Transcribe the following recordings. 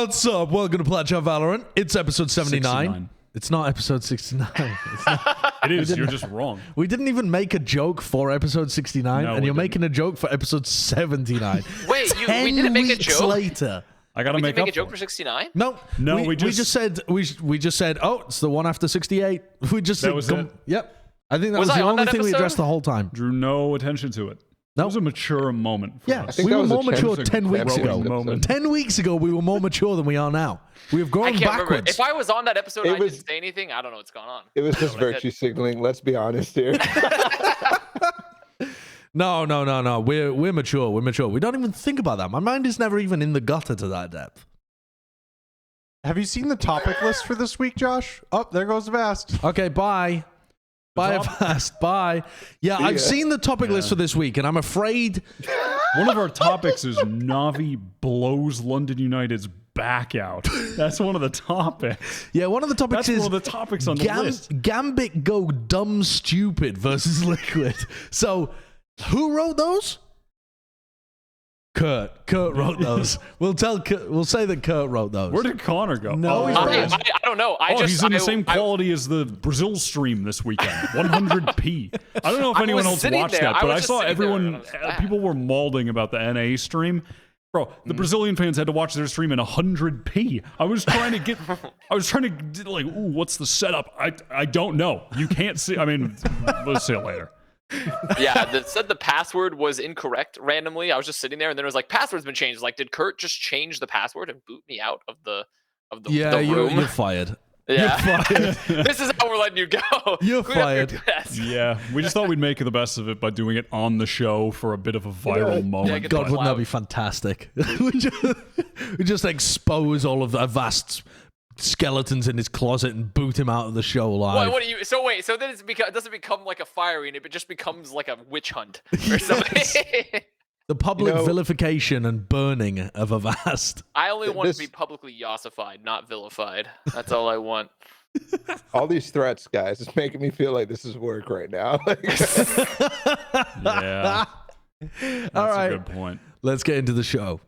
What's up? Welcome to Plat, Jett and VALORANT. It's episode 79. 69. It's not episode 69. It's not. It is. You're just wrong. We didn't even make a joke for episode 69, No, and we you're didn't. making a joke for episode 79. Wait, we didn't make a joke? Later. I gotta We make didn't make up a joke for for it. 69? No, we just said oh, it's the one after 68. We just That said, was it? Yep. I think that Was was I the on only that thing we episode? addressed the whole time. Drew no attention to it. That was a mature moment for Yeah, us. we that were was a more mature chance to 10 weeks grab ago. this Moment. 10 weeks ago, we were more mature than we are now. We have I grown can't remember. backwards. If I was on that episode and It I was- didn't say anything, I don't know what's going on. It was just Go ahead. virtue signaling. Let's be honest here. No. We're mature. We're mature. We don't even think about that. My mind is never even in the gutter to that depth. Have you seen the topic list for this week, Josh? Oh, there goes Avast. Okay, bye. Bye, Avast. Bye. Yeah, I've seen the topic list for this week, and I'm afraid. One of our topics is Navi blows London United's back out. That's one of the topics. Yeah, one of the topics That's is one of the topics on the list. Gambit go dumb stupid versus Liquid. So, who wrote those? Kurt wrote those. We'll say that Kurt wrote those. Where did Connor go? No, oh, he's he's back. I don't know. he's in the same quality as the Brazil stream this weekend. 100p. I don't know if I anyone was else sitting watched there. that, I but was I just saw sitting there everyone, and it was bad. people were mauling about the NA stream. Bro, the Brazilian fans had to watch their stream in 100p. I was trying to like, ooh, what's the setup? I don't know. You can't see. I mean, we'll see it later. Yeah, it said the password was incorrect randomly. I was just sitting there, and then it was like, password's been changed. Like, did Kurt just change the password and boot me out of the Yeah, the you're room? fired. Yeah. You're fired. This is how we're letting you go. You're Clean up your fired. desk. Yeah, we just thought we'd make the best of it by doing it on the show for a bit of a viral moment. get God, the wouldn't that clout. be fantastic? we just expose all of Avast's skeletons in his closet and boot him out of the show live. What do you? So wait. So then it doesn't become like a firing. It just becomes like a witch hunt or something. The public You know- vilification and burning of Avast. I only want This- to be publicly ossified, not vilified. That's all I want. All these threats, guys, it's making me feel like this is work right now. Yeah, that's All right, a good point. let's get into the show.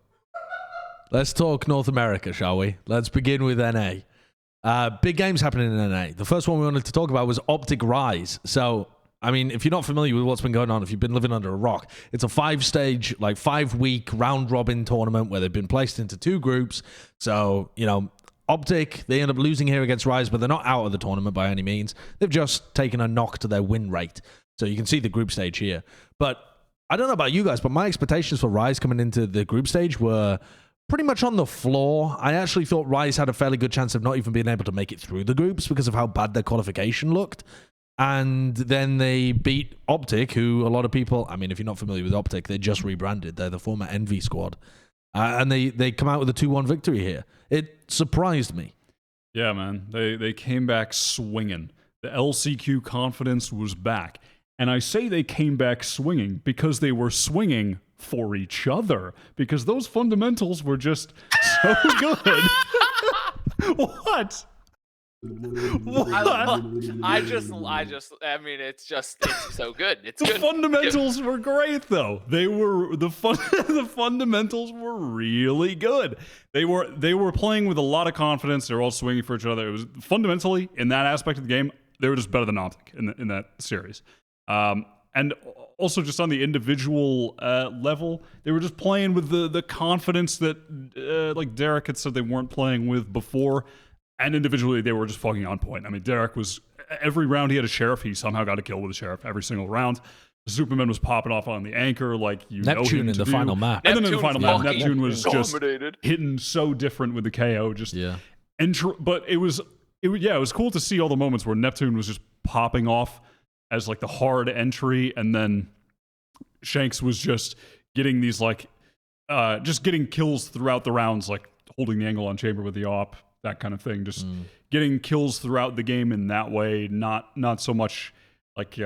Let's talk North America, shall we? Let's begin with NA. Big games happening in NA. The first one we wanted to talk about was Optic Rise. So, I mean, if you're not familiar with what's been going on, if you've been living under a rock, it's a 5-stage, like 5-week round-robin tournament where they've been placed into 2 groups. So, you know, Optic, they end up losing here against Rise, but they're not out of the tournament by any means. They've just taken a knock to their win rate. So you can see the group stage here. But I don't know about you guys, but my expectations for Rise coming into the group stage were pretty much on the floor. I actually thought Rise had a fairly good chance of not even being able to make it through the groups because of how bad their qualification looked. And then they beat Optic, who a lot of people, I mean, if you're not familiar with Optic, they just rebranded. They're the former Envy squad. And they come out with a 2-1 victory here. It surprised me. Yeah, man, they came back swinging. The LCQ confidence was back. And I say they came back swinging because they were swinging for each other. Because those fundamentals were just so good. What? What? I mean, it's so good. It's The good. fundamentals were great, though. They were the fundamentals were really good. They were playing with a lot of confidence. They were all swinging for each other. It was fundamentally in that aspect of the game, they were just better than Optic in that series. And also just on the individual level, they were just playing with the confidence that like Derek had said they weren't playing with before. And individually, they were just fucking on point. I mean, Derek was, every round he had a Sheriff, he somehow got a kill with a Sheriff every single round. Superman was popping off on the anchor like you know Neptune him in to the do. final map. And then in the final map, fucking Neptune was just dominated. hitting so different with the KO. Just Yeah. but it was cool to see all the moments where Neptune was just popping off as like the hard entry, and then Shanks was just getting these like just getting kills throughout the rounds, like holding the angle on Chamber with the op, that kind of thing. Just getting kills throughout the game in that way, not so much like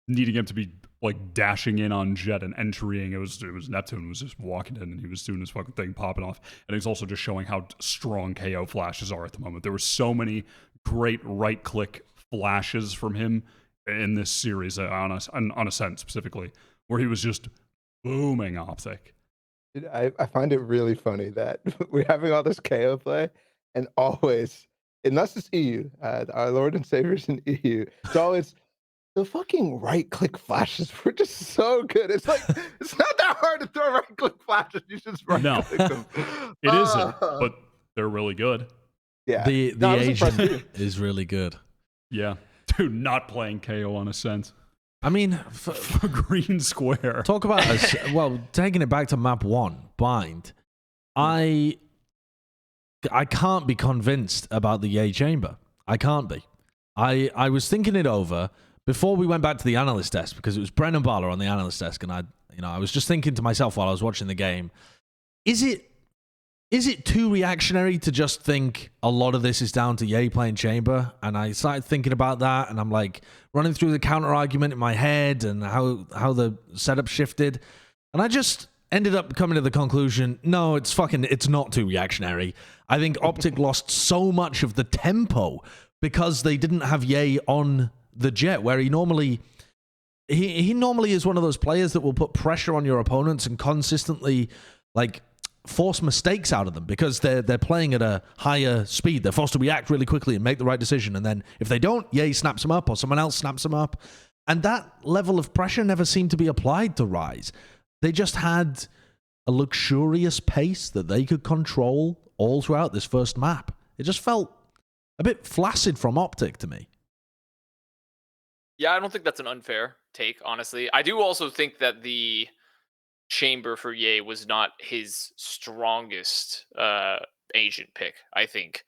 needing him to be like dashing in on Jett and entering. It was Neptune was just walking in and he was doing his fucking thing, popping off. And he's also just showing how strong KO flashes are at the moment. There were so many great right click flashes from him in this series on Ascent specifically, where he was just booming Optic. I find it really funny that we're having all this KO play, and always, unless it's EU, our Lord and Savior's in EU, it's always the fucking right click flashes were just so good. It's like it's not that hard to throw right click flashes. You just right click them. It isn't, but they're really good. Yeah, The No, I was impressed Asian too. is really good. Yeah. Dude, not playing KO on Ascent. I mean, For green square. talk about well, taking it back to map 1, Bind. I can't be convinced about the Yay chamber. I can't be. I was thinking it over before we went back to the analyst desk, because it was Brennan Balla on the analyst desk, and I was just thinking to myself while I was watching the game, is it too reactionary to just think a lot of this is down to Yay playing chamber? And I started thinking about that, and I'm like running through the counter argument in my head and how the setup shifted, and I just ended up coming to the conclusion, no, it's not too reactionary. I think Optic lost so much of the tempo because they didn't have Yay on the Jett, where he normally is one of those players that will put pressure on your opponents and consistently like force mistakes out of them because they're playing at a higher speed. They're forced to react really quickly and make the right decision. And then if they don't, Yay snaps them up or someone else snaps them up. And that level of pressure never seemed to be applied to Rise. They just had a luxurious pace that they could control all throughout this first map. It just felt a bit flaccid from Optic to me. Yeah, I don't think that's an unfair take, honestly. I do also think that the chamber for Yay was not his strongest agent pick, I think.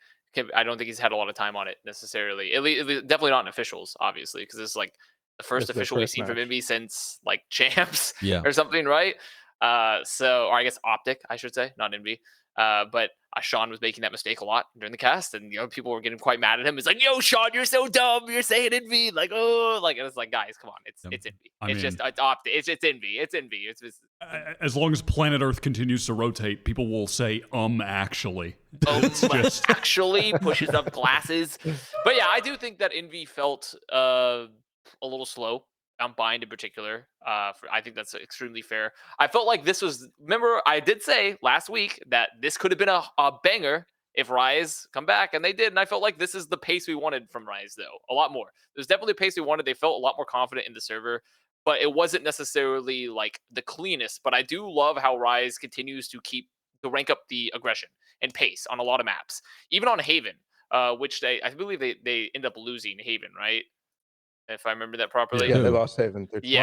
I don't think he's had a lot of time on it necessarily. Definitely not in officials, obviously, because it's like the first official we've seen from Envy since like champs or something, right? Or I guess Optic, I should say, not Envy. But Sean was making that mistake a lot during the cast, and people were getting quite mad at him. It's like, yo, Sean, you're so dumb. You're saying Envy, like, oh, like, and it's like, guys, come on, it's Envy. It's Optic. It's Envy. It's Envy. It's just, as long as planet Earth continues to rotate, people will say, actually. Actually pushes up glasses. But yeah, I do think that Envy felt a little slow on Bind in particular. I think that's extremely fair. I felt like this was, remember, I did say last week that this could have been a banger if Rise come back, and they did. And I felt like this is the pace we wanted from Rise, though. A lot more. There's definitely a pace we wanted. They felt a lot more confident in the server, but it wasn't necessarily like the cleanest. But I do love how Rise continues to rank up the aggression and pace on a lot of maps, even on Haven, which I believe they end up losing Haven, right? If I remember that properly. Yeah, they lost Haven. Yeah.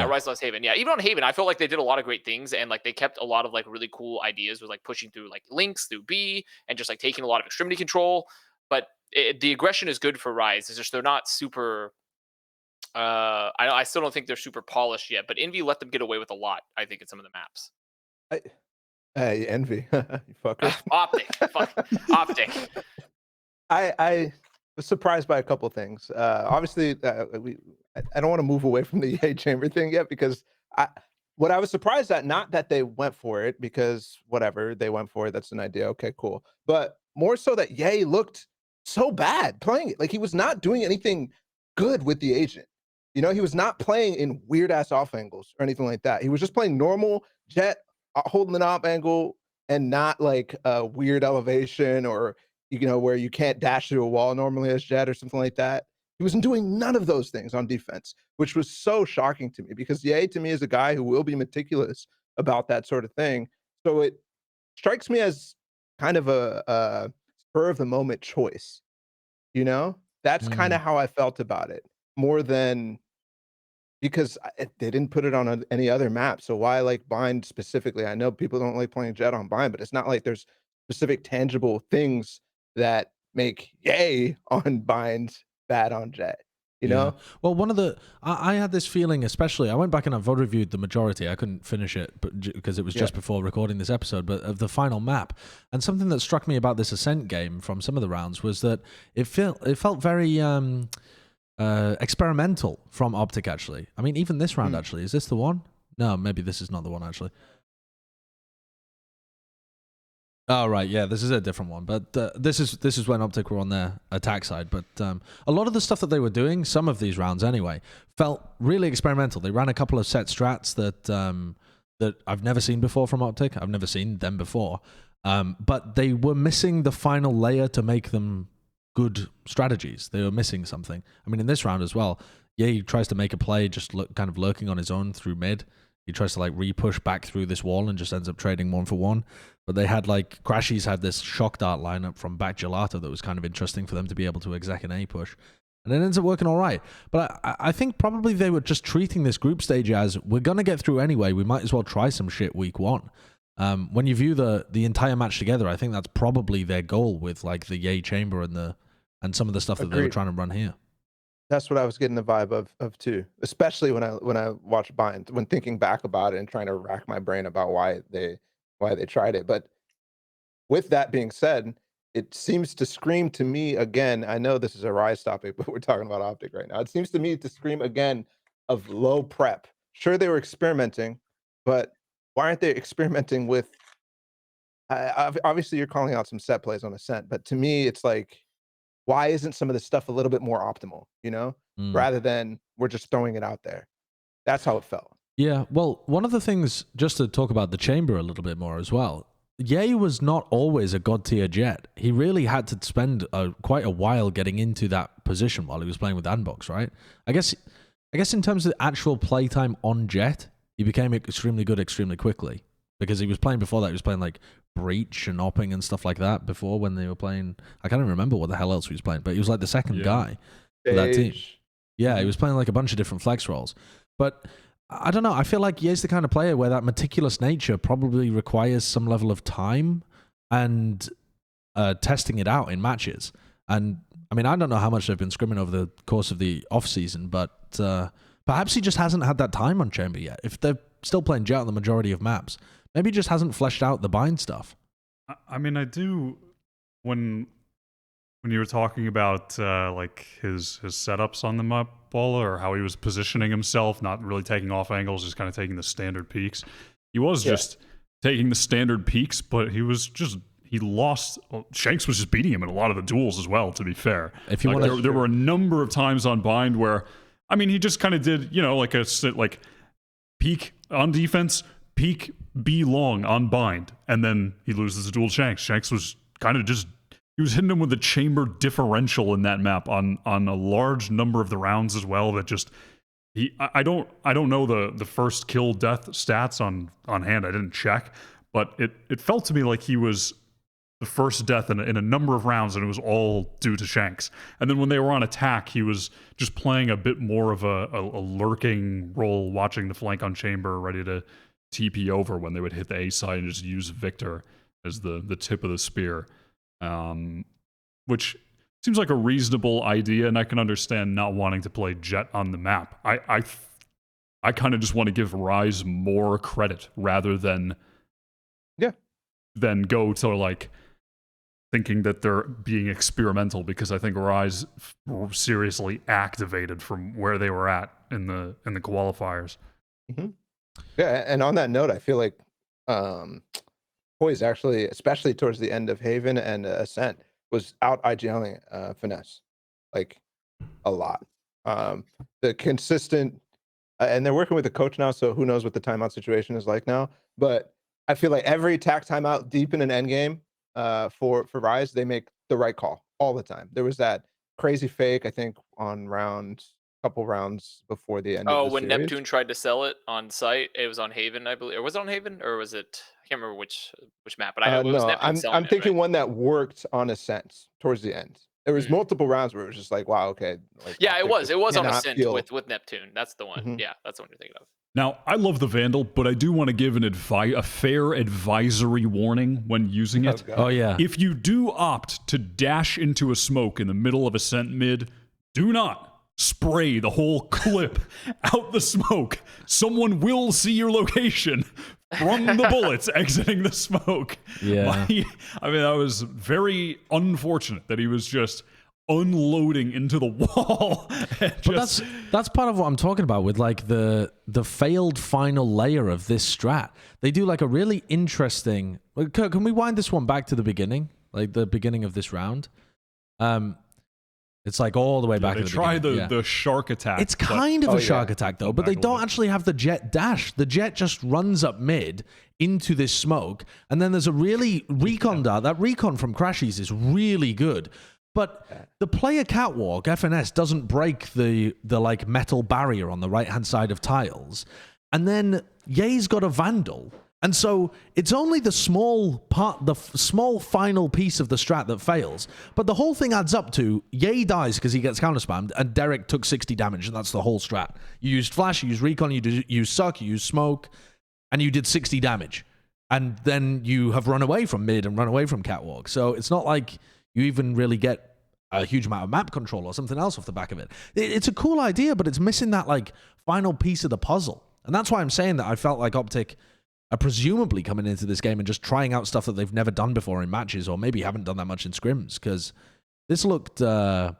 Rise lost Haven. Yeah, even on Haven, I felt like they did a lot of great things, and like they kept a lot of like really cool ideas with like pushing through like links through B and just like taking a lot of extremity control. But the aggression is good for Rise. It's just they're not super. I still don't think they're super polished yet, but Envy let them get away with a lot, I think, in some of the maps. Envy, you fucker. Optic, fuck, Optic. I was surprised by a couple things. Obviously, I don't want to move away from the Yay chamber thing yet, because what I was surprised at, not that they went for it, because whatever, they went for it, that's an idea, okay, cool. But more so that Yay looked so bad playing it. Like, he was not doing anything good with the agent. He was not playing in weird ass off angles or anything like that. He was just playing normal Jett holding an op angle, and not like a weird elevation or where you can't dash through a wall normally as Jett or something like that. He wasn't doing none of those things on defense, which was so shocking to me, because Yay to me is a guy who will be meticulous about that sort of thing. So it strikes me as kind of a spur of the moment choice. That's kind of how I felt about it, more than because they didn't put it on any other map. So why like Bind specifically? I know people don't like playing Jett on Bind, but it's not like there's specific tangible things that make Yay on Bind bad on Jett. Yeah. Well, I had this feeling, especially, I went back and I vote reviewed the majority. I couldn't finish it because it was just before recording this episode, but of the final map. And something that struck me about this Ascent game from some of the rounds was that it felt very experimental from Optic, actually. I mean, even this round, actually. Is this the one? No, maybe this is not the one, actually. Oh, right, yeah, this is a different one. But this is when Optic were on their attack side. But a lot of the stuff that they were doing, some of these rounds anyway, felt really experimental. They ran a couple of set strats that that I've never seen before from Optic. I've never seen them before. But they were missing the final layer to make them good strategies. They were missing something. I mean, in this round as well, he tries to make a play just kind of lurking on his own through mid. He tries to like re-push back through this wall and just ends up trading 1-for-1. But they had like, Crashies had this shock dart lineup from back gelato that was kind of interesting for them to be able to exec an A push. And it ends up working all right. But I think probably they were just treating this group stage as, we're going to get through anyway. We might as well try some shit week 1. When you view the entire match together, I think that's probably their goal with like the Yay Chamber and some of the stuff that they were trying to run here. That's what I was getting the vibe of too, especially when I watched Bind, when thinking back about it and trying to rack my brain about why they tried it. But with that being said, it seems to scream to me again. I know this is a Rise topic, but we're talking about Optic right now. It seems to me to scream again of low prep. Sure, they were experimenting, but why aren't they experimenting with? Obviously, you're calling out some set plays on Ascent, but to me, it's like, why isn't some of this stuff a little bit more optimal, rather than we're just throwing it out there? That's how it felt. Yeah, well, one of the things, just to talk about the Chamber a little bit more as well, Ye was not always a god tier Jett. He really had to spend quite a while getting into that position while he was playing with Anbox, right? I guess in terms of actual playtime on Jett, he became extremely good extremely quickly. Because he was playing before that, he was playing like Breach and Opping and stuff like that before when they were playing. I can't even remember what the hell else he was playing, but he was like the second guy for that team. Yeah, he was playing like a bunch of different flex roles. But I don't know, I feel like Ye's the kind of player where that meticulous nature probably requires some level of time and testing it out in matches. And I mean, I don't know how much they've been scrimming over the course of the off-season, but perhaps he just hasn't had that time on Chamber yet. If they're still playing Jett on the majority of maps, maybe he just hasn't fleshed out the bind stuff. I mean, I do, when you were talking about like his setups on the map, Balla, or how he was positioning himself, not really taking off angles, just kind of taking the standard peaks. He was just taking the standard peaks, but he lost. Shanks was just beating him in a lot of the duels as well, to be fair. If you like, there were a number of times on bind where, I mean, he just kind of did, like peak on defense, peak B long on bind, and then he loses the duel to Shanks. Shanks was kind of just, he was hitting him with the chamber differential in that map on a large number of the rounds as well. That just, I don't know the first kill death stats on hand. I didn't check, but it felt to me like he was the first death in a number of rounds, and it was all due to Shanks. And then when they were on attack, he was just playing a bit more of a lurking role, watching the flank on chamber, ready to TP over when they would hit the A side and just use Victor as the tip of the spear. Which seems like a reasonable idea, and I can understand not wanting to play Jett on the map. I kind of just want to give Rise more credit rather than go to like thinking that they're being experimental, because I think Rise seriously activated from where they were at in the qualifiers. Mm-hmm. Yeah, and on that note, I feel like Poise actually, especially towards the end of Haven and Ascent, was out IGLing Finesse like a lot. The consistent, and they're working with the coach now, so who knows what the timeout situation is like now. But I feel like every attack timeout deep in an end game for Rise, they make the right call all the time. There was that crazy fake, I think, on couple rounds before the end. Oh, when Neptune tried to sell it on site, it was on Haven, I believe. Or was it on Haven, or was it? I can't remember which map, but I know it was Neptune selling I'm thinking right? One that worked on Ascent towards the end. There was multiple rounds where it was just like, wow, okay. Like, yeah, it was on Ascent feel... with Neptune. That's the one. Mm-hmm. Yeah, that's the one you're thinking of. Now, I love the Vandal, but I do want to give a fair advisory warning when using it. Oh, yeah. If you do opt to dash into a smoke in the middle of Ascent mid, do not spray the whole clip out the smoke. Someone will see your location from the bullets exiting the smoke. Yeah. I mean, that was very unfortunate that he was just unloading into the wall. But that's part of what I'm talking about with like the failed final layer of this strat. They do like a really interesting. Kurt, can we wind this one back to the beginning, like the beginning of this round? It's like all the way back. They at the try beginning. the shark attack. It's kind of Oh, a yeah. shark attack though, but they Back a little don't bit. actually have the Jett dash. The Jett just runs up mid into this smoke, and then there's a really recon dart. That recon from Crashies is really good. But the player catwalk, FNS, doesn't break the like metal barrier on the right-hand side of tiles. And then Ye's got a Vandal. And so it's only the small part, the small final piece of the strat that fails. But the whole thing adds up to Ye dies because he gets counterspammed, and Derek took 60 damage, and that's the whole strat. You used flash, you used recon, you used suck, you used smoke, and you did 60 damage. And then you have run away from mid and run away from catwalk. So it's not like you even really get a huge amount of map control or something else off the back of it. It's a cool idea, but it's missing that like final piece of the puzzle. And that's why I'm saying that I felt like Optic are presumably coming into this game and just trying out stuff that they've never done before in matches, or maybe haven't done that much in scrims, because this looked it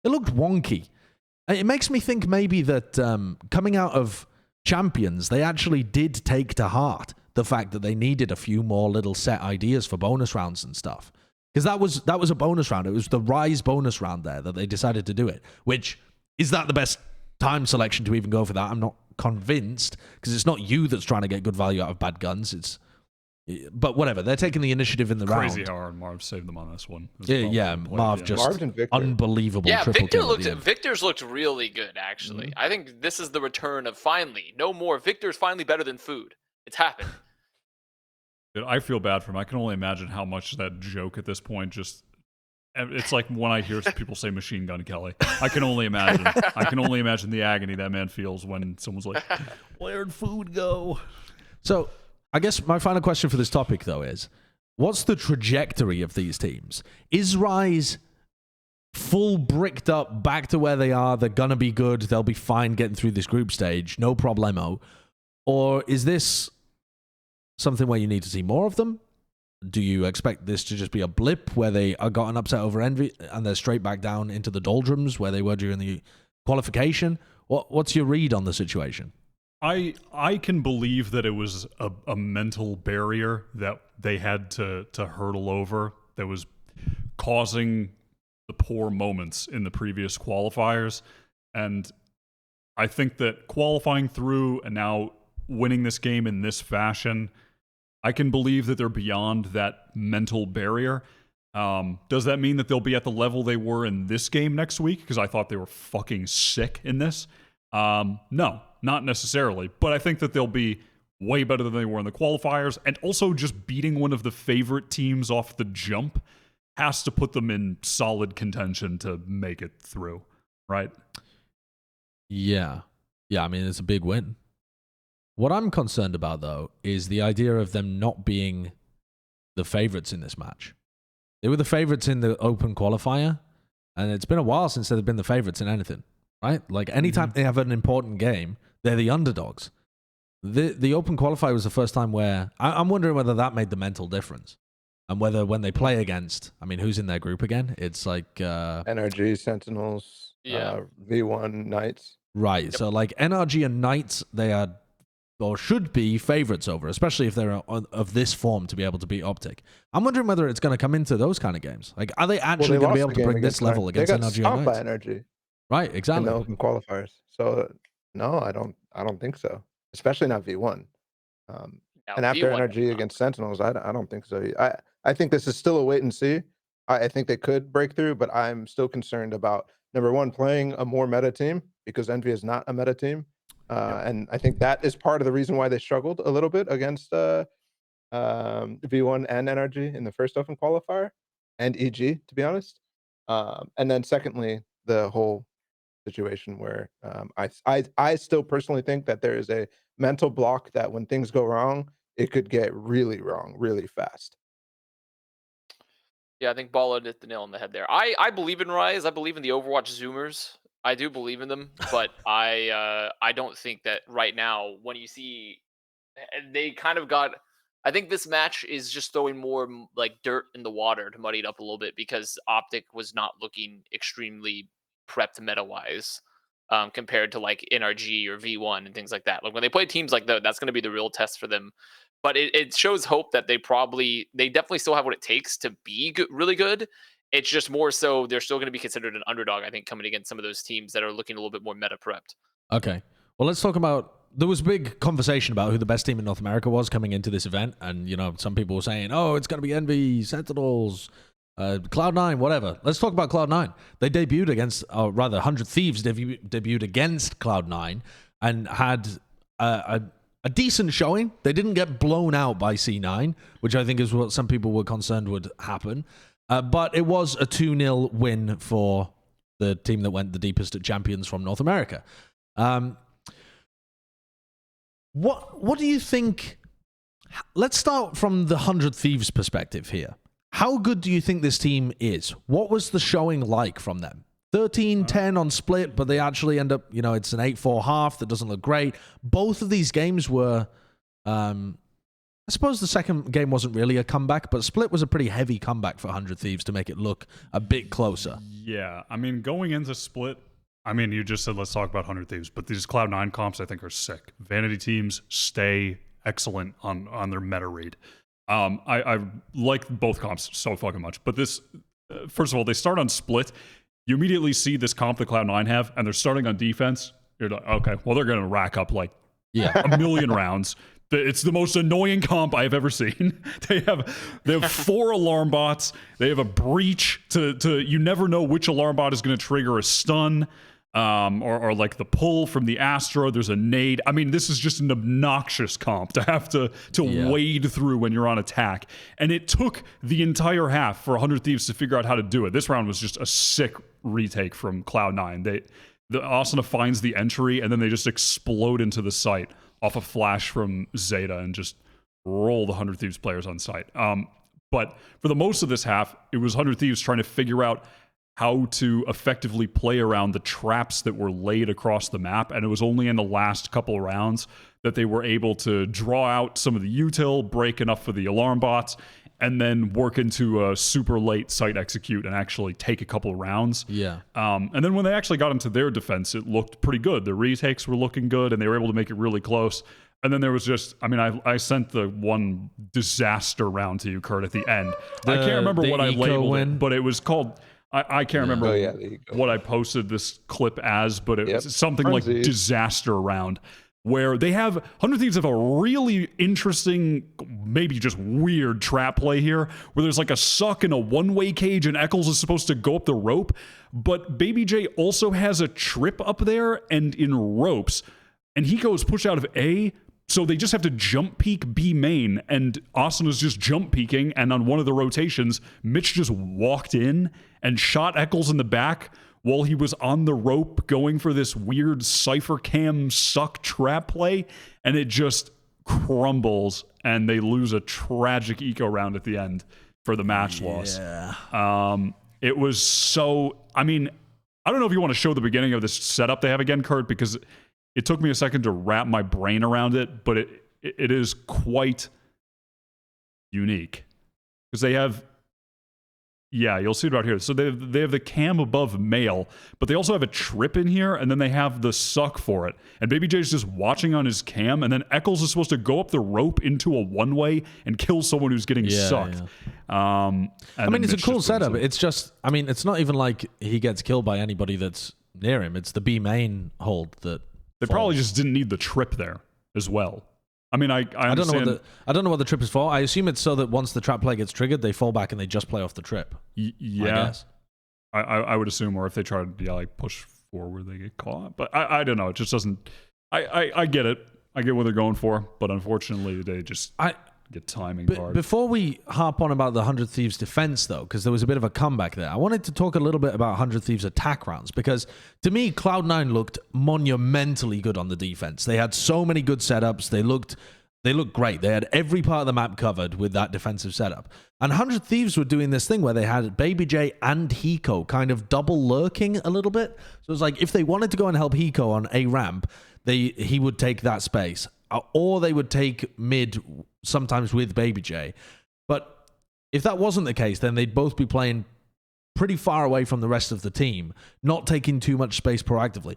looked wonky. It makes me think maybe that coming out of Champions, they actually did take to heart the fact that they needed a few more little set ideas for bonus rounds and stuff. Because that was a bonus round. It was the Rise bonus round there that they decided to do it. Which, is that the best time selection to even go for that? I'm not convinced, because it's not you that's trying to get good value out of bad guns. But whatever, they're taking the initiative in the Crazy round. how hard Marv saved them on this one. Yeah, Marv just Marv and Victor. unbelievable. Yeah, triple Victor kill at the end. Victor's looked really good, actually. I think this is the return of finally. No more. Victor's finally better than food. It's happened. Dude, I feel bad for him. I can only imagine how much that joke at this point just... It's like when I hear people say Machine Gun Kelly. I can only imagine. I can only imagine the agony that man feels when someone's like, where'd food go? So, I guess my final question for this topic, though, is what's the trajectory of these teams? Is Rise full bricked up back to where they are? They're going to be good. They'll be fine getting through this group stage. No problemo. Or is this something where you need to see more of them? Do you expect this to just be a blip where they are got an upset over Envy and they're straight back down into the doldrums where they were during the qualification? What's your read on the situation? I can believe that it was a mental barrier that they had to hurdle over that was causing the poor moments in the previous qualifiers. And I think that qualifying through and now winning this game in this fashion, I can believe that they're beyond that mental barrier. Does that mean that they'll be at the level they were in this game next week? Because I thought they were fucking sick in this. No, not necessarily. But I think that they'll be way better than they were in the qualifiers. And also just beating one of the favorite teams off the jump has to put them in solid contention to make it through, right? Yeah. Yeah, I mean, it's a big win. What I'm concerned about, though, is the idea of them not being the favorites in this match. They were the favorites in the open qualifier, and it's been a while since they've been the favorites in anything, right? Like, anytime they have an important game, they're the underdogs. The open qualifier was the first time where... I'm wondering whether that made the mental difference. And whether when they play against... I mean, who's in their group again? It's like... NRG, Sentinels, V1, Knights. Right, so like NRG and Knights, they are... or should be favorites over, especially if they're of this form to be able to beat Optic. I'm wondering whether it's going to come into those kind of games. Like, are they actually going to be able to bring this level against NRG and They got stomped by Knights? NRG Right, in exactly. the open qualifiers. So no, I don't think so. Especially not V1. And after V1 NRG against Sentinels, I don't think so. I think this is still a wait and see. I think they could break through, but I'm still concerned about number one, playing a more meta team, because Envy is not a meta team. And I think that is part of the reason why they struggled a little bit against V1 and NRG in the first open qualifier, and EG, to be honest. And then secondly, the whole situation where I still personally think that there is a mental block that when things go wrong, it could get really wrong really fast. Yeah, I think Balla hit the nail on the head there. I believe in Rise. I believe in the Overwatch Zoomers. I do believe in them, but I don't think that right now, when you see, they kind of got... I think this match is just throwing more like dirt in the water to muddy it up a little bit, because Optic was not looking extremely prepped meta-wise compared to like NRG or V1 and things like that. Like when they play teams like that, that's going to be the real test for them. But it shows hope that they definitely still have what it takes to be really good. It's just more so they're still going to be considered an underdog, I think, coming against some of those teams that are looking a little bit more meta prepped. Okay. Well, let's talk about. There was a big conversation about who the best team in North America was coming into this event, and some people were saying, "Oh, it's going to be Envy, Sentinels, Cloud9, whatever." Let's talk about Cloud9. They debuted against, or rather, 100 Thieves debuted against Cloud9 and had a decent showing. They didn't get blown out by C9, which I think is what some people were concerned would happen. But it was a 2-0 win for the team that went the deepest at champions from North America. What do you think? Let's start from the 100 Thieves perspective here. How good do you think this team is? What was the showing like from them? 13-10 on split, but they actually end up, it's an 8-4 half that doesn't look great. Both of these games were, I suppose the second game wasn't really a comeback, but split was a pretty heavy comeback for 100 Thieves to make it look a bit closer. Yeah, I mean, going into split, you just said let's talk about 100 Thieves, but these Cloud9 comps I think are sick. Vanity teams stay excellent on their meta read. I like both comps so fucking much, but this, first of all, they start on split. You immediately see this comp that Cloud9 have, and they're starting on defense. You're like, okay, well, they're going to rack up like a million rounds. It's the most annoying comp I've ever seen. They have 4 alarm bots. They have a breach to you never know which alarm bot is going to trigger a stun, or like the pull from the Astro. There's a nade. I mean, this is just an obnoxious comp to have to wade through when you're on attack. And it took the entire half for 100 Thieves to figure out how to do it. This round was just a sick retake from Cloud9. The Asuna finds the entry, and then they just explode into the site off a flash from Zeta and just roll the 100 Thieves players on site. But for the most of this half, it was 100 Thieves trying to figure out how to effectively play around the traps that were laid across the map, and it was only in the last couple of rounds that they were able to draw out some of the util, break enough for the alarm bots, and then work into a super late site execute and actually take a couple of rounds. Yeah. And then when they actually got into their defense, it looked pretty good. The retakes were looking good, and they were able to make it really close. And then there was just, I sent the one disaster round to you, Kurt, at the end. I can't remember what I labeled it, but it was called, I can't remember what I posted this clip as, but it was something like disaster round, where they have 100 Thieves have a really interesting, maybe just weird trap play here, where there's like a suck in a one-way cage and Eccles is supposed to go up the rope, but Baby J also has a trip up there and in ropes, and he goes push out of A, so they just have to jump peek B main, and Asuna's just jump peeking, and on one of the rotations, Mitch just walked in and shot Eccles in the back while he was on the rope going for this weird Cypher Cam suck trap play, and it just crumbles, and they lose a tragic eco round at the end for the match loss. It was so... I don't know if you want to show the beginning of this setup they have again, Kurt, because it took me a second to wrap my brain around it, but it is quite unique. Because they have... Yeah, you'll see it right here. So they have the cam above male, but they also have a trip in here, and then they have the suck for it. And Baby J's just watching on his cam, and then Eccles is supposed to go up the rope into a one-way and kill someone who's getting sucked. Yeah. It's a cool setup. It's just, it's not even like he gets killed by anybody that's near him. It's the B main hold that they probably just didn't need the trip there as well. I understand. I don't know what the trip is for. I assume it's so that once the trap play gets triggered, they fall back and they just play off the trip. Yeah, I would assume, or if they try to push forward, they get caught. But I don't know. It just doesn't. I get it. I get what they're going for, but unfortunately, they just get timing hard. Before we harp on about the 100 Thieves defense, though, because there was a bit of a comeback there, I wanted to talk a little bit about 100 Thieves attack rounds, because to me, Cloud9 looked monumentally good on the defense. They had so many good setups. They looked great. They had every part of the map covered with that defensive setup. And 100 Thieves were doing this thing where they had Baby J and Hiko kind of double lurking a little bit. So it was like if they wanted to go and help Hiko on a ramp, he would take that space. Or they would take mid, sometimes with Baby J. But if that wasn't the case, then they'd both be playing pretty far away from the rest of the team, not taking too much space proactively.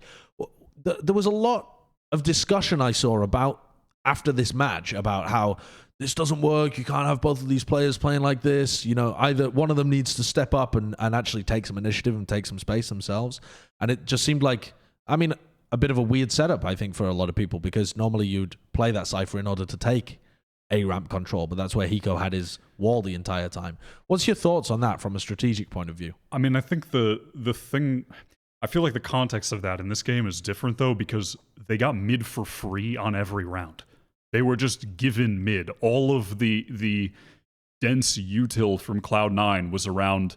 There was a lot of discussion I saw about after this match about how this doesn't work. You can't have both of these players playing like this. You know, either one of them needs to step up and actually take some initiative and take some space themselves. And it just seemed like, I mean, a bit of a weird setup, I think, for a lot of people, because normally you'd play that Cypher in order to take a ramp control, but that's where Hiko had his wall the entire time. What's your thoughts on that from a strategic point of view? I mean, I think the thing, I feel like the context of that in this game is different, though, because they got mid for free on every round. They were just given mid. All of the dense util from Cloud9 was around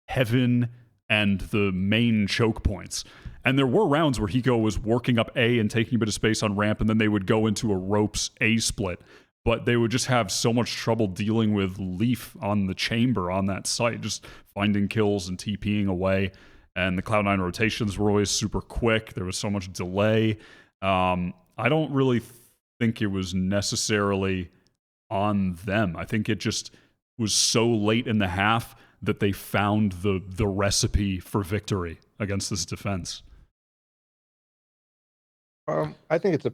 Heaven and the main choke points. And there were rounds where Hiko was working up A and taking a bit of space on ramp, and then they would go into a ropes A split. But they would just have so much trouble dealing with Leaf on the chamber on that site, just finding kills and TPing away. And the Cloud9 rotations were always super quick. There was so much delay. I don't really think it was necessarily on them. I think it just was so late in the half that they found the recipe for victory against this defense. I think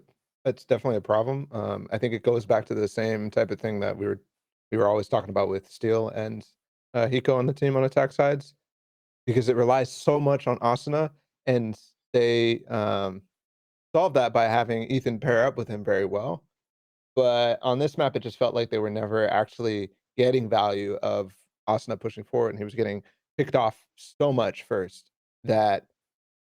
it's definitely a problem. I think it goes back to the same type of thing that we were always talking about with Steel and Hiko on the team on attack sides, because it relies so much on Asuna, and they solved that by having Ethan pair up with him very well. But on this map, it just felt like they were never actually getting value of Asuna pushing forward, and he was getting picked off so much first that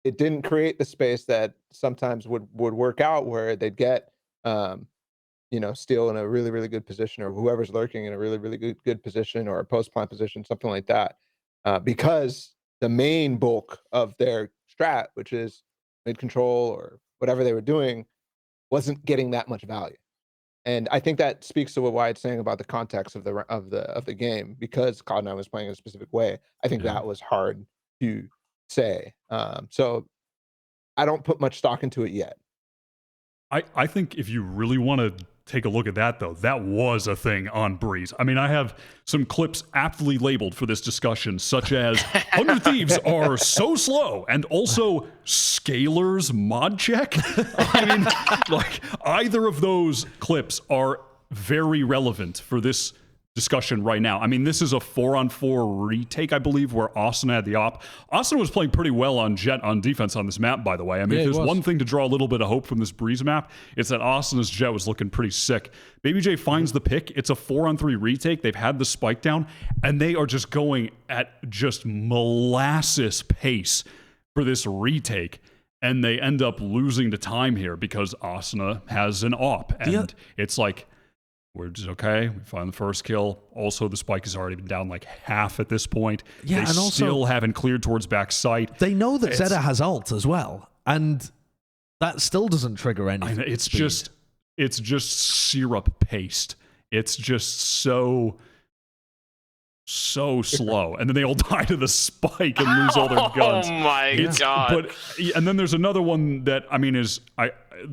it didn't create the space that sometimes would work out, where they'd get Steel in a really, really good position, or whoever's lurking in a really, really good position, or a post plant position, something like that, because the main bulk of their strat, which is mid control or whatever they were doing, wasn't getting that much value. And I think that speaks to what Wyatt's saying about the context of the game, because Cloud9 was playing in a specific way. I think that was hard to say. So I don't put much stock into it yet. I think if you really want to take a look at that, though, that was a thing on Breeze. I mean, I have some clips aptly labeled for this discussion, such as 100 Thieves are so slow, and also Scalar's mod check. I mean, like, either of those clips are very relevant for this discussion right now. I mean, this is a 4-on-4 retake, I believe, where Asuna had the op. Asuna was playing pretty well on Jett on defense on this map, by the way. I mean, if there's one thing to draw a little bit of hope from this Breeze map, it's that Asuna's Jett was looking pretty sick. BabyJ finds the pick. It's a 4-on-3 retake. They've had the spike down, and they are just going at just molasses pace for this retake. And they end up losing to time here because Asuna has an op. And it's like, we're just okay. We find the first kill. Also, the spike has already been down like half at this point. Yeah, they and also still haven't cleared towards backside. They know that Zeta has ult as well, and that still doesn't trigger anything. It's just syrup paste. It's just so slow, and then they all die to the spike and lose all their guns. Oh my god! And then there's another one that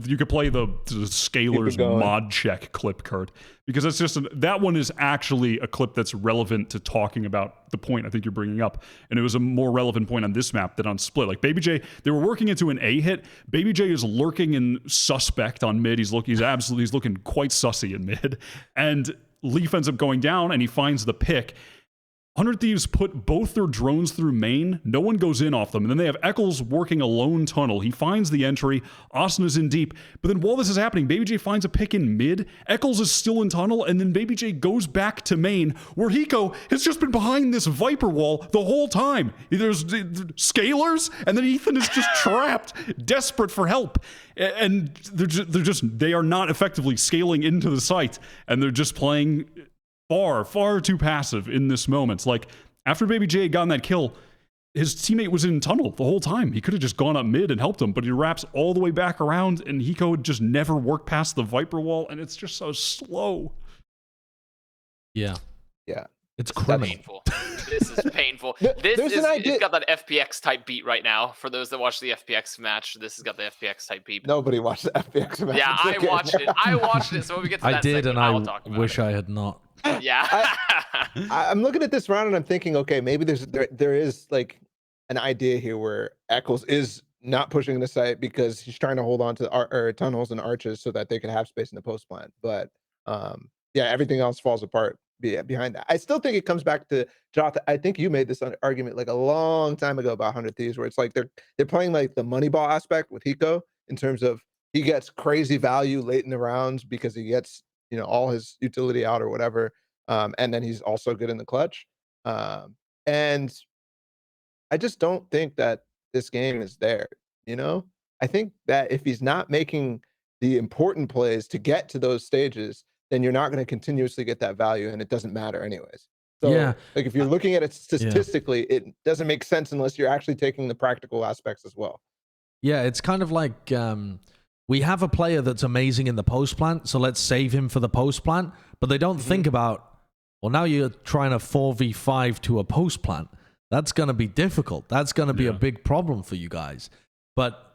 you could play the Scalar's mod check clip, Kurt, because it's just that one is actually a clip that's relevant to talking about the point I think you're bringing up, and it was a more relevant point on this map than on Split. Like BabyJ, they were working into an A hit. BabyJ is lurking in suspect on mid. He's looking quite sussy in mid, and Leaf ends up going down, and he finds the pick. 100 Thieves put both their drones through main. No one goes in off them. And then they have Eccles working a lone tunnel. He finds the entry. Asuna's in deep. But then while this is happening, BabyJ finds a pick in mid. Eccles is still in tunnel. And then BabyJ goes back to main, where Hiko has just been behind this Viper wall the whole time. There's Scalars, and then Ethan is just trapped, desperate for help. And they are not effectively scaling into the site. And they're just playing far too passive in this moment. Like, after BabyJ had gotten that kill, his teammate was in tunnel the whole time. He could have just gone up mid and helped him, but he wraps all the way back around, and Hiko would just never work past the Viper wall, and it's just so slow. Yeah. Yeah. It's criminal. Painful. This is painful. It's got that FPX type beat right now. For those that watch the FPX match, this has got the FPX type beat. Nobody watched the FPX match. Yeah, I watched it. So when we get to that segment, I will talk about wish I had not. Yeah. I'm looking at this round and I'm thinking, okay, maybe there is like an idea here where Eccles is not pushing the site because he's trying to hold on to tunnels and arches so that they can have space in the post plant. But yeah, everything else falls apart behind that. I still think it comes back to Jonathan. I think you made this argument like a long time ago about 100 Thieves, where it's like they're playing like the money ball aspect with Hiko in terms of he gets crazy value late in the rounds because he gets, you know, all his utility out or whatever, and then he's also good in the clutch. And I just don't think that this game is there. You know, I think that if he's not making the important plays to get to those stages, then you're not going to continuously get that value, and it doesn't matter anyways. So, Yeah. like if you're looking at it statistically, it doesn't make sense unless you're actually taking the practical aspects as well. Yeah, it's kind of like we have a player that's amazing in the post plant, so let's save him for the post plant. But they don't think about, well, now you're trying to 4v5 to a post plant. That's going to be difficult. That's going to be a big problem for you guys. But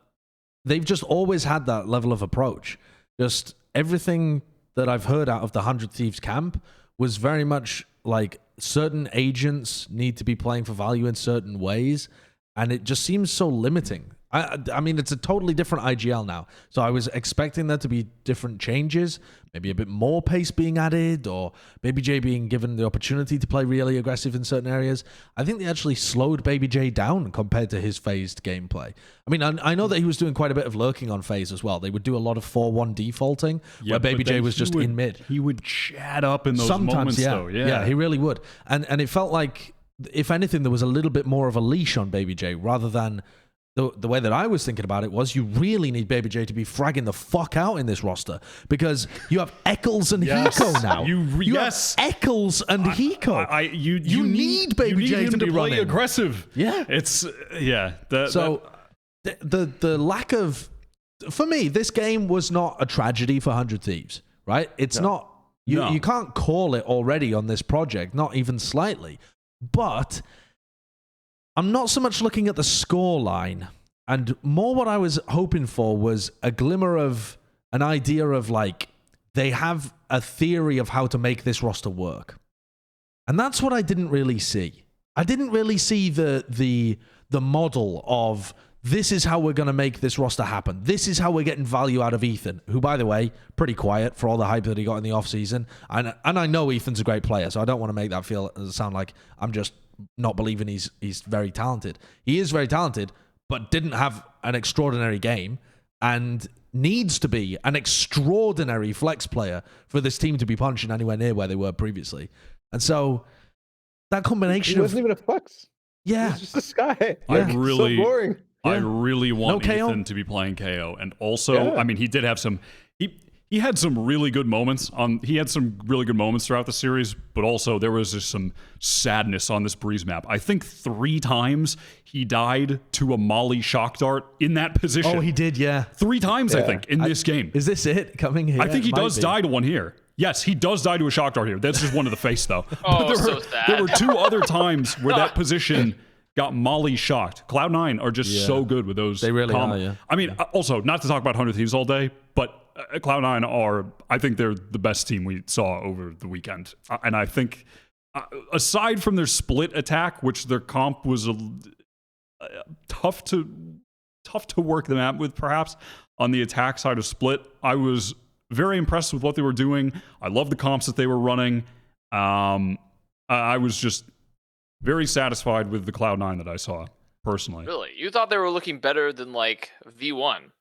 they've just always had that level of approach. Just everything that I've heard out of the 100 Thieves camp was very much like certain agents need to be playing for value in certain ways, and it just seems so limiting. I mean, it's a totally different IGL now, so I was expecting there to be different changes, maybe a bit more pace being added, or Baby J being given the opportunity to play really aggressive in certain areas. I think they actually slowed Baby J down compared to his phased gameplay. I mean, I know that he was doing quite a bit of lurking on phase as well. They would do a lot of 4-1 defaulting, where Baby J was just in mid. He would chat up in those Sometimes, moments, yeah. though. Yeah, he really would. And it felt like, if anything, there was a little bit more of a leash on Baby J, rather than the way that I was thinking about it was you really need Baby J to be fragging the fuck out in this roster, because you have Eccles and Hiko now. You have Eccles and Hiko. You need Baby J to be running aggressive. Yeah. It's, the lack of, for me, this game was not a tragedy for 100 Thieves, right? It's not, you can't call it already on this project, not even slightly. But I'm not so much looking at the score line, and more what I was hoping for was a glimmer of an idea of, like, they have a theory of how to make this roster work. And that's what I didn't really see. I didn't really see the model of, this is how we're going to make this roster happen. This is how we're getting value out of Ethan, who, by the way, pretty quiet for all the hype that he got in the offseason. And I know Ethan's a great player, so I don't want to make that sound like I'm just not believing he's very talented. He is very talented, but didn't have an extraordinary game and needs to be an extraordinary flex player for this team to be punching anywhere near where they were previously. And so that combination he wasn't even a flex. Yeah. He's just this guy. Yeah. So boring. I really want Ethan to be playing KO. And also, I mean, he did have some... He had some really good moments he had some really good moments throughout the series, but also there was just some sadness on this Breeze map. I think 3 times he died to a Molly shock dart in that position. Oh, he did, yeah. 3 times, I think, in this game. Is this it coming here? I think he does die to one here. Yes, he does die to a shock dart here. That's just one of the face, though. So sad. There were 2 other times where that position got Molly shocked. Cloud9 are just so good with those. They really are, yeah. I mean, also, not to talk about 100 Thieves all day, but Cloud9 are, I think they're the best team we saw over the weekend. And I think, aside from their split attack, which their comp was tough to work the map with, perhaps, on the attack side of split, I was very impressed with what they were doing. I love the comps that they were running. I was just very satisfied with the Cloud9 that I saw, personally. Really? You thought they were looking better than, like, V1?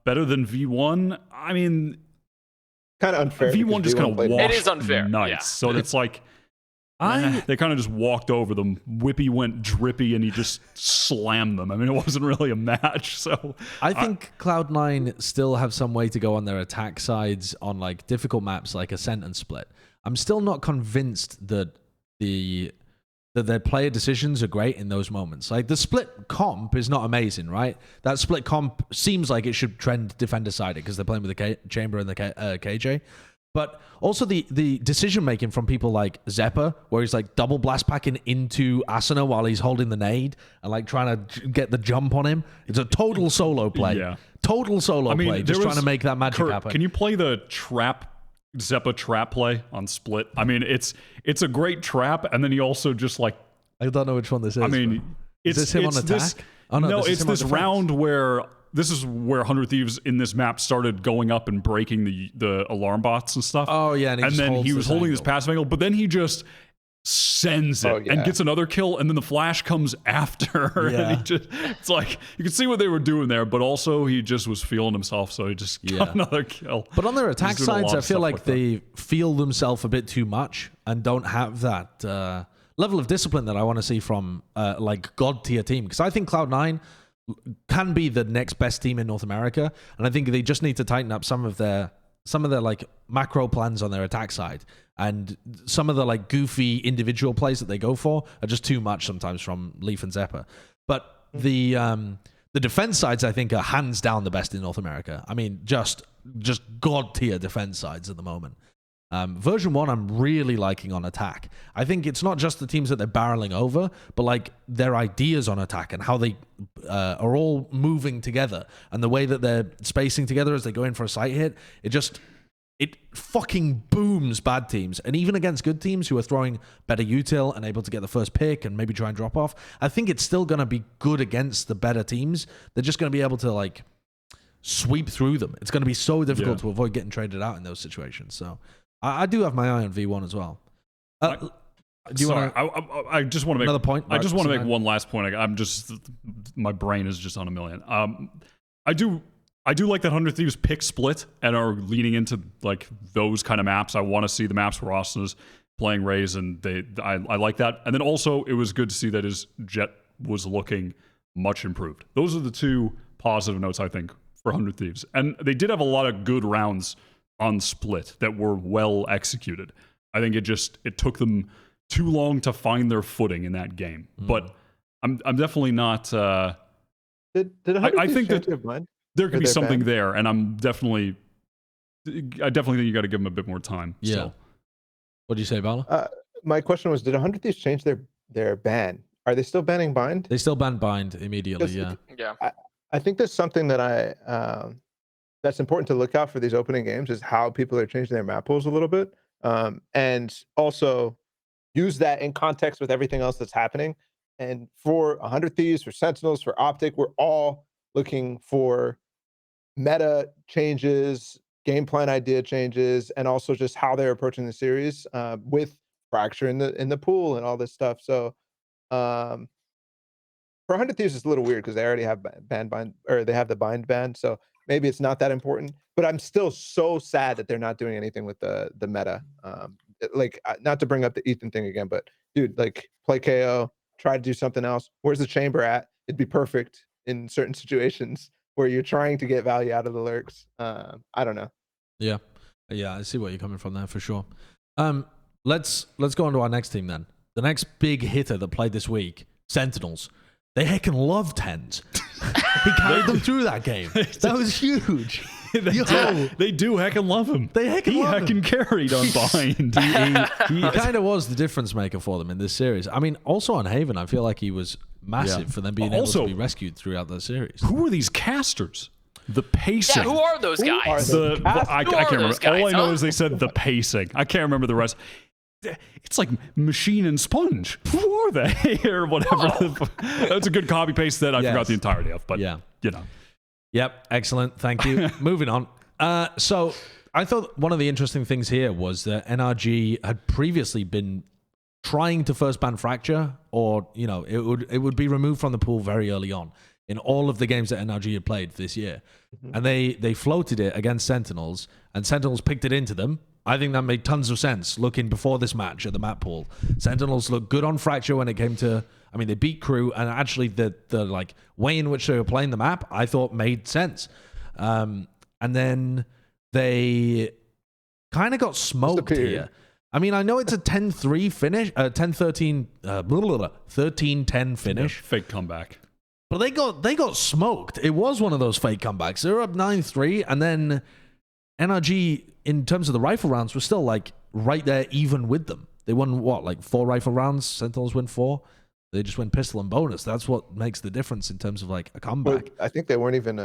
Better than V1? I mean... Kind of unfair. V1 just kind of washed it is unfair. Nice. Yeah. So it's like... they kind of just walked over them. Whippy went drippy and he just slammed them. I mean, it wasn't really a match. So I think Cloud9 still have some way to go on their attack sides on, like, difficult maps like Ascent and Split. I'm still not convinced that their player decisions are great in those moments. Like, the split comp is not amazing, right? That split comp seems like it should trend defender-sided because they're playing with the Chamber and the KJ. But also the decision-making from people like Zeppa, where he's, like, double blast packing into Asuna while he's holding the nade and, like, trying to get the jump on him. It's a total solo play. Yeah. Total solo play, just trying to make that magic happen. Can you play the Zeppa trap play on Split? I mean, it's a great trap, and then he also just, like... I don't know which one this is. I mean, is this him on attack? No, it's this round where 100 Thieves in this map started going up and breaking the alarm bots and stuff. Oh yeah, and then he was holding this passive angle, but then he just sends it and gets another kill, and then the flash comes after. Yeah. And it's like you can see what they were doing there, but also he just was feeling himself, so he just got another kill. But on their attack He's doing a sides, lot I of feel stuff like like that. they feel themselves a bit too much and don't have that level of discipline that I want to see from like god tier team. Because I think Cloud9 can be the next best team in North America, and I think they just need to tighten up some of their like macro plans on their attack side, and some of the like goofy individual plays that they go for are just too much sometimes from Leaf and Zephyr. But the defense sides, I think, are hands down the best in North America. I mean, just god tier defense sides at the moment. Version 1 I'm really liking on attack. I think it's not just the teams that they're barreling over, but like their ideas on attack and how they are all moving together, and the way that they're spacing together as they go in for a sight hit. It fucking booms bad teams. And even against good teams who are throwing better util and able to get the first pick and maybe try and drop off, I think it's still going to be good against the better teams. They're just going to be able to like sweep through them. It's going to be so difficult to avoid getting traded out in those situations. So I do have my eye on V1 as well. Do you want to? I just want to make another point. I just Mark, want to make one last point. I'm just my brain is just on a million. I do like that 100 Thieves pick split and are leaning into like those kind of maps. I want to see the maps where Austin is playing Raze, and I like that. And then also it was good to see that his Jett was looking much improved. Those are the two positive notes I think for 100 Thieves. And they did have a lot of good rounds on split that were well executed. I think it took them too long to find their footing in that game. But I'm definitely not. I think that there could be something there, and I definitely think you got to give them a bit more time. Yeah. Still. What do you say, Balla? My question was, did 100 Thieves change their ban? Are they still banning bind? They still banned bind immediately. Yeah. I think that's something that that's important to look out for these opening games, is how people are changing their map pools a little bit, and also use that in context with everything else that's happening. And for 100 Thieves, for Sentinels, for Optic, we're all looking for meta changes, game plan idea changes, and also just how they're approaching the series with fracture in the pool and all this stuff. So for 100 Thieves, it's a little weird because they already have bind, or they have the bind ban. So maybe it's not that important. But I'm still so sad that they're not doing anything with the meta. Like, not to bring up the Ethan thing again, but dude, like, play KO, try to do something else. Where's the chamber at? It'd be perfect in certain situations where you're trying to get value out of the lurks. I don't know. Yeah, I see where you're coming from there for sure. Let's go on to our next team then. The next big hitter that played this week, Sentinels. They heckin' love TenZ. He carried them through that game. That was huge. They do heckin' love him. They heckin' carried on bind. He kind of was the difference maker for them in this series. I mean, also on Haven, I feel like he was massive for them being able to be rescued throughout the series. Who are these casters? The pacing. Yeah, who are those guys? I can't remember. All I know is they said the pacing. I can't remember the rest. It's like Machine and Sponge. Who are they? Or whatever. That's a good copy paste that I forgot the entirety of. But, you know. Yep, excellent. Thank you. Moving on. So I thought one of the interesting things here was that NRG had previously been trying to first ban Fracture, or, you know, it would be removed from the pool very early on in all of the games that NRG had played this year. And they floated it against Sentinels, and Sentinels picked it into them. I think that made tons of sense looking before this match at the map pool. Sentinels looked good on Fracture when it came to, I mean, they beat Crew, and actually the like way in which they were playing the map, I thought made sense. And then they kind of got smoked here. I mean, I know it's a 10-3 finish, 10-13, 13-10 finish. Yeah, fake comeback. But they got smoked. It was one of those fake comebacks. They were up 9-3, and then NRG, in terms of the rifle rounds, were still like right there even with them. They won what, like 4 rifle rounds? Sentinels win 4. They just win pistol and bonus. That's what makes the difference in terms of like a comeback. But I think they weren't even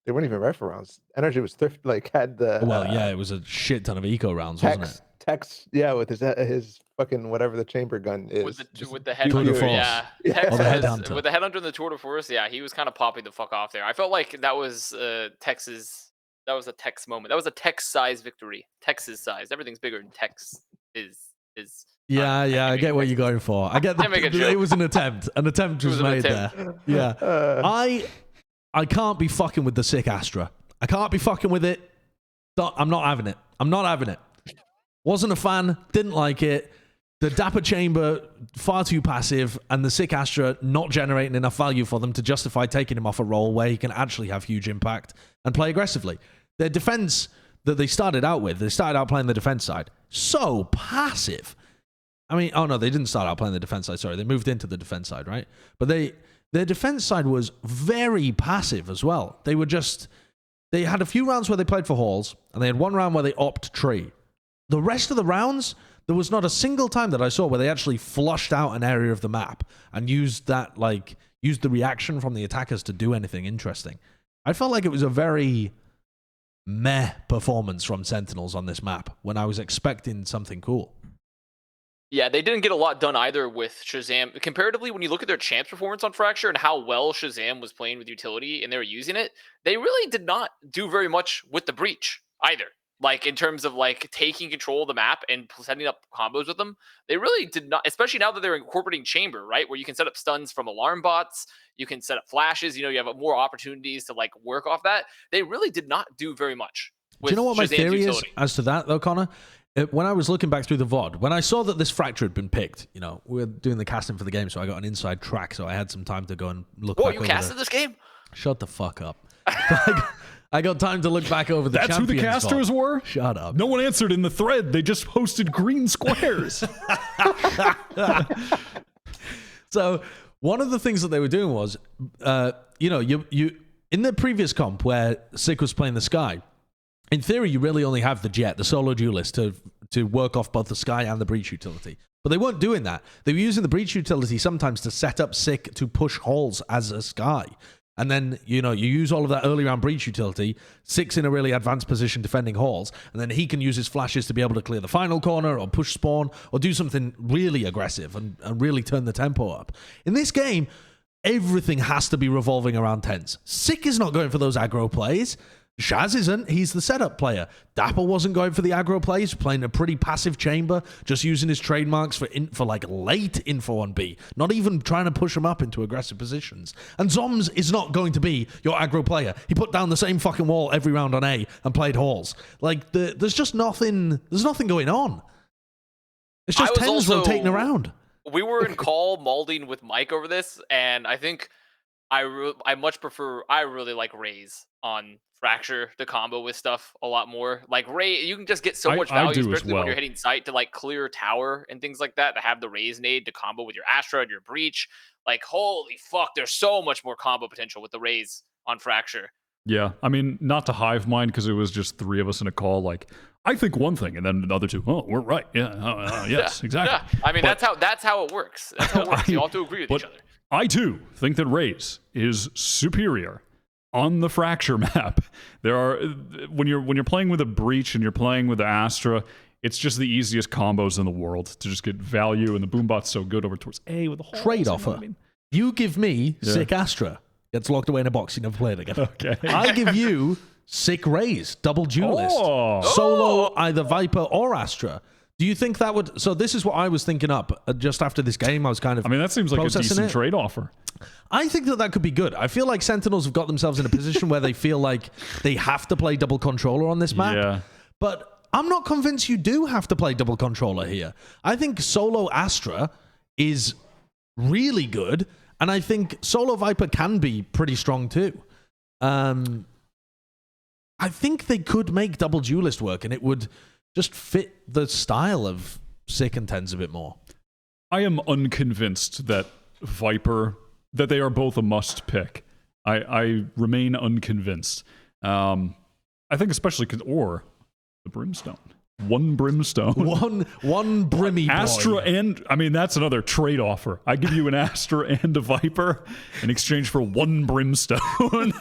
rifle rounds. NRG was had the well, yeah, it was a shit ton of eco rounds, wasn't it? Tex, yeah, with his fucking whatever the chamber gun is. With the Tour de headhunter, force. yeah. Yeah. Tex Oh, the has- headhunter. with the headhunter and the tour de force, yeah, he was kind of popping the fuck off there. I felt like that was Tex's. That was a Tex moment. That was a Tex size victory. Tex's size. Everything's bigger than Tex is. Yeah, I get what you're going for. I get Can't make a it joke. was an attempt. An attempt was was an made attempt. there. Yeah. I can't be fucking with the sick Astra. I can't be fucking with it. I'm not having it. I'm not having it. Wasn't a fan. Didn't like it. The Dapper Chamber, far too passive, and the sick Astra not generating enough value for them to justify taking him off a role where he can actually have huge impact and play aggressively. Their defense that they started out with, they started out playing the defense side. So passive. I mean, oh no, they didn't start out playing the defense side. Sorry, they moved into the defense side, right? But their defense side was very passive as well. They had a few rounds where they played for halls, and they had one round where they opt tree. The rest of the rounds, there was not a single time that I saw where they actually flushed out an area of the map and used the reaction from the attackers to do anything interesting. I felt like it was a very meh performance from Sentinels on this map when I was expecting something cool. Yeah, they didn't get a lot done either with Shazam. Comparatively, when you look at their champs performance on Fracture and how well Shazam was playing with utility and they were using it, they really did not do very much with the breach either. Like, in terms of, like, taking control of the map and setting up combos with them, they really did not, especially now that they're incorporating Chamber, right? Where you can set up stuns from alarm bots, you can set up flashes, you have more opportunities to, like, work off that. They really did not do very much with Do you know what my Shazam's theory utility. is as to that, though, Connor? When I was looking back through the VOD, when I saw that this Fracture had been picked, we were doing the casting for the game, so I got an inside track, so I had some time to go and look back You over casted this game? Shut the fuck up. I got time to look back over the That's who the Champions casters VOD. were? Shut up. No one answered in the thread. They just posted green squares. So one of the things that they were doing was, you in the previous comp where Sick was playing the Sky, in theory, you really only have the Jett, the solo duelist, to work off both the Sky and the Breach utility. But they weren't doing that. They were using the Breach utility sometimes to set up Sick to push halls as a Sky. And then, you use all of that early round Breach utility, Sick's in a really advanced position defending halls, and then he can use his flashes to be able to clear the final corner or push spawn or do something really aggressive and really turn the tempo up. In this game, everything has to be revolving around TenZ. Sick is not going for those aggro plays. Shaz isn't. He's the setup player. Dapper wasn't going for the aggro plays, playing a pretty passive chamber, just using his trademarks for like late info on B, not even trying to push him up into aggressive positions. And Zoms is not going to be your aggro player. He put down the same fucking wall every round on A and played halls. Like, there's just nothing, there's nothing going on. It's just TenZ rotating around. We were in call malding with Mike over this, and I think I really like Raze on Fracture, the combo with stuff a lot more. Like Ray, you can just get so much value, especially when you're hitting sight to like clear tower and things like that, to have the Raze nade to combo with your Astra and your Breach. Like, holy fuck, there's so much more combo potential with the Raze on Fracture. Yeah, I mean, not to hive mind because it was just three of us in a call. Like, I think one thing, and then the other two, oh, we're right. Yeah, yes, exactly. Yeah. I mean, that's how it works. That's how it works. You all have to agree with each other. I too think that Raze is superior on the Fracture map. There are when you're playing with a Breach and you're playing with the Astra, it's just the easiest combos in the world to just get value, and the Boombot's so good over towards A with the whole trade offer. I mean? You give me Sick Astra, gets locked away in a box, you never play it again. Okay. I give you Sick Raze, double duelist, solo either Viper or Astra. Do you think that would? So this is what I was thinking up just after this game. I was kind of. I mean, that seems like a decent trade offer. I think that could be good. I feel like Sentinels have got themselves in a position where they feel like they have to play double controller on this map. Yeah. But I'm not convinced you do have to play double controller here. I think solo Astra is really good, and I think solo Viper can be pretty strong too. I think they could make double duelist work, and it would just fit the style of Sick and TenZ a bit more. I am unconvinced that Viper, that they are both a must pick. I remain unconvinced. I think especially or the Brimstone. One Brimstone. One Brimmy boy. Astra and, I mean, that's another trade offer. I give you an Astra and a Viper in exchange for one Brimstone.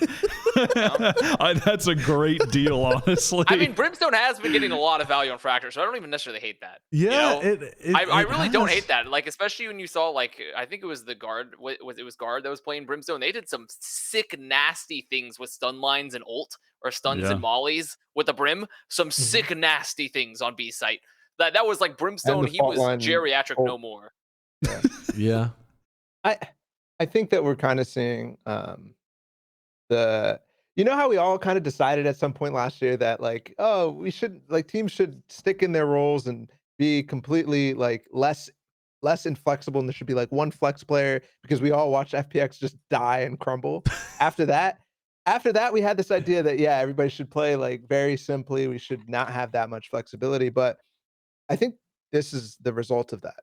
That's a great deal, honestly. I mean, Brimstone has been getting a lot of value on Fracture, so I don't even necessarily hate that. Yeah, you know? I really don't has. hate that. Like, especially when you saw, like, I think it was the guard. It was guard that was playing Brimstone. They did some sick, nasty things with stun lines and ult, or stuns and mollies with the Brim. Some sick, nasty things on B site. That was like Brimstone. He was geriatric no more. Yeah. I think that we're kind of seeing you know how we all kind of decided at some point last year that like, oh, we should, like, teams should stick in their roles and be completely like less inflexible, and there should be like one flex player because we all watched FPX just die and crumble. After that we had this idea that yeah, everybody should play like very simply. We should not have that much flexibility, but I think this is the result of that.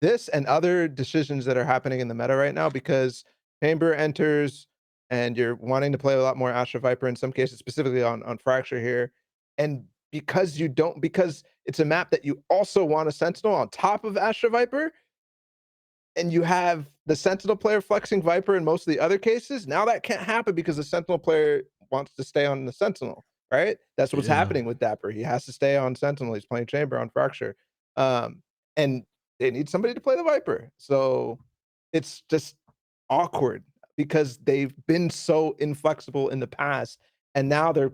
This and other decisions that are happening in the meta right now, because Chamber enters and you're wanting to play a lot more Astra Viper in some cases, specifically on Fracture here. And because it's a map that you also want a Sentinel on top of Astra Viper, and you have the Sentinel player flexing Viper in most of the other cases, now that can't happen because the Sentinel player wants to stay on the Sentinel, right? That's what's happening with Dapper. He has to stay on Sentinel. He's playing Chamber on Fracture. And they need somebody to play the Viper. So it's just awkward because they've been so inflexible in the past, and now they're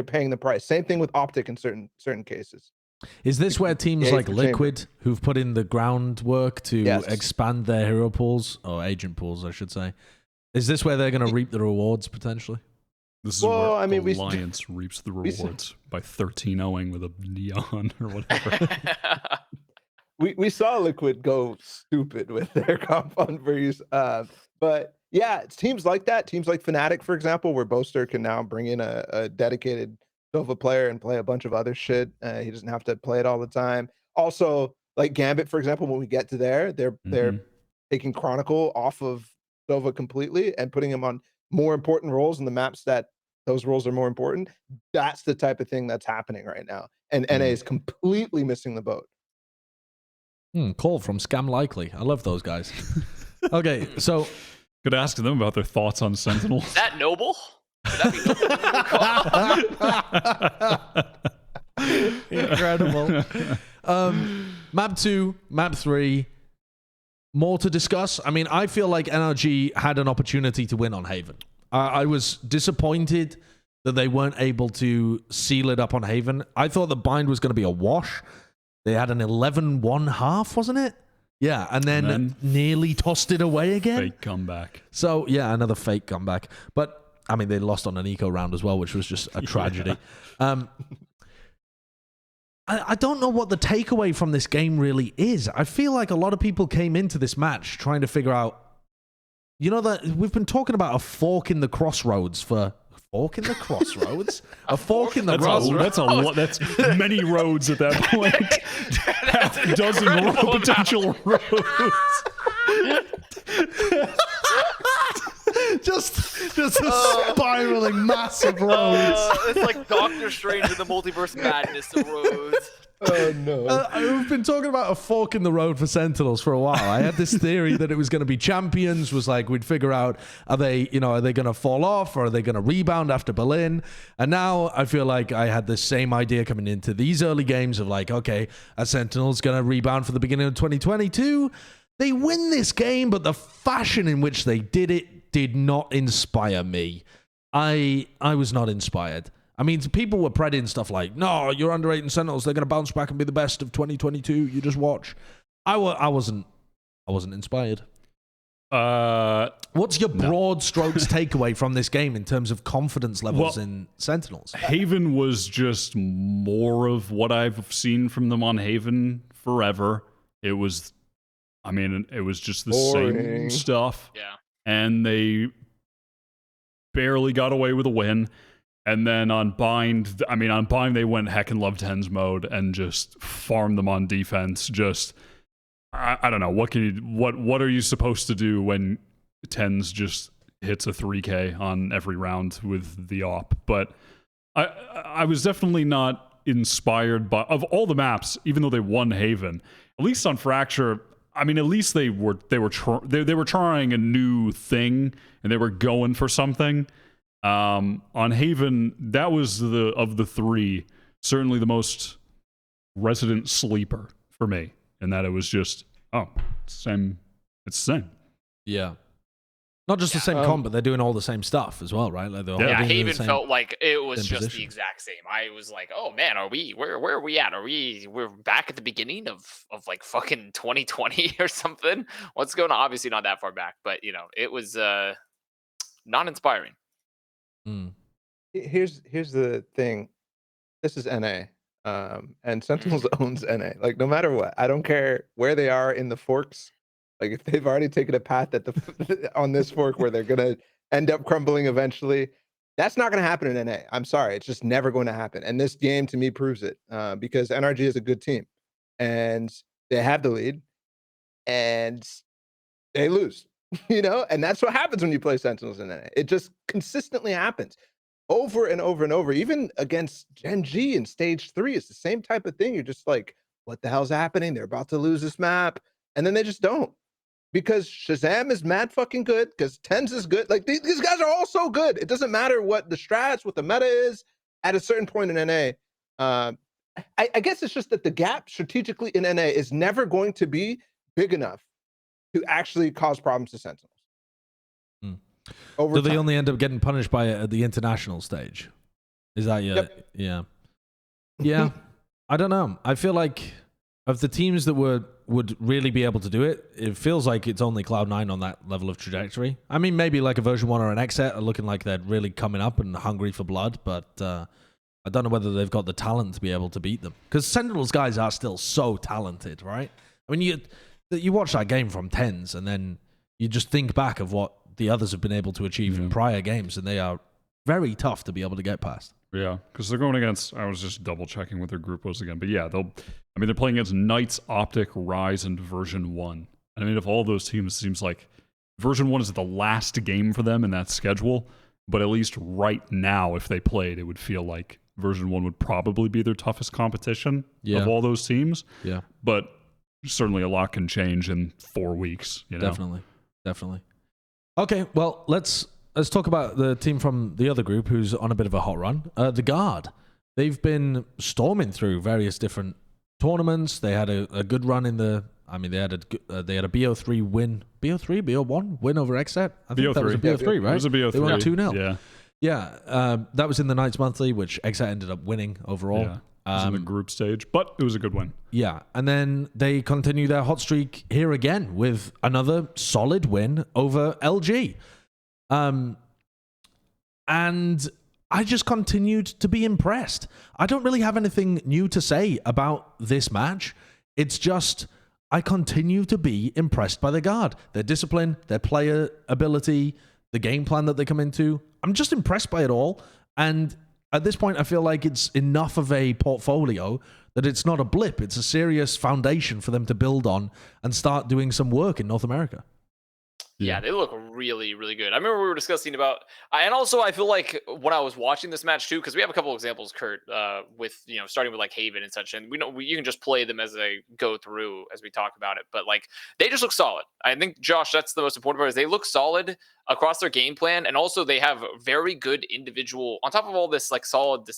paying the price. Same thing with Optic in certain cases. Is this where teams like Liquid, who've put in the groundwork to expand their hero pools, or agent pools, I should say, is this where they're going to reap the rewards potentially? This is where Alliance reaps the rewards by 13-0ing with a neon or whatever. We saw Liquid go stupid with their comp on Breeze. But yeah, it's teams like that, teams like Fnatic, for example, where Boaster can now bring in a dedicated Sova player and play a bunch of other shit. He doesn't have to play it all the time. Also, like Gambit, for example, when we get to there, they're taking Chronicle off of Sova completely and putting him on more important roles in the maps that those roles are more important. That's the type of thing that's happening right now. And NA is completely missing the boat. Call from Scam Likely. I love those guys. Okay, so could ask them about their thoughts on Sentinels. Is that noble? Could that be noble? Incredible. Map 2, Map 3. More to discuss. I mean, I feel like NRG had an opportunity to win on Haven. I was disappointed that they weren't able to seal it up on Haven. I thought the bind was going to be a wash. They had an 11-1 half, wasn't it? Yeah, and then nearly tossed it away again. Fake comeback. So, yeah, another fake comeback. But, I mean, they lost on an eco round as well, which was just a tragedy. I don't know what the takeaway from this game really is. I feel like a lot of people came into this match trying to figure out, you know, that we've been talking about a fork in the crossroads for... Fork in the crossroads? A fork in the road? That's many roads at that point. Half a dozen potential roads. just a spiraling massive roads. It's like Doctor Strange in the multiverse madness of roads. Oh no! We've been talking about a fork in the road for Sentinels for a while. I had this theory that it was going to be champions. Was like we'd figure out are they going to fall off or are they going to rebound after Berlin? And now I feel like I had the same idea coming into these early games of like, okay, a Sentinels going to rebound for the beginning of 2022. They win this game, but the fashion in which they did it did not inspire me. I was not inspired. I mean, people were predding stuff like, no, you're underrating Sentinels. They're going to bounce back and be the best of 2022. You just watch. I wasn't inspired. What's your broad strokes takeaway from this game in terms of confidence levels in Sentinels? Haven was just more of what I've seen from them on Haven forever. It was just the same stuff. Yeah. And they barely got away with a win. And then on Bind, they went heckin' love TenZ mode and just farmed them on defense. Just, I don't know, what are you supposed to do when TenZ just hits a 3K on every round with the op? But I was definitely not inspired by, of all the maps, even though they won Haven, at least on Fracture, I mean, at least they were trying a new thing and they were going for something. On Haven, that was of the three, certainly the most resident sleeper for me, in that it was just, it's the same. Yeah. Not just the same comp, but they're doing all the same stuff as well, right? Like Haven felt like it was just position. the exact same. I was like, oh man, where are we at? We're back at the beginning of like fucking 2020 or something? What's going on? Obviously not that far back, but it was not inspiring. Here's the thing. This is NA. And Sentinels owns NA. Like, no matter what, I don't care where they are in the forks. Like, if they've already taken a path on this fork where they're gonna end up crumbling eventually, that's not gonna happen in NA. I'm sorry, it's just never going to happen. And this game to me proves it, because NRG is a good team, and they have the lead, and they lose. And that's what happens when you play Sentinels in NA. It just consistently happens. Over and over and over, even against Gen.G in stage 3, it's the same type of thing. You're just like, what the hell's happening? They're about to lose this map. And then they just don't. Because Shazam is mad fucking good, because TenZ is good. Like, these guys are all so good. It doesn't matter what the strats, what the meta is at a certain point in NA. I guess it's just that the gap strategically in NA is never going to be big enough to actually cause problems to Sentinels. Do they only end up getting punished by it at the international stage? Is that yeah? I don't know. I feel like of the teams that would really be able to do it, it feels like it's only Cloud9 on that level of trajectory. I mean, maybe like a version 1 or an XSET are looking like they're really coming up and hungry for blood, but I don't know whether they've got the talent to be able to beat them. Because Sentinels guys are still so talented, right? I mean, you watch that game from TenZ, and then you just think back of what the others have been able to achieve in prior games, and they are very tough to be able to get past. Yeah, because they're going against, I was just double checking what their group was again, but yeah, they're playing against Knights, Optic, Rise, and version 1. I mean, of all those teams, it seems like version 1 is the last game for them in that schedule, but at least right now, if they played, it would feel like version 1 would probably be their toughest competition of all those teams. Yeah. But certainly a lot can change in 4 weeks. Definitely. Okay, well, let's talk about the team from the other group who's on a bit of a hot run. The Guard. They've been storming through various different tournaments. They had a good run in the. I mean, they had a BO3 win. BO1 win over XSET. I think that was a BO3, right? It was a BO3. They won 2-0. Yeah. That was in the Knights Monthly, which XSET ended up winning overall. Yeah. It was in the group stage, but it was a good win. Yeah. And then they continue their hot streak here again with another solid win over LG. And I just continued to be impressed. I don't really have anything new to say about this match. It's just I continue to be impressed by the Guard. Their discipline, their player ability, the game plan that they come into. I'm just impressed by it all. And at this point, I feel like it's enough of a portfolio that it's not a blip. It's a serious foundation for them to build on and start doing some work in North America. Yeah, they look really, really good. I remember we were discussing about, and also I feel like when I was watching this match too, because we have a couple examples, Kurt, with starting with like Haven and such, and you can just play them as they go through as we talk about it. But like they just look solid. I think Josh, that's the most important part, is they look solid across their game plan, and also they have very good individual on top of all this like solid,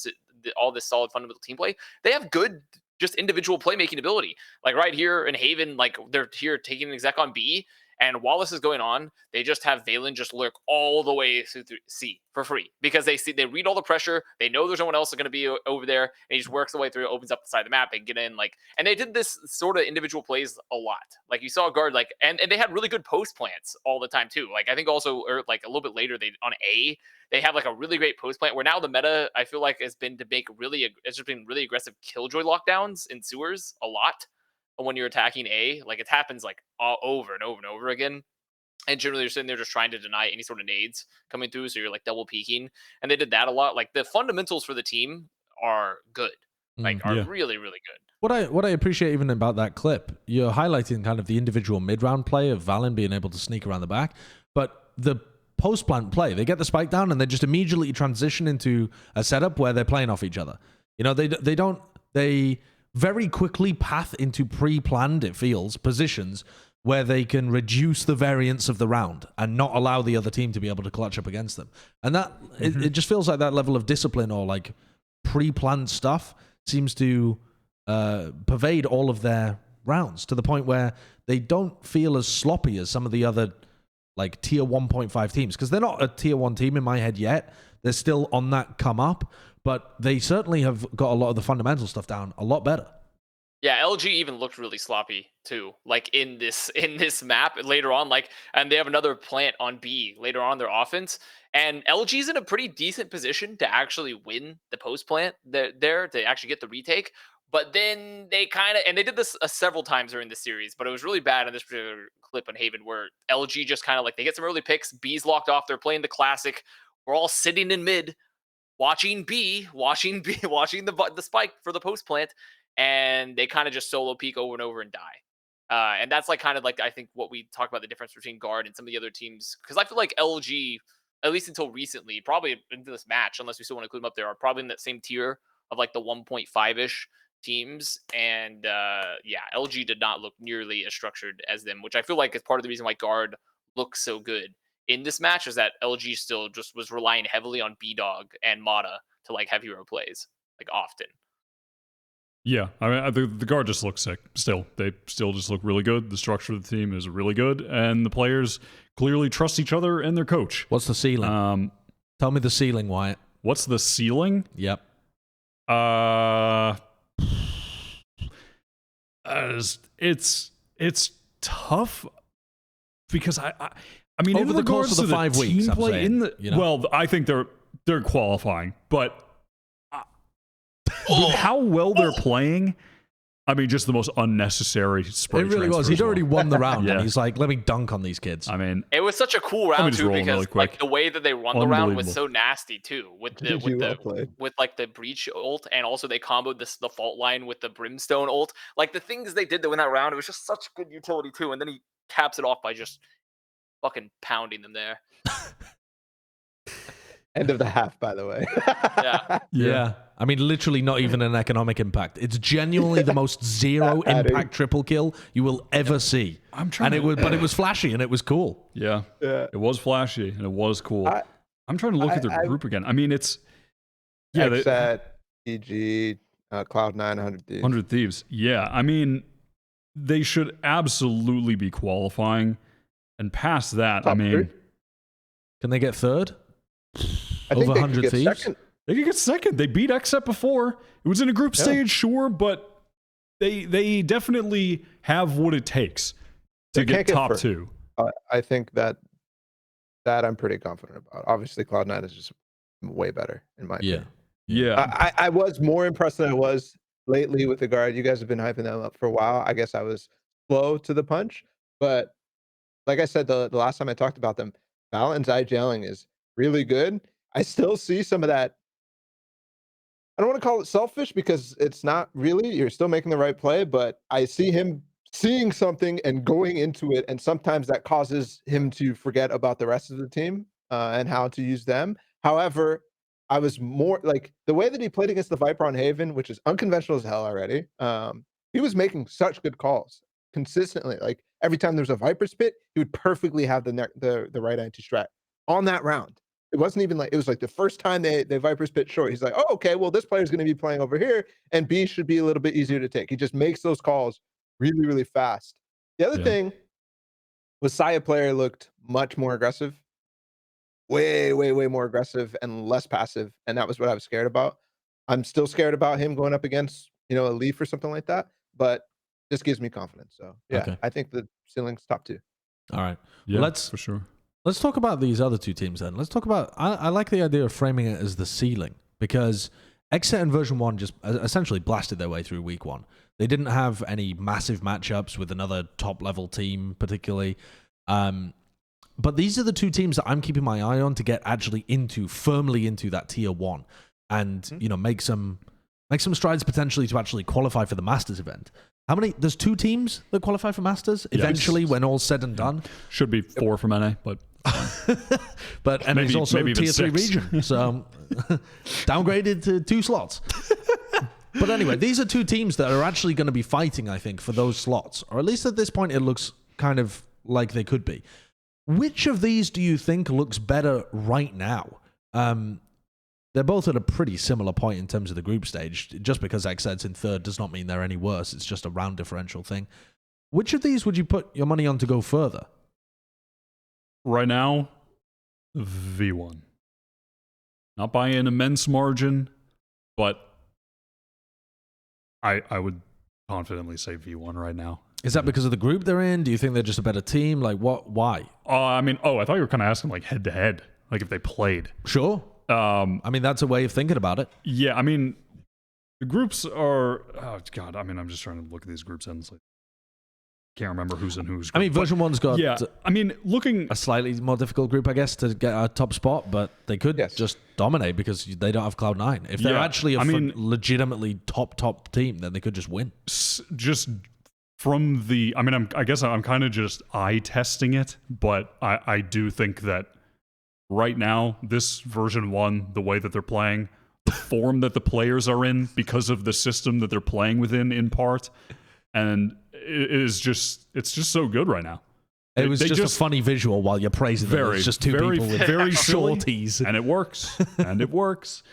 all this solid fundamental team play. They have good just individual playmaking ability. Like right here in Haven, like they're here taking an exec on B. And while this is going on, they just have Valen just lurk all the way through C for free because they read all the pressure. They know there's no one else going to be over there, and he just works the way through, opens up the side of the map, and get in. And they did this sort of individual plays a lot. Like you saw Guard, and they had really good post plants all the time too. Like I think also, or like a little bit later, they on A, they have like a really great post plant. Where now the meta, I feel like, has been to make it's just been really aggressive killjoy lockdowns in sewers a lot. When you're attacking A, like it happens like all over and over and over again. And generally you're sitting there just trying to deny any sort of nades coming through. So you're like double peeking. And they did that a lot. Like the fundamentals for the team are good. Like are really, really good. What I appreciate even about that clip, you're highlighting kind of the individual mid-round play of Valen being able to sneak around the back. But the post-plant play, they get the spike down and they just immediately transition into a setup where they're playing off each other. They very quickly path into pre-planned, it feels, positions where they can reduce the variance of the round and not allow the other team to be able to clutch up against them. And that it just feels like that level of discipline or like pre-planned stuff seems to pervade all of their rounds to the point where they don't feel as sloppy as some of the other like tier 1.5 teams, because they're not a tier 1 team in my head yet. They're still on that come up, but they certainly have got a lot of the fundamental stuff down a lot better. Yeah, LG even looked really sloppy too. Like in this map later on, like, and they have another plant on B later on their offense, and LG's in a pretty decent position to actually win the post plant there to actually get the retake. But then they kind of, and they did this several times during the series, but it was really bad in this particular clip on Haven where LG just kind of like, they get some early picks, B's locked off, they're playing the classic, we're all sitting in mid, watching the spike for the post plant, and they kind of just solo peek over and over and die. And that's like kind of like, I think what we talk about the difference between Guard and some of the other teams, because I feel like LG, at least until recently, probably into this match, unless we still want to include them up there, are probably in that same tier of like the 1.5-ish teams. And LG did not look nearly as structured as them, which I feel like is part of the reason why Guard looks so good in this match, is that LG still just was relying heavily on B-Dog and Mata to like have hero plays like often. Yeah, I mean, the Guard just looks sick. Still, they still just look really good. The structure of the team is really good, and the players clearly trust each other and their coach. What's the ceiling? Tell me the ceiling, Wyatt. What's the ceiling? Yep. It's tough because I mean, over the course of the 5 weeks, I'm saying, well, I think they're qualifying, but with how well they're playing, I mean, just the most unnecessary spray. It really was. He'd already won the round, Yeah. and he's like, "Let me dunk on these kids." I mean, it was such a cool round too, because really like the way that they won the round was so nasty too, with like the breach ult, and also they comboed the fault line with the brimstone ult. Like the things they did to win that round, it was just such good utility too. And then he caps it off by just fucking pounding them there. End of the half, by the way. Yeah. I mean, literally not even an economic impact. It's genuinely the most zero impact triple kill you will ever see. But it was flashy and it was cool. Yeah. It was flashy and it was cool. I'm trying to look at their group again. I mean, it's XSET, EG, Cloud9, 100 Thieves. 100 Thieves. Yeah. I mean, they should absolutely be qualifying. And past that, Top I mean, three? Can they get third? I think Over they 100 could get Thieves? second. they could get second. They beat XSET before. It was in a group stage, sure, but they definitely have what it takes to get top first. 2. I think that I'm pretty confident about. Obviously, Cloud9 is just way better in my opinion. Yeah. I was more impressed than I was lately with the Guard. You guys have been hyping them up for a while. I guess I was slow to the punch, but like I said, the last time I talked about them, VALORANT's IGLing is really good. I still see some of that. I don't want to call it selfish because it's not really. You're still making the right play, but I see him seeing something and going into it, and sometimes that causes him to forget about the rest of the team and how to use them. However, I was more like the way that he played against the Viper on Haven, which is unconventional as hell already. He was making such good calls consistently. Like every time there's a Viper spit, he would perfectly have the right anti-strat on that round. It wasn't even like, it was like the first time they Viper spit short. He's like, oh, okay, well, this player's going to be playing over here, and B should be a little bit easier to take. He just makes those calls really, really fast. The other thing was Saya player looked much more aggressive, way, way, way more aggressive and less passive. And that was what I was scared about. I'm still scared about him going up against, a Leaf or something like that, but this gives me confidence. So I think the ceiling's top 2. All right. Yeah, for sure. Let's talk about these other 2 teams then. Let's talk about, I like the idea of framing it as the ceiling, because XSET in version 1 just essentially blasted their way through week 1. They didn't have any massive matchups with another top level team particularly. But these are the 2 teams that I'm keeping my eye on to get actually firmly into that tier 1 and, make some strides potentially to actually qualify for the Masters event. There's 2 teams that qualify for Masters eventually when all's said and done. Should be 4 from NA, but but NA is also a tier 3 region, so downgraded to 2 slots. But anyway, these are 2 teams that are actually going to be fighting, I think, for those slots, or at least at this point it looks kind of like they could be. Which of these do you think looks better right now? They're both at a pretty similar point in terms of the group stage. Just because XSET's in third does not mean they're any worse. It's just a round differential thing. Which of these would you put your money on to go further? Right now, V1. Not by an immense margin, but I would confidently say V1 right now. Is that because of the group they're in? Do you think they're just a better team? Like, what? Why? I thought you were kind of asking like head to head, like if they played. Sure. I mean, that's a way of thinking about it. Yeah, I mean, the groups are. Oh God, I mean, I'm just trying to look at these groups and like, can't remember who's in who's. I mean, version 1's got. Yeah, I mean, looking a slightly more difficult group, I guess, to get a top spot, but they could just dominate because they don't have Cloud9. If they're actually a legitimately top team, then they could just win. Just from the, I mean, I guess I'm kind of just eye testing it, but I do think that right now, this version 1, the way that they're playing, the form that the players are in because of the system that they're playing within, in part, and it's just so good right now. It was just a funny visual while you're praising them. It's just two people with very shorties. And it works. And it works.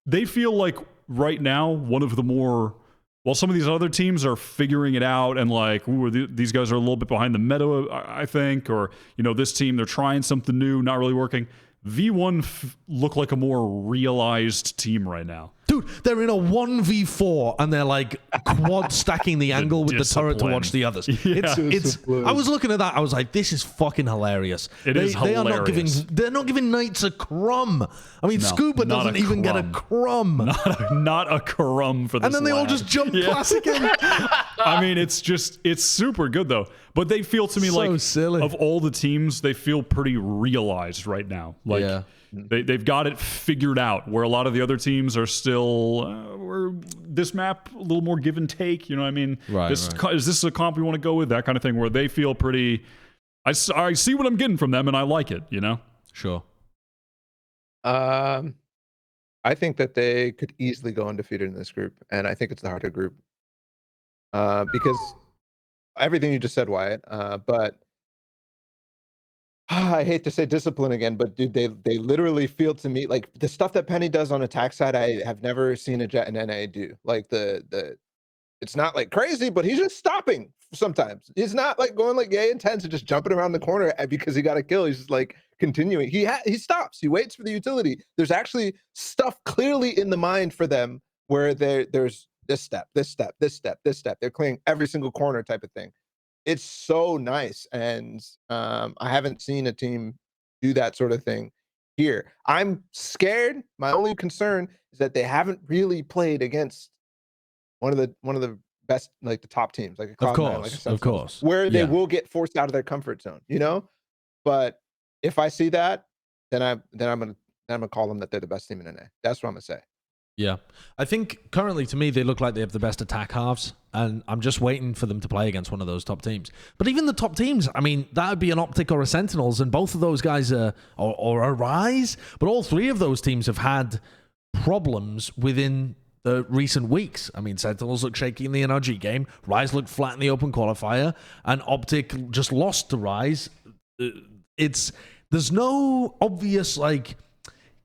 They feel like right now one of the more, while some of these other teams are figuring it out and like, ooh, these guys are a little bit behind the meta, I think, or, you know, this team, they're trying something new, not really working. V1 look like a more realized team right now. Dude, they're in a 1v4 and they're like quad stacking the angle with the turret to watch the others. Yeah. I was looking at that, I was like, this is fucking hilarious. It is hilarious. They're not giving Knights a crumb. I mean, Scuba doesn't even get a crumb. Not a crumb for this. And then they all just jump classic in. I mean, it's super good though. But they feel to me like silly. Of all the teams, they feel pretty realized right now. Like they've got it figured out, where a lot of the other teams are still we're this map a little more give and take, you know what I mean? Is this a comp we want to go with? That kind of thing, where they feel pretty, I see what I'm getting from them and I like it, you know? Sure. I think that they could easily go undefeated in this group, and I think it's the harder group. Because everything you just said, Wyatt, but I hate to say discipline again, but dude, they literally feel to me like the stuff that Penny does on attack side. I have never seen a Jett and NA do. Like it's not like crazy, but he's just stopping sometimes. He's not like going like yay intense and just jumping around the corner because he got a kill. He's just like continuing. He stops. He waits for the utility. There's actually stuff clearly in the mind for them where there's this step. They're clearing every single corner type of thing. It's so nice, and I haven't seen a team do that sort of thing here. I'm scared. My only concern is that they haven't really played against one of the best, like the top teams, like a Cloud9, like a Sentinels, where they will get forced out of their comfort zone, you know. But if I see that, then I'm gonna call them that they're the best team in NA. That's what I'm gonna say. Yeah. I think currently, to me, they look like they have the best attack halves, and I'm just waiting for them to play against one of those top teams. But even the top teams, I mean, that would be an Optic or a Sentinels, and both of those guys are, or a Rise, but all three of those teams have had problems within the recent weeks. I mean, Sentinels look shaky in the NRG game, Rise looked flat in the open qualifier, and Optic just lost to Rise. There's no obvious, like,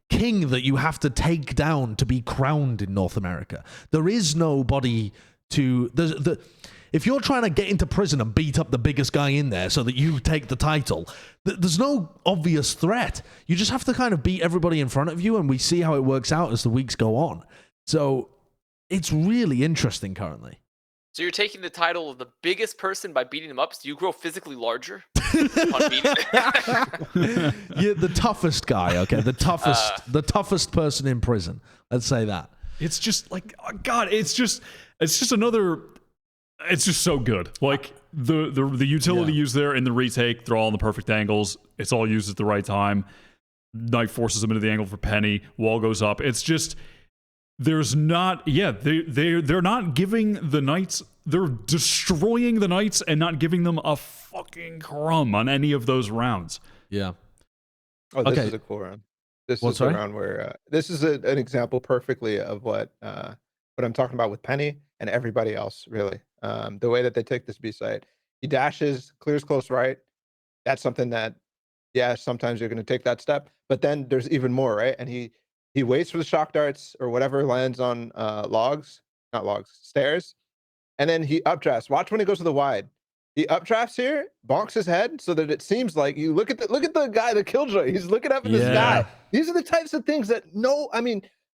king that you have to take down to be crowned in North America. There is nobody to... if you're trying to get into prison and beat up the biggest guy in there so that you take the title, there's no obvious threat. You just have to kind of beat everybody in front of you, and we see how it works out as the weeks go on. So it's really interesting currently. So you're taking the title of the biggest person by beating them up? So you grow physically larger? On beating You're the toughest guy, okay? The toughest person in prison. Let's say that. It's just like, oh God, it's just another, it's just so good. Like the utility used there in the retake, they're all in the perfect angles. It's all used at the right time. Knight forces them into the angle for Penny. Wall goes up. It's just... There's not, they're not giving the Knights, they're destroying the Knights and not giving them a fucking crumb on any of those rounds. Yeah. Oh, this is a cool round. This is a round where this is an example perfectly of what I'm talking about with Penny and everybody else, really. The way that they take this B site. He dashes, clears close right. That's something that, yeah, sometimes you're going to take that step. But then there's even more, right? And he waits for the shock darts or whatever lands on stairs. And then he updrafts. Watch when he goes to the wide. He updrafts here, bonks his head so that it seems like you look at the guy, the Killjoy. He's looking up in the sky. These are the types of things that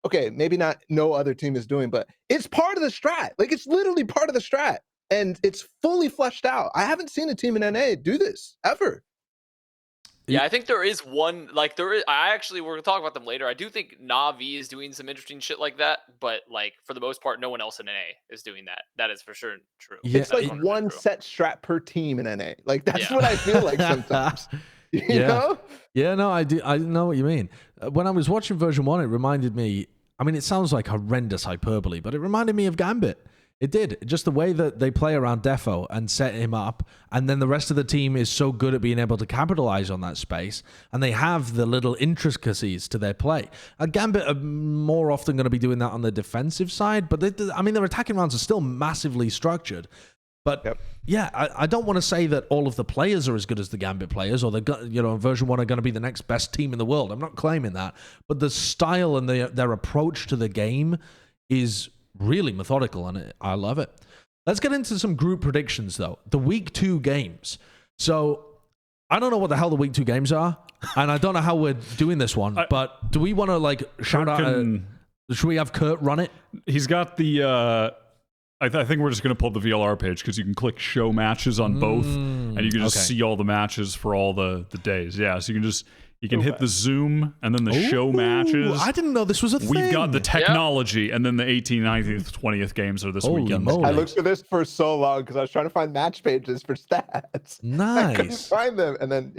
okay, maybe not no other team is doing, but it's part of the strat. Like it's literally part of the strat. And it's fully fleshed out. I haven't seen a team in NA do this ever. Yeah, I think there is one, like we're gonna talk about them later. I do think Na'Vi is doing some interesting shit like that, but like for the most part, no one else in NA is doing that. That is for sure true. Yeah, it's like one set strat per team in NA. Like that's what I feel like sometimes. You know? Yeah, no, I do. I know what you mean. When I was watching version 1, it reminded me, I mean, it sounds like horrendous hyperbole, but it reminded me of Gambit. It did. Just the way that they play around Defo and set him up, and then the rest of the team is so good at being able to capitalize on that space, and they have the little intricacies to their play. Gambit are more often going to be doing that on the defensive side, but their attacking rounds are still massively structured. But yeah, I don't want to say that all of the players are as good as the Gambit players, or version 1 are going to be the next best team in the world. I'm not claiming that, but the style and their approach to the game is really methodical, and I love it. Let's get into some group predictions, though. The week 2 games. So I don't know what the hell the week 2 games are, and I don't know how we're doing this one. But do we want to shout out? Should we have Kurt run it? He's got the. I think we're just going to pull up the VLR page because you can click show matches on both, and you can just see all the matches for all the days. Yeah, so you can hit the zoom and then the show matches. I didn't know this was a thing. We've got the technology, and then the 18th, 19th, 20th games are this weekend. Moly. I looked for this for so long because I was trying to find match pages for stats. Nice. I couldn't find them, and then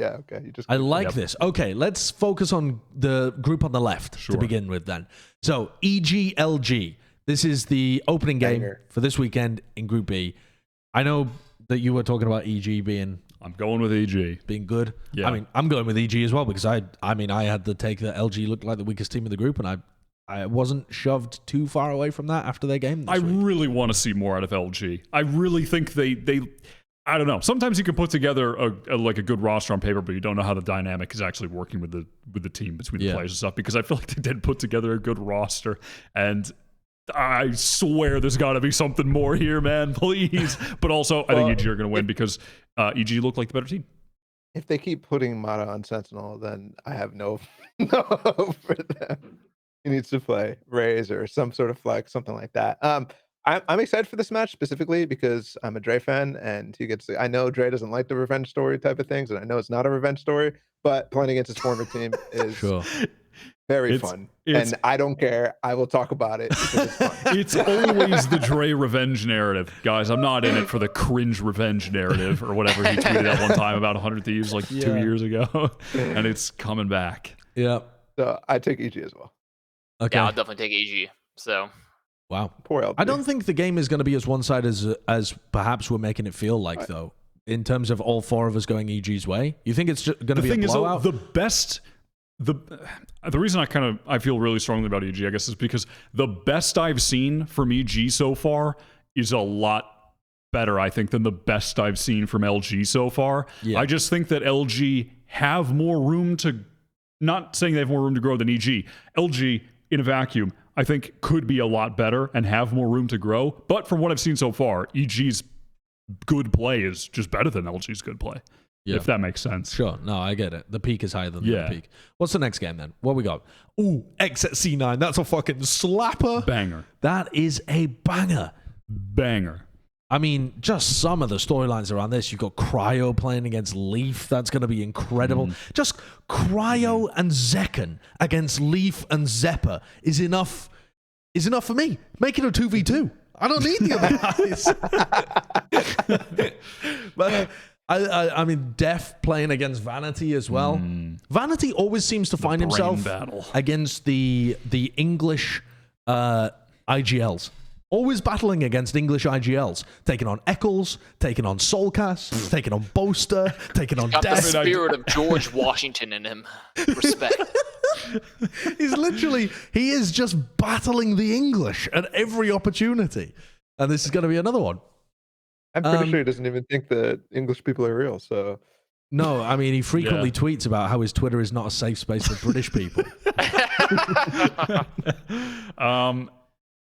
I like this. Okay, let's focus on the group on the left to begin with. Then, so EG-LG. This is the opening game for this weekend in Group B. I know that you were talking about EG being. I'm going with EG. Being good. Yeah. I mean, I'm going with EG as well because I had the take that LG looked like the weakest team in the group, and I wasn't shoved too far away from that after their game this week. Really want to see more out of LG. I really think they I don't know. Sometimes you can put together a good roster on paper, but you don't know how the dynamic is actually working with the team between the players and stuff, because I feel like they did put together a good roster, and I swear there's got to be something more here, man, please. But also, I think EG are going to win because EG look like the better team. If they keep putting Mata on Sentinel, then I have no hope for them. He needs to play Raze or some sort of flex, something like that. I'm excited for this match specifically because I'm a Dre fan, and I know Dre doesn't like the revenge story type of things, and I know it's not a revenge story, but playing against his former team is very fun. And I don't care. I will talk about it because it's fun. It's always the Dre revenge narrative. Guys, I'm not in it for the cringe revenge narrative or whatever he tweeted at one time about 100 Thieves 2 years ago. And it's coming back. Yeah. So I take EG as well. Okay. Yeah, I'll definitely take EG. So. Wow. Poor LD. I don't think the game is going to be as one-sided as perhaps we're making it feel like, though, in terms of all 4 of us going EG's way. You think it's going to be a blowout? The best... The reason I feel really strongly about EG, I guess, is because the best I've seen from EG so far is a lot better, I think, than the best I've seen from LG so far. Yeah. I just think that LG have more room to, not saying they have more room to grow than EG. LG, in a vacuum, I think could be a lot better and have more room to grow. But from what I've seen so far, EG's good play is just better than LG's good play. Yeah. If that makes sense. Sure. No, I get it. The peak is higher than the peak. What's the next game then? What we got? Ooh, XSET C9. That's a fucking slapper. Banger. That is a banger. Banger. I mean, just some of the storylines around this. You've got Cryo playing against Leaf. That's going to be incredible. Just Cryo and Zekken against Leaf and Zeppa is enough for me. Make it a 2v2. I don't need the other guys. But I mean, Def playing against Vanity as well. Vanity always seems to find himself against the English IGLs. Always battling against English IGLs. Taking on Eccles, taking on Soulcast, taking on Boaster, taking on Got Def. the spirit of George Washington in him. Respect. He is just battling the English at every opportunity. And this is going to be another one. I'm pretty sure he doesn't even think that English people are real. So No, I mean, he frequently tweets about how his Twitter is not a safe space for British people.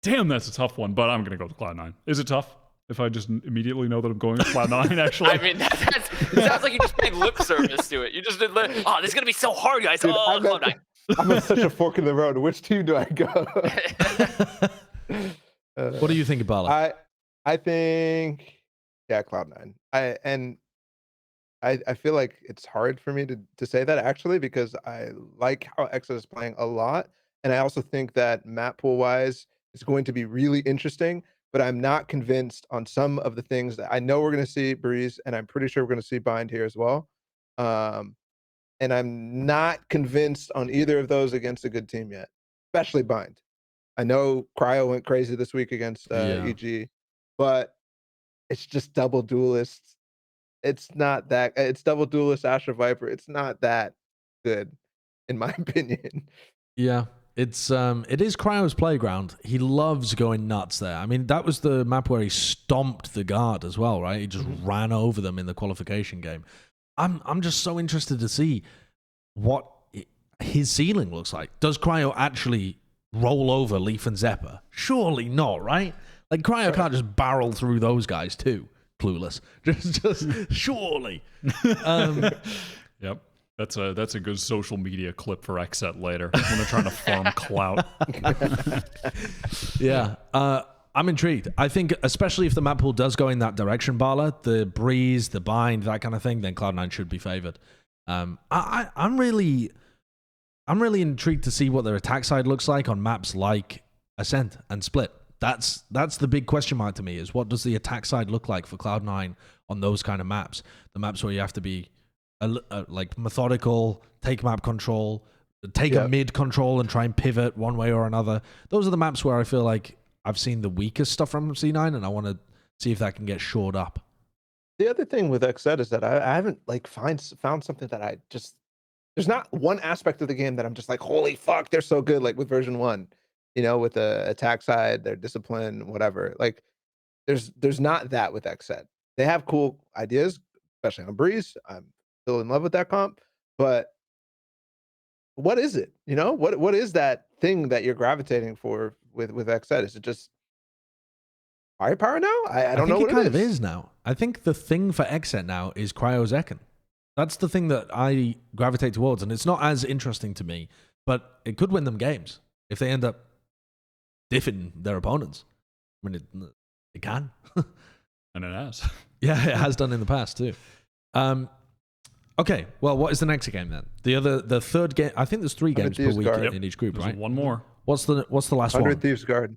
Damn, that's a tough one, but I'm going to go with Cloud9. Is it tough if I just immediately know that I'm going with Cloud9, actually? I mean, it sounds like you just paid lip service to it. You just did oh, this is going to be so hard, guys. Dude, oh, Cloud9. I'm at such a fork in the road. Which team do I go? What do you think, Balla? I think Cloud9. I feel like it's hard for me to say that actually because I like how XSET is playing a lot, and I also think that map pool wise is going to be really interesting. But I'm not convinced on some of the things that I know we're going to see Breeze, and I'm pretty sure we're going to see Bind here as well. And I'm not convinced on either of those against a good team yet, especially Bind. I know Cryo went crazy this week against EG, but it's just double duelists. It's not that. It's double duelist Asher Viper. It's not that good, in my opinion. Yeah, it is Cryo's playground. He loves going nuts there. I mean, that was the map where he stomped the guard as well, right? He just ran over them in the qualification game. I'm just so interested to see what his ceiling looks like. Does Cryo actually roll over Leaf and Zephyr? Surely not, right? Like Cryo can't just barrel through those guys too. Clueless. Just surely. Yep. That's a good social media clip for XSET later when they're trying to farm clout. Yeah. I'm intrigued. I think, especially if the map pool does go in that direction, Balla, the Breeze, the Bind, that kind of thing, then Cloud9 should be favored. I'm really intrigued to see what their attack side looks like on maps like Ascent and Split. That's the big question mark to me, is what does the attack side look like for Cloud9 on those kind of maps? The maps where you have to be like methodical, take map control, take a mid control and try and pivot one way or another. Those are the maps where I feel like I've seen the weakest stuff from C9, and I want to see if that can get shored up. The other thing with XSET is that I haven't like found something that I just, there's not one aspect of the game that I'm just like, holy fuck, they're so good. Like with version 1, you know, with the attack side, their discipline, whatever. Like there's not that with XSET. They have cool ideas, especially on Breeze. I'm still in love with that comp, but what is it? You know, what is that thing that you're gravitating for with XSET? Is it just firepower now? I don't know what it kind of is now. I think the thing for XSET now is Cryo's Ekin. That's the thing that I gravitate towards, and it's not as interesting to me, but it could win them games if they end up diffing their opponents. I mean, it can. And it has. Yeah, it has done in the past too. Okay, well, what is the next game then? The third game. I think there's 3 games per week in each group, There's right? one more. What's the last 100 one? Thieves Guard.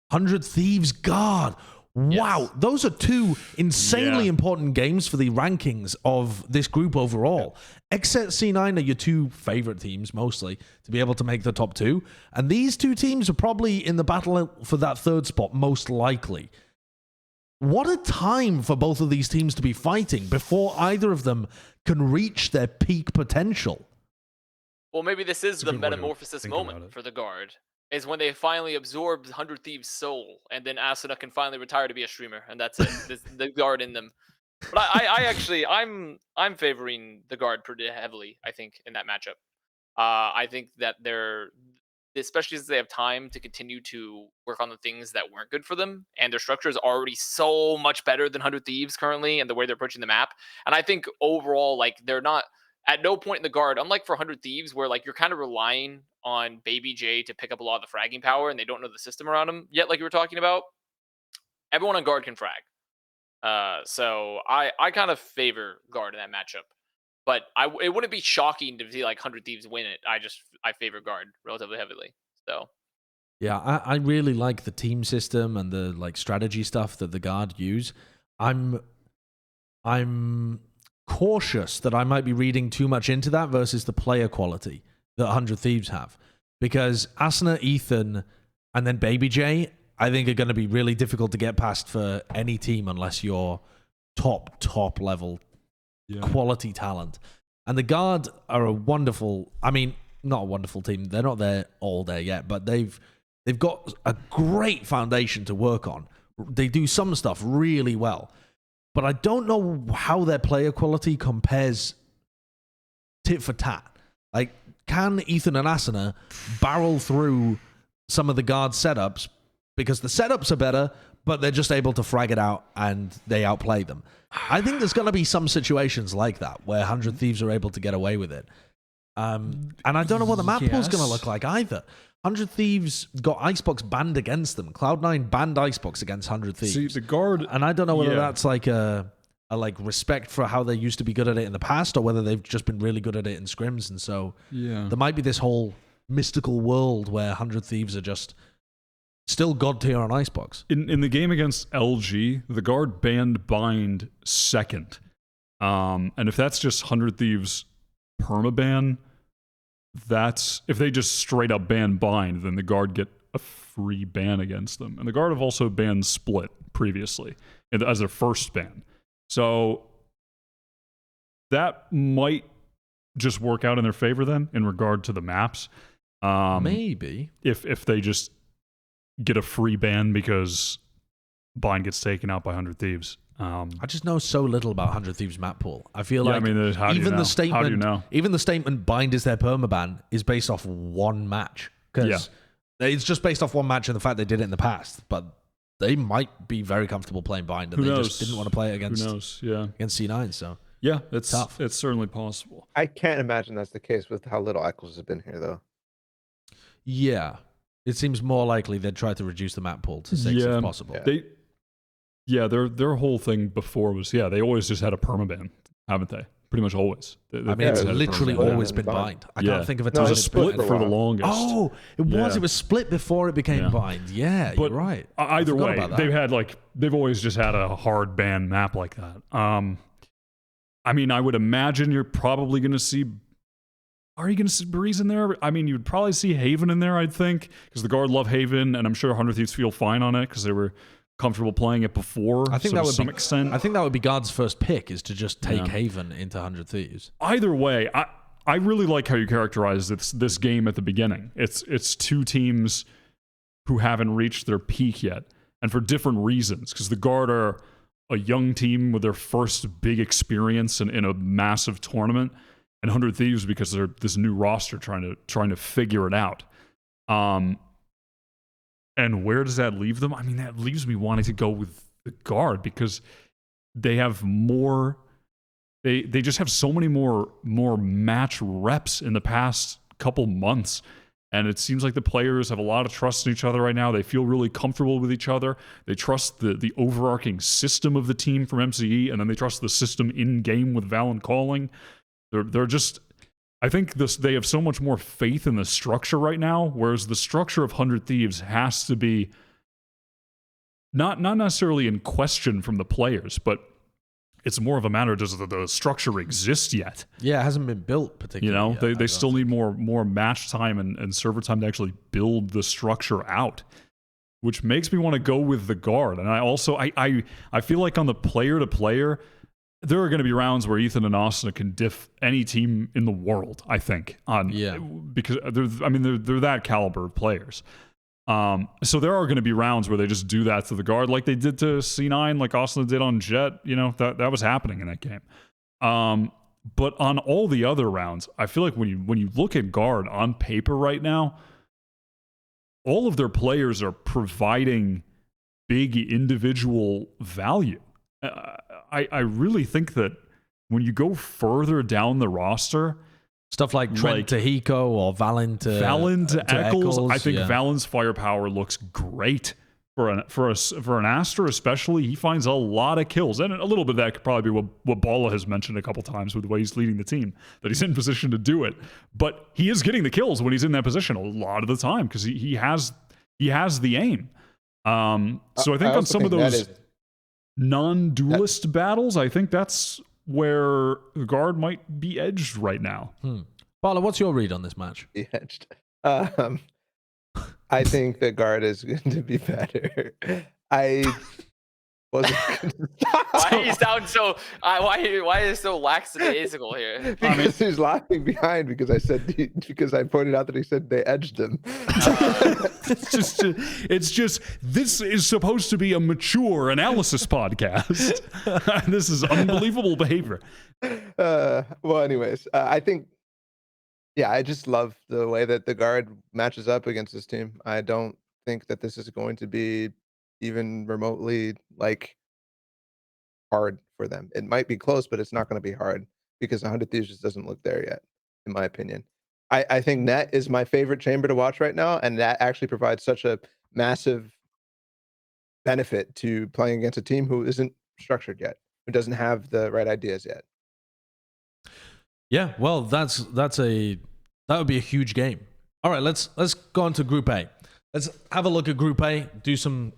100 Thieves Guard. Wow, Yes. those are 2 insanely important games for the rankings of this group overall. XSET C9 are your 2 favorite teams, mostly, to be able to make the top 2. And these 2 teams are probably in the battle for that 3rd spot, most likely. What a time for both of these teams to be fighting before either of them can reach their peak potential. Well, maybe this is the good way to metamorphosis think about moment it. for the Guard. Is when they finally absorb 100 Thieves' soul, and then Asuna can finally retire to be a streamer, and that's it. The Guard in them. But I actually, I'm favoring the Guard pretty heavily, I think, in that matchup. I think that they're, especially as they have time to continue to work on the things that weren't good for them, and their structure is already so much better than 100 Thieves currently, and the way they're approaching the map. And I think overall, like, they're not, at no point in the Guard, unlike for 100 Thieves, where like you're kind of relying on Baby J to pick up a lot of the fragging power, and they don't know the system around him yet, like you were talking about. Everyone on Guard can frag. So I kind of favor Guard in that matchup. But it wouldn't be shocking to see like 100 Thieves win it. I favor Guard relatively heavily. So Yeah, I really like the team system and the like strategy stuff that the Guard use. I'm cautious that I might be reading too much into that versus the player quality that 100 Thieves have. Because Asuna, Ethan, and then Baby J, I think are going to be really difficult to get past for any team unless you're top level quality talent. And the Guard are a wonderful, I mean, not a wonderful team. They're not all there yet, but they've got a great foundation to work on. They do some stuff really well. but I don't know how their player quality compares tit for tat. Like, can Ethan and Asuna barrel through some of the guard setups because the setups are better, but they're just able to frag it out and they outplay them? I think there's going to be some situations like that where 100 Thieves are able to get away with it. And I don't know what the map pool's going to look like either. 100 Thieves got Icebox banned against them. Cloud9 banned Icebox against 100 Thieves. See, the guard, and I don't know whether that's like a like respect for how they used to be good at it in the past, or whether they've just been really good at it in scrims. And so there might be this whole mystical world where 100 Thieves are just still god tier on Icebox. In the game against LG, the guard banned Bind second. And if that's just 100 Thieves permaban, that's if they just straight up ban Bind, then the guard get a free ban against them. And the guard have also banned Split previously as their first ban. So that might just work out in their favor then in regard to the maps. Maybe. If they just get a free ban because Bind gets taken out by 100 Thieves. I just know so little about 100 Thieves map pool. I feel like even the statement Bind is their permaban is based off one match. Because it's just based off one match and the fact they did it in the past. But they might be very comfortable playing Bind and just didn't want to play it against C9. So yeah, it's tough. It's certainly possible. I can't imagine that's the case with how little Eccles has been here, though. Yeah. It seems more likely they'd try to reduce the map pool to 6 if possible. Their whole thing before was, they always just had a permaban, haven't they? Pretty much always. It's literally always been Bind. I can't think of a time. It was a split for the longest. Oh, it was. It was split before it became Bind. Yeah, but you're right. Either way, they've always just had a hard ban map like that. I mean, I would imagine you're probably going to see. Are you going to see Breeze in there? I mean, you'd probably see Haven in there, I'd think, because the guard love Haven, and I'm sure 100 Thieves feel fine on it because they were comfortable playing it before. I think that would some extent. I think that would be Guard's first pick, is to just take Haven into 100 Thieves. Either way, I really like how you characterize this game at the beginning. It's two teams who haven't reached their peak yet, and for different reasons. Because the Guard are a young team with their first big experience in a massive tournament, and 100 Thieves because they're this new roster trying to figure it out. And where does that leave them? I mean, that leaves me wanting to go with the Guard because they have more. They just have so many more match reps in the past couple months, and it seems like the players have a lot of trust in each other right now. They feel really comfortable with each other. They trust the overarching system of the team from MCE, and then they trust the system in game with Valen calling. They're just. I think they have so much more faith in the structure right now, whereas the structure of 100 Thieves has to be not necessarily in question from the players, but it's more of a matter of does the structure exist yet? Yeah, it hasn't been built particularly. You know, they still need more match time and server time to actually build the structure out, which makes me want to go with the Guard. And I also I feel like on the player to player, there are going to be rounds where Ethan and Austin can diff any team in the world, I think. Because they're that caliber of players. So there are going to be rounds where they just do that to the Guard like they did to C9, like Austin did on Jett. You know, that was happening in that game. But on all the other rounds, I feel like when you look at Guard on paper right now, all of their players are providing big individual value. I really think that when you go further down the roster, stuff like Trent to Hiko or Valen to Eccles, I think Valen's firepower looks great for an Aster especially. He finds a lot of kills, and a little bit of that could probably be what Balla has mentioned a couple times with the way he's leading the team, that he's in position to do it. But he is getting the kills when he's in that position a lot of the time because he has the aim. So I think on some of those non-duelist battles, I think that's where the Guard might be edged right now. Balla, what's your read on this match? Edged. I think the Guard is going to be better. wasn't. Why you sound so? Why is it so lackadaisical here? Because he's laughing behind because I pointed out that he said they edged him. It's just this is supposed to be a mature analysis podcast. This is unbelievable behavior. Well, anyways, I think, yeah, I just love the way that the guard matches up against this team. I don't think that this is going to be even remotely like hard for them. It might be close, but it's not going to be hard because 100 Thieves just doesn't look there yet, in my opinion. I think Net is my favorite chamber to watch right now, and that actually provides such a massive benefit to playing against a team who isn't structured yet, who doesn't have the right ideas yet. Yeah, well, that would be a huge game. All right, let's go on to Group A. Let's have a look at Group A. Do some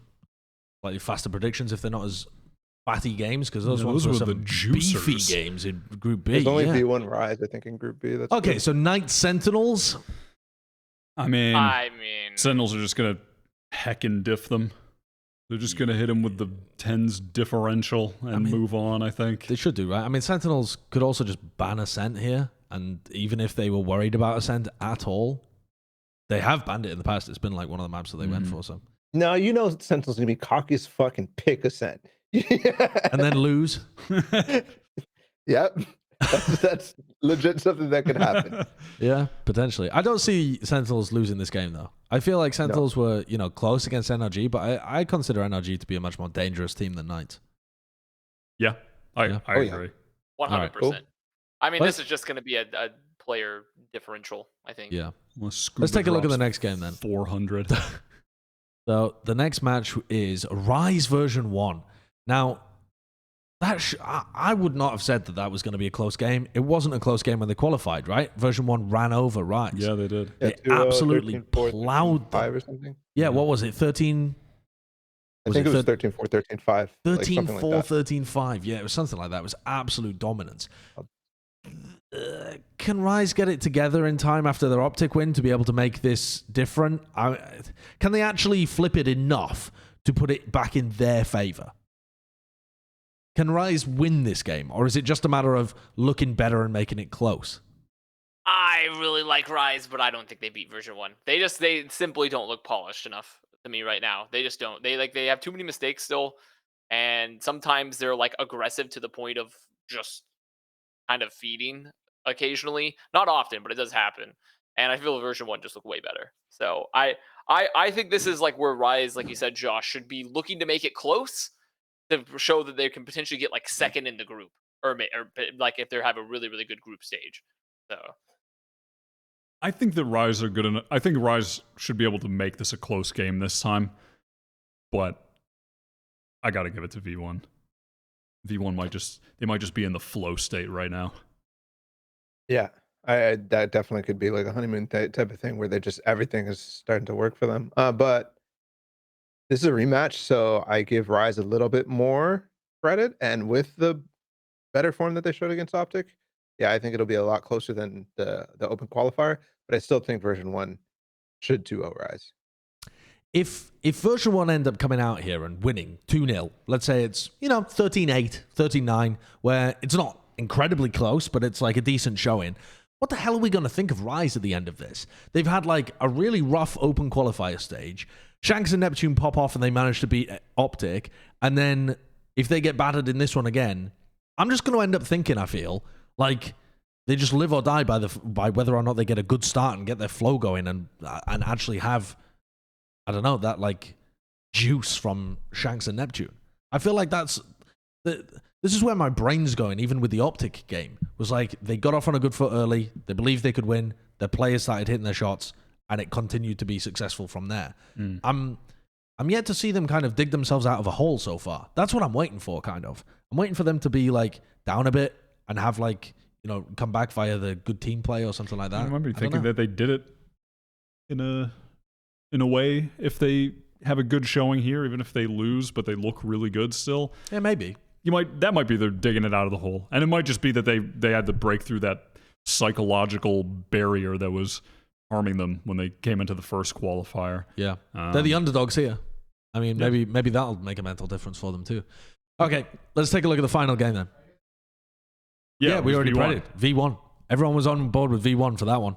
slightly faster predictions if they're not as fatty games, because those ones were some the beefy juicers. games in Group B. There's only V1 Rise, I think, in Group B. That's Okay, good. so Knight Sentinels. I mean, I mean, Sentinels are just gonna heckin' diff them. They're just gonna hit them with the TenZ differential and move on. I think They should do, right? I mean, Sentinels could also just ban Ascent here, and even if they were worried about Ascent at all, they have banned it in the past. It's been like one of the maps that they went for. So, No, you know Sentinel's gonna be cocky as fucking pick Ascent. and then lose. Yep. That's legit something that could happen. Yeah, potentially. I don't see Sentinels losing this game though. I feel like Sentinels were, close against NRG, but I consider NRG to be a much more dangerous team than Knights. yeah, I Yeah. agree. 100%. cool. I mean, Let's- this is just going to be a player differential, I think. Yeah. Let's take a look at the next game then. 400. So the next match is Rise version 1. Now, I would not have said that was going to be a close game. It wasn't a close game when they qualified, right? Version 1 ran over Rise. Yeah, they did. They 2-0, absolutely 13-4, plowed 13-5 them. or something. Yeah, what was it? 13? I think it was 13-4, 13-5. 13-4, like 13-5. Yeah, it was something like that. It was absolute dominance. Can Rise get it together in time after their Optic win to be able to make this different? Can they actually flip it enough to put it back in their favor? Can Rise win this game, or is it just a matter of looking better and making it close? I really like Rise, but I don't think they beat version 1. They simply don't look polished enough to me right now. They just don't. They have too many mistakes still, and sometimes they're like aggressive to the point of just kind of feeding occasionally. Not often, but it does happen. And I feel version 1 just look way better. So I think this is like where Rise, like you said, Josh, should be looking to make it close to show that they can potentially get like second in the group, or like if they have a really, really good group stage. So I think that Rise are good enough. I think Rise should be able to make this a close game this time, but I got to give it to V1. V1 might just be in the flow state right now. Yeah, that definitely could be like a honeymoon type of thing where they just everything is starting to work for them. But this is a rematch, so I give Rise a little bit more credit, and with the better form that they showed against Optic, yeah, I think it'll be a lot closer than the open qualifier. But I still think version 1 should 2-0 Rise. If version 1 end up coming out here and winning 2-0, let's say it's 13-8, 13-9, where it's not incredibly close, but it's like a decent showing. What the hell are we going to think of Rise at the end of this? They've had like a really rough open qualifier stage. Shanks and Neptune pop off and they manage to beat Optic. And then if they get battered in this one again, I'm just going to end up thinking, I feel, like they just live or die by whether or not they get a good start and get their flow going and actually have, I don't know, that like juice from Shanks and Neptune. I feel like this is where my brain's going, even with the Optic game. Was like they got off on a good foot early. They believed they could win. Their players started hitting their shots, and it continued to be successful from there. I'm yet to see them kind of dig themselves out of a hole so far. That's what I'm waiting for, kind of. I'm waiting for them to be like down a bit and have like, come back via the good team play or something like that. I remember thinking that they did it in a way, if they have a good showing here, even if they lose, but they look really good still. Yeah, maybe. That might be they're digging it out of the hole. And it might just be that they had to break through that psychological barrier that was harming them when they came into the first qualifier. Yeah. They're the underdogs here. I mean, maybe that'll make a mental difference for them too. Okay, let's take a look at the final game then. Yeah, we already played it. V1. Everyone was on board with V1 for that one.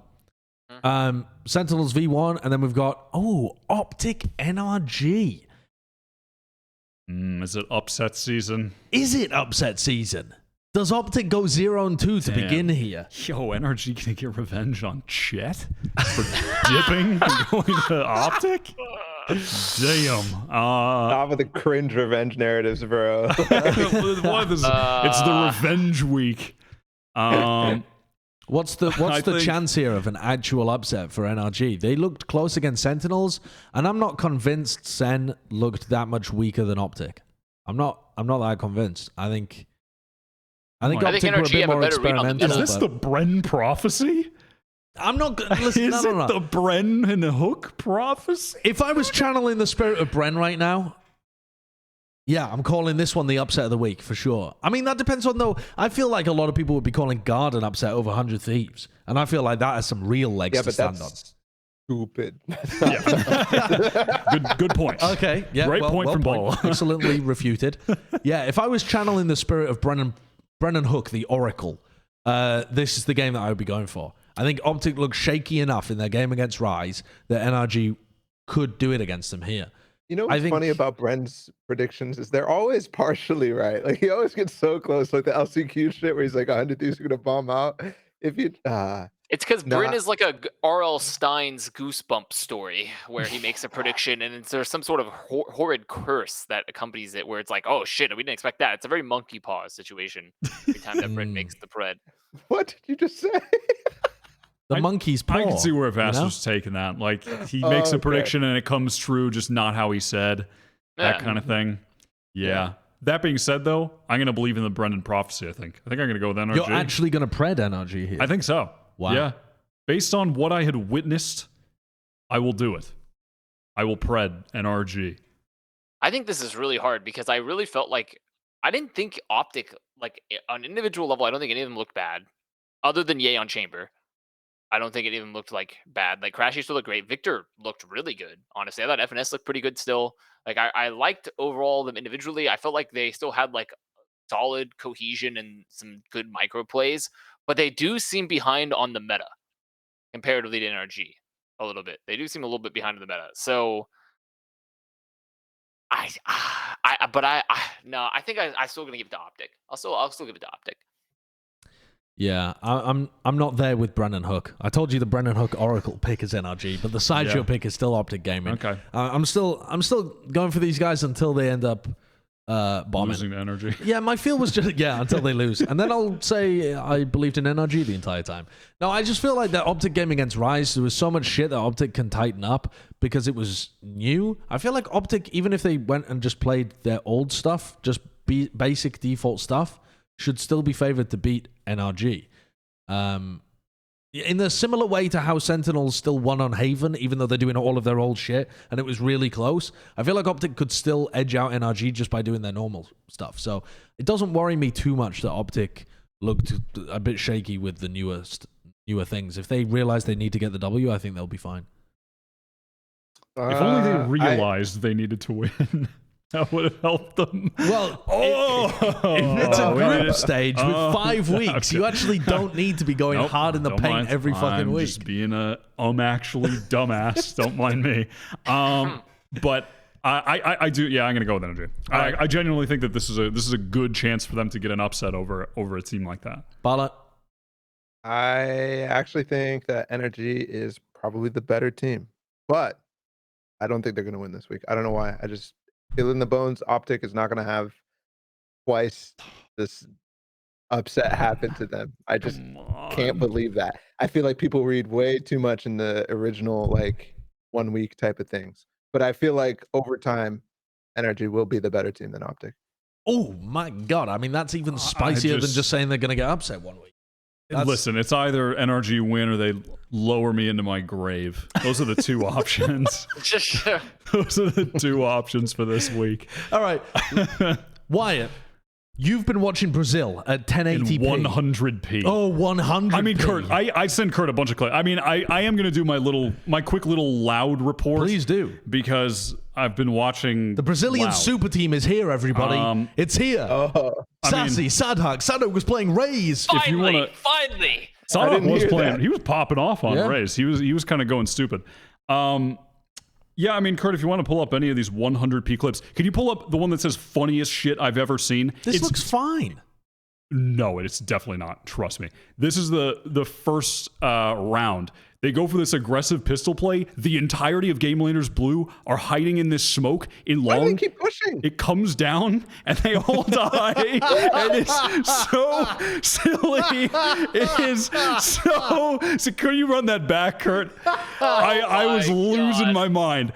Sentinels V1, and then we've got Optic NRG. Is it upset season? Is it upset season? Does Optic go 0-2 to begin here? Yo, NRG gonna get revenge on Jett for dipping and going to Optic? Damn. Stop with the cringe revenge narratives, bro. It's the revenge week. What's the chance here of an actual upset for NRG? They looked close against Sentinels, and I'm not convinced Sen looked that much weaker than Optic. I'm not that convinced. I think Optic were a bit more experimental. Is this the Bren prophecy? I'm not. Listen, Is it the Bren and Hook prophecy? If I was channeling the spirit of Bren right now, yeah, I'm calling this one the upset of the week for sure. I mean, that depends on though. I feel like a lot of people would be calling Guard an upset over 100 Thieves, and I feel like that has some real legs to stand on. Stupid. Good point. Okay, yeah, great point from Balla. Excellently refuted. Yeah, if I was channeling the spirit of Brennan Hook, the Oracle, this is the game that I would be going for. I think Optic looks shaky enough in their game against Rise that NRG could do it against them here. You know what's funny about Bren's predictions is they're always partially right. Like he always gets so close, like the LCQ shit where he's like 100 dudes are gonna bomb out. If you, it's because Bren is like a R.L. Stein's Goosebump story where he makes a prediction and there's some sort of horrid curse that accompanies it, where it's like, oh shit, we didn't expect that. It's a very monkey paw situation every time that Bren makes the pred. What did you just say? The monkey's paw. I can see where Avast was taking that. Like he makes a prediction and it comes true, just not how he said. That kind of thing. Yeah. That being said, though, I'm going to believe in the Brendan prophecy, I think. I'm going to go with NRG. You're actually going to pred NRG here? I think so. Wow. Yeah. Based on what I had witnessed, I will do it. I will pred NRG. I think this is really hard because I really felt like I didn't think Optic, like on an individual level, I don't think any of them looked bad, other than Ye on Chamber. I don't think it even looked like bad. Like Crashy still looked great. Victor looked really good. Honestly, I thought FNS looked pretty good still. Like I liked overall them individually. I felt like they still had like solid cohesion and some good micro plays, but they do seem behind on the meta comparatively to NRG a little bit. They do seem a little bit behind on the meta. So I think I'm still gonna give it to Optic. I'll still give it to Optic. Yeah, I'm not there with Brennan Hook. I told you the Brennan Hook Oracle pick is NRG, but the Sideshow pick is still Optic Gaming. Okay. I'm still going for these guys until they end up bombing. Losing to NRG. Yeah, my feel was just until they lose, and then I'll say I believed in NRG the entire time. No, I just feel like that Optic game against Rise, there was so much shit that Optic can tighten up because it was new. I feel like Optic, even if they went and just played their old stuff, just basic default stuff, should still be favored to beat NRG. In a similar way to how Sentinels still won on Haven, even though they're doing all of their old shit, and it was really close. I feel like Optic could still edge out NRG just by doing their normal stuff. So it doesn't worry me too much that Optic looked a bit shaky with the newer things. If they realize they need to get the W, I think they'll be fine. If only they realized they needed to win. That would have helped them. Well, if it's a group stage with 5 weeks, you actually don't need to be going hard in the paint every fucking week. Just being actually dumbass. Don't mind me. But I do. Yeah, I'm gonna go with NRG. Right. I genuinely think that this is a good chance for them to get an upset over a team like that. Balla. I actually think that NRG is probably the better team, but I don't think they're gonna win this week. I don't know why. I just feel in the bones Optic is not going to have twice this upset happen to them. I just can't believe that. I feel like people read way too much in the original like 1 week type of things. But I feel like over time, NRG will be the better team than Optic. Oh my God. I mean, that's even spicier than just saying they're going to get upset 1 week. Listen, it's either NRG win or they lower me into my grave. Those are the two options. Those are the two options for this week. All right. Wyatt, You've been watching Brazil at 1080p. 100p. Oh, 100p. I mean, Kurt, I sent Kurt a bunch of clips. I mean, I am going to do my quick little loud report. Please do. Because I've been watching The Brazilian loud. super team is here, everybody. It's here. Sassy, Sadhak was playing Raze. If you wanna- Finally. Sadhak was playing. that. He was popping off on Yeah. Raze. He was kind of going stupid. Yeah, I mean, Kurt, if you want to pull up any of these 100p clips, can you pull up the one that says funniest shit I've ever seen? This looks fine. No, it's definitely not. Trust me. This is the first round. They go for this aggressive pistol play. The entirety of Game Laners Blue are hiding in this smoke in Why do long. they keep pushing? It comes down and they all die. And it's so silly. It is so. Could you run that back, Kurt? I was losing my mind.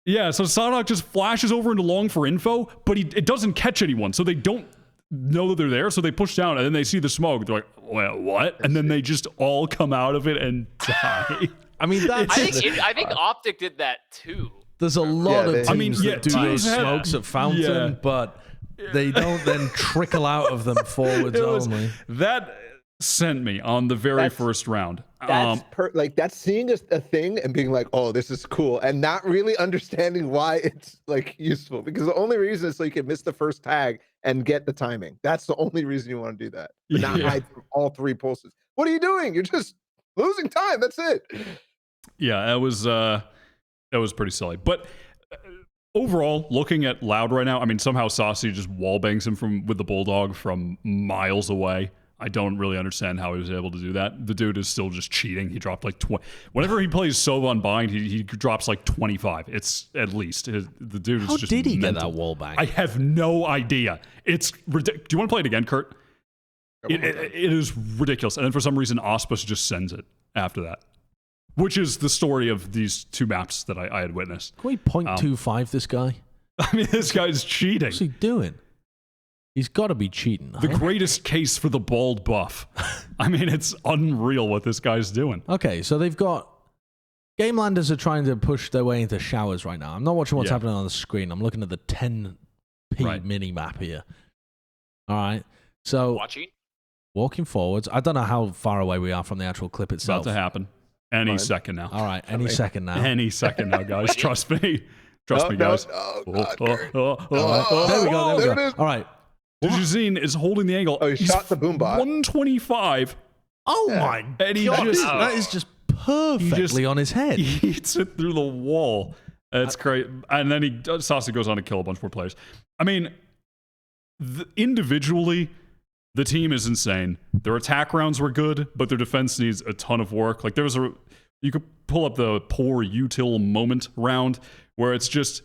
Yeah, so Sadhak just flashes over into long for info, but it doesn't catch anyone, so they don't know that they're there, so they push down, and then they see the smoke. They're like, well, what? And then they just all come out of it and die. I mean, that's... I think Optic did that too. There's a lot of they- teams that do those teams have- smokes at Fountain, yeah. but they don't then trickle out of them forwards only. That sent me on the very first round. That's that's seeing a thing and being like, oh, this is cool, and not really understanding why it's like useful. Because the only reason is so you can miss the first tag and get the timing. That's the only reason you want to do that. But not hide from all three pulses. What are you doing? You're just losing time. That's it. Yeah, that was pretty silly. But overall, looking at Loud right now, I mean, somehow Saucy just wallbangs him with the Bulldog from miles away. I don't really understand how he was able to do that. The dude is still just cheating. He dropped like 20. Whenever he plays Sova Unbind, he drops like 25. It's at least. The dude is How just did he get mental. that wall bang? I have no idea. It's ridiculous. Do you want to play it again, Kurt? It is ridiculous. And then for some reason, Auspus just sends it after that, which is the story of these two maps that I had witnessed. Can we 0.25 this guy? I mean, this guy's cheating. What's he doing? He's got to be cheating. The greatest case for the bald buff. I mean, it's unreal what this guy's doing. Okay, so they've got... Gamelanders are trying to push their way into showers right now. I'm not watching what's happening on the screen. I'm looking at the 10p mini map here. All right, so... Watching? Walking forwards. I don't know how far away we are from the actual clip It's about itself. to happen. Any second now. All right, any second now. Any second now, guys. Trust me. Trust me, guys. Oh, There we go, there we go. All right. Dijuzine is holding the angle. Oh, he shot the boom bot. 125. Oh Yeah. my And he God, just- that is just perfectly on his head. He hits it through the wall. It's great. And then Saucy goes on to kill a bunch more players. I mean, individually, the team is insane. Their attack rounds were good, but their defense needs a ton of work. Like you could pull up the poor util moment round where it's just,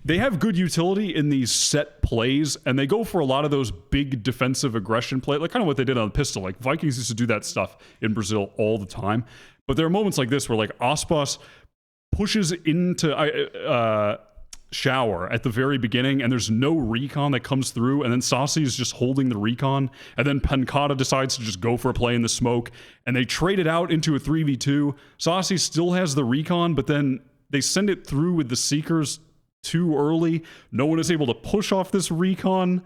they have good utility in these set plays, and they go for a lot of those big defensive aggression play, like kind of what they did on the pistol. Like Vikings used to do that stuff in Brazil all the time. But there are moments like this where like Auspus pushes into shower at the very beginning, and there's no recon that comes through, and then Saucy is just holding the recon, and then Pancata decides to just go for a play in the smoke, and they trade it out into a 3v2. Saucy still has the recon, but then they send it through with the Seekers too early. No one is able to push off this recon,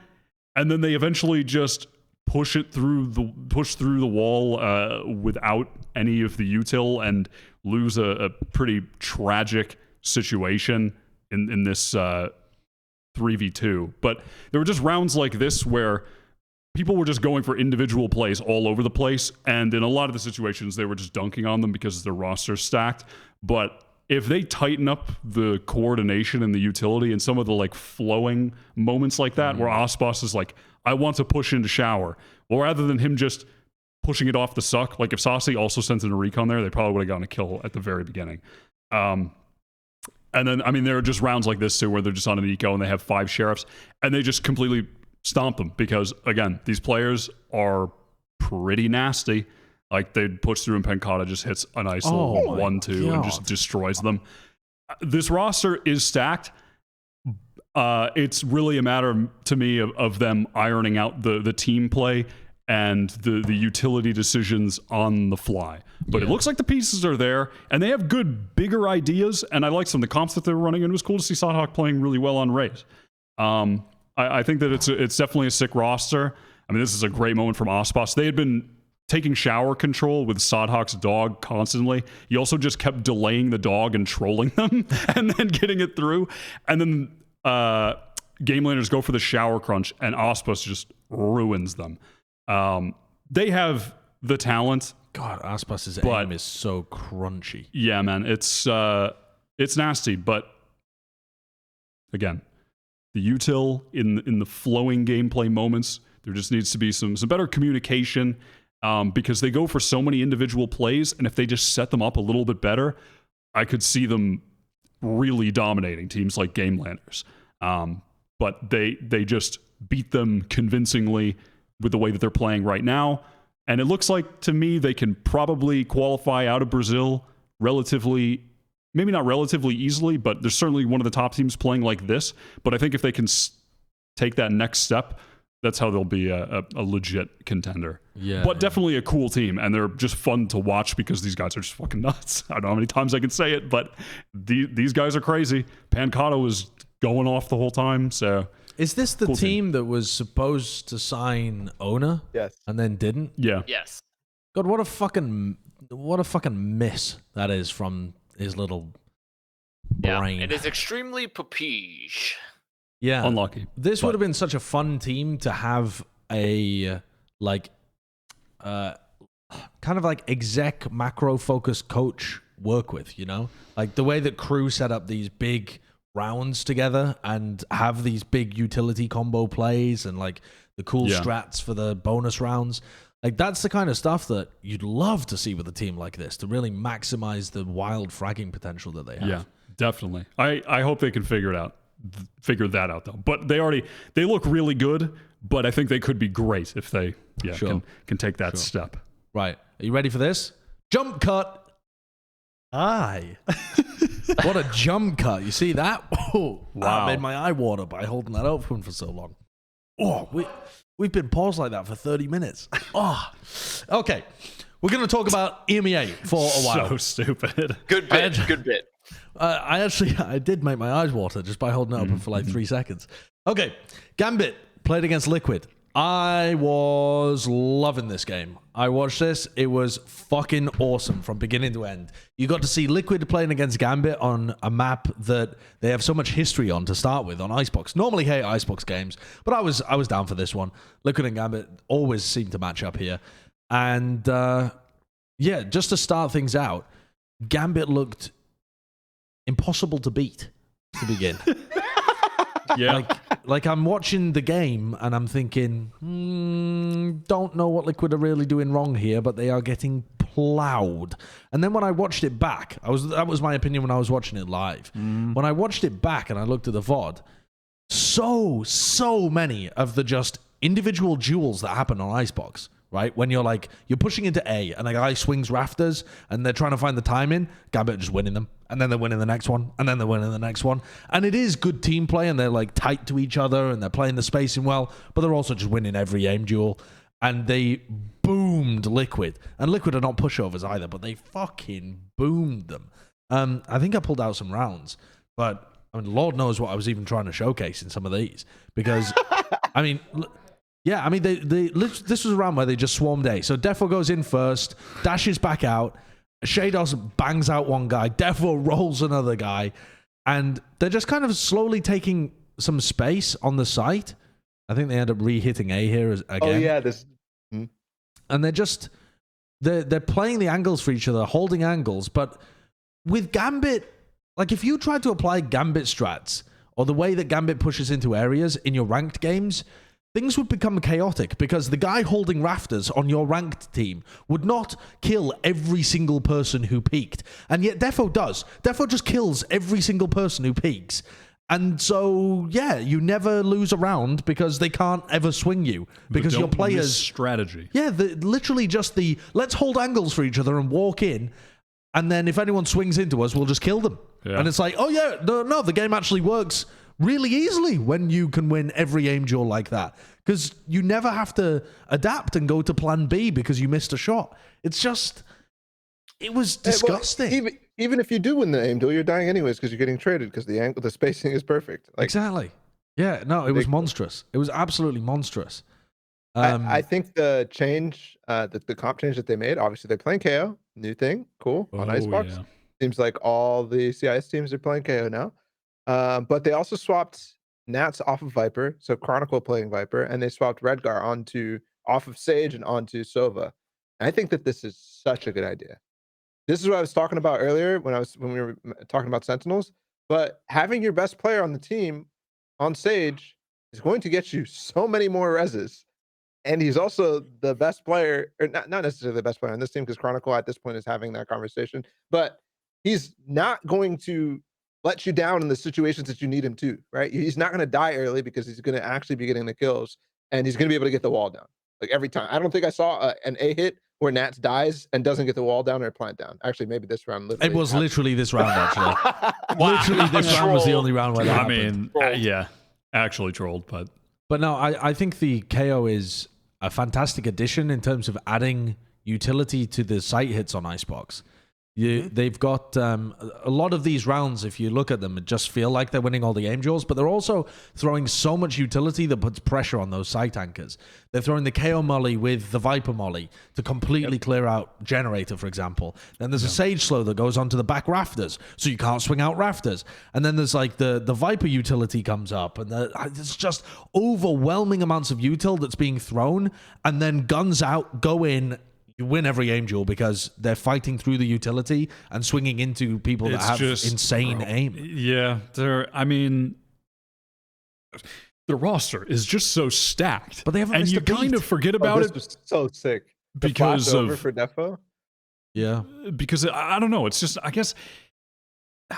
and then they eventually just push through the wall without any of the util and lose a pretty tragic situation in this 3v2. But there were just rounds like this where people were just going for individual plays all over the place, and in a lot of the situations they were just dunking on them because their roster's stacked. But if they tighten up the coordination and the utility and some of the like flowing moments like that, where Auspus is like, I want to push into shower, well, rather than him just pushing it off the suck, like if Saucy also sent in a recon there, they probably would have gotten a kill at the very beginning. And then, I mean, there are just rounds like this too, where they're just on an eco and they have 5 sheriffs, and they just completely stomp them because, again, these players are pretty nasty. Like, they'd push through and Pancata just hits a nice little 1-2 and just destroys them. This roster is stacked. It's really a matter to me of them ironing out the team play and the utility decisions on the fly. But it looks like the pieces are there, and they have good, bigger ideas, and I like some of the comps that they're running, and it was cool to see Sadhak playing really well on Raze. I think that it's definitely a sick roster. I mean, this is a great moment from Ospas. They had been taking shower control with Sodhawk's dog constantly. He also just kept delaying the dog and trolling them and then getting it through. And then game laners go for the shower crunch and Ospas just ruins them. They have the talent. God, Aspas's aim is so crunchy. Yeah, man, it's nasty. But again, the util in the flowing gameplay moments, there just needs to be some better communication because they go for so many individual plays, and if they just set them up a little bit better, I could see them really dominating teams like Game Landers. But they just beat them convincingly with the way that they're playing right now. And it looks like, to me, they can probably qualify out of Brazil relatively, maybe not relatively easily, but they're certainly one of the top teams playing like this. But I think if they can take that next step, that's how they'll be a legit contender. Yeah. But definitely a cool team, and they're just fun to watch because these guys are just fucking nuts. I don't know how many times I can say it, but these guys are crazy. Pancado was going off the whole time, so... Is this the team that was supposed to sign Ona? Yes. And then didn't? Yeah. Yes. God, what a fucking miss that is from his little brain. It is extremely papige. Yeah. Unlucky. This would have been such a fun team to have a kind of like exec macro focused coach work with, you know? Like the way that Crew set up these big rounds together and have these big utility combo plays and like the cool strats for the bonus rounds. Like that's the kind of stuff that you'd love to see with a team like this to really maximize the wild fragging potential that they have. Yeah, definitely. I hope they can figure that out though. But they look really good, but I think they could be great if they can take that step. Right. Are you ready for this? Jump cut. Aye. What a jump cut. You see that? Oh, wow. That made my eye water by holding that open for so long. Oh, we've been paused like that for 30 minutes. Oh. Okay. We're going to talk about EMEA for a while. So stupid. Good bit. Good bit. I did make my eyes water just by holding it open for like 3 seconds. Okay. Gambit played against Liquid. I was loving this game. I watched this. It was fucking awesome from beginning to end. You got to see Liquid playing against Gambit on a map that they have so much history on to start with on Icebox. Normally hate Icebox games, but I was down for this one. Liquid and Gambit always seem to match up here. And just to start things out, Gambit looked impossible to beat to begin. Yeah. Like I'm watching the game and I'm thinking, don't know what Liquid are really doing wrong here, but they are getting plowed. And then when I watched it back, that was my opinion when I was watching it live. When I watched it back and I looked at the VOD, so many of the just individual duels that happen on Icebox, right? When you're pushing into A and a guy swings rafters and they're trying to find the timing, Gambit just winning them. And then they're winning the next one. And then they're winning the next one. And it is good team play and they're like tight to each other and they're playing the spacing well, but they're also just winning every aim duel. And they boomed Liquid. And Liquid are not pushovers either, but they fucking boomed them. I think I pulled out some rounds, but I mean, Lord knows what I was even trying to showcase in some of these. Because, I mean... Yeah, I mean, this was a round where they just swarmed A. So Defo goes in first, dashes back out, Shados bangs out one guy, Defo rolls another guy, and they're just kind of slowly taking some space on the site. I think they end up re-hitting A here again. Oh, yeah. And they're playing the angles for each other, holding angles, but with Gambit, like if you tried to apply Gambit strats, or the way that Gambit pushes into areas in your ranked games, things would become chaotic because the guy holding rafters on your ranked team would not kill every single person who peeked. And yet Defo does. Defo just kills every single person who peeks. And so, yeah, you never lose a round because they can't ever swing you. Because your players... strategy. Yeah, literally just let's hold angles for each other and walk in. And then if anyone swings into us, we'll just kill them. Yeah. And it's like, oh yeah, no, the game actually works really easily when you can win every aim duel like that, because you never have to adapt and go to plan B because you missed a shot. It's just, it was disgusting. Well, even if you do win the aim duel, you're dying anyways because you're getting traded because the spacing is perfect. Exactly. Yeah, no, it was Ridiculous. monstrous. It was absolutely monstrous. I think the change, the comp change that they made, obviously they're playing KO, new thing, cool, on Icebox. Yeah. Seems like all the CIS teams are playing KO now. But they also swapped Nats off of Viper, so Chronicle playing Viper, and they swapped Redgar off of Sage and onto Sova. And I think that this is such a good idea. This is what I was talking about earlier when we were talking about Sentinels. But having your best player on the team on Sage is going to get you so many more reses. And he's also the best player, or not necessarily the best player on this team, because Chronicle at this point is having that conversation. But he's not going to let you down in the situations that you need him to, right? He's not going to die early because he's going to actually be getting the kills, and he's going to be able to get the wall down. Like every time. I don't think I saw an A hit where Nats dies and doesn't get the wall down or plant down. Actually, maybe this round. It was literally this round, actually. Wow. Literally, this round was the only round where that I happened. mean, yeah, actually trolled, but No, I think the KO is a fantastic addition in terms of adding utility to the site hits on Icebox. They've got a lot of these rounds, if you look at them, it just feel like they're winning all the aim duels, but they're also throwing so much utility that puts pressure on those site anchors. They're throwing the KO molly with the Viper molly to completely clear out Generator, for example. Then there's a Sage slow that goes onto the back rafters, so you can't swing out rafters. And then there's like the Viper utility comes up, and there's just overwhelming amounts of util that's being thrown, and then guns out, go in. You win every aim duel because they're fighting through the utility and swinging into people that have insane aim. Yeah, I mean, the roster is just so stacked. But they haven't and missed you a beat. kind of forget about this it was so sick. The because flash over of for Defo. Yeah. because I don't know. It's just, I guess,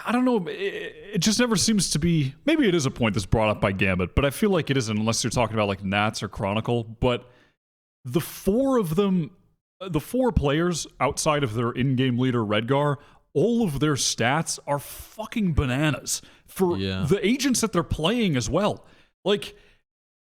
I don't know. It just never seems to be. Maybe it is a point that's brought up by Gambit, but I feel like it isn't unless you're talking about like Nats or Chronicle. But the four of them. The four players outside of their in-game leader Redgar, all of their stats are fucking bananas for the agents that they're playing as well. Like,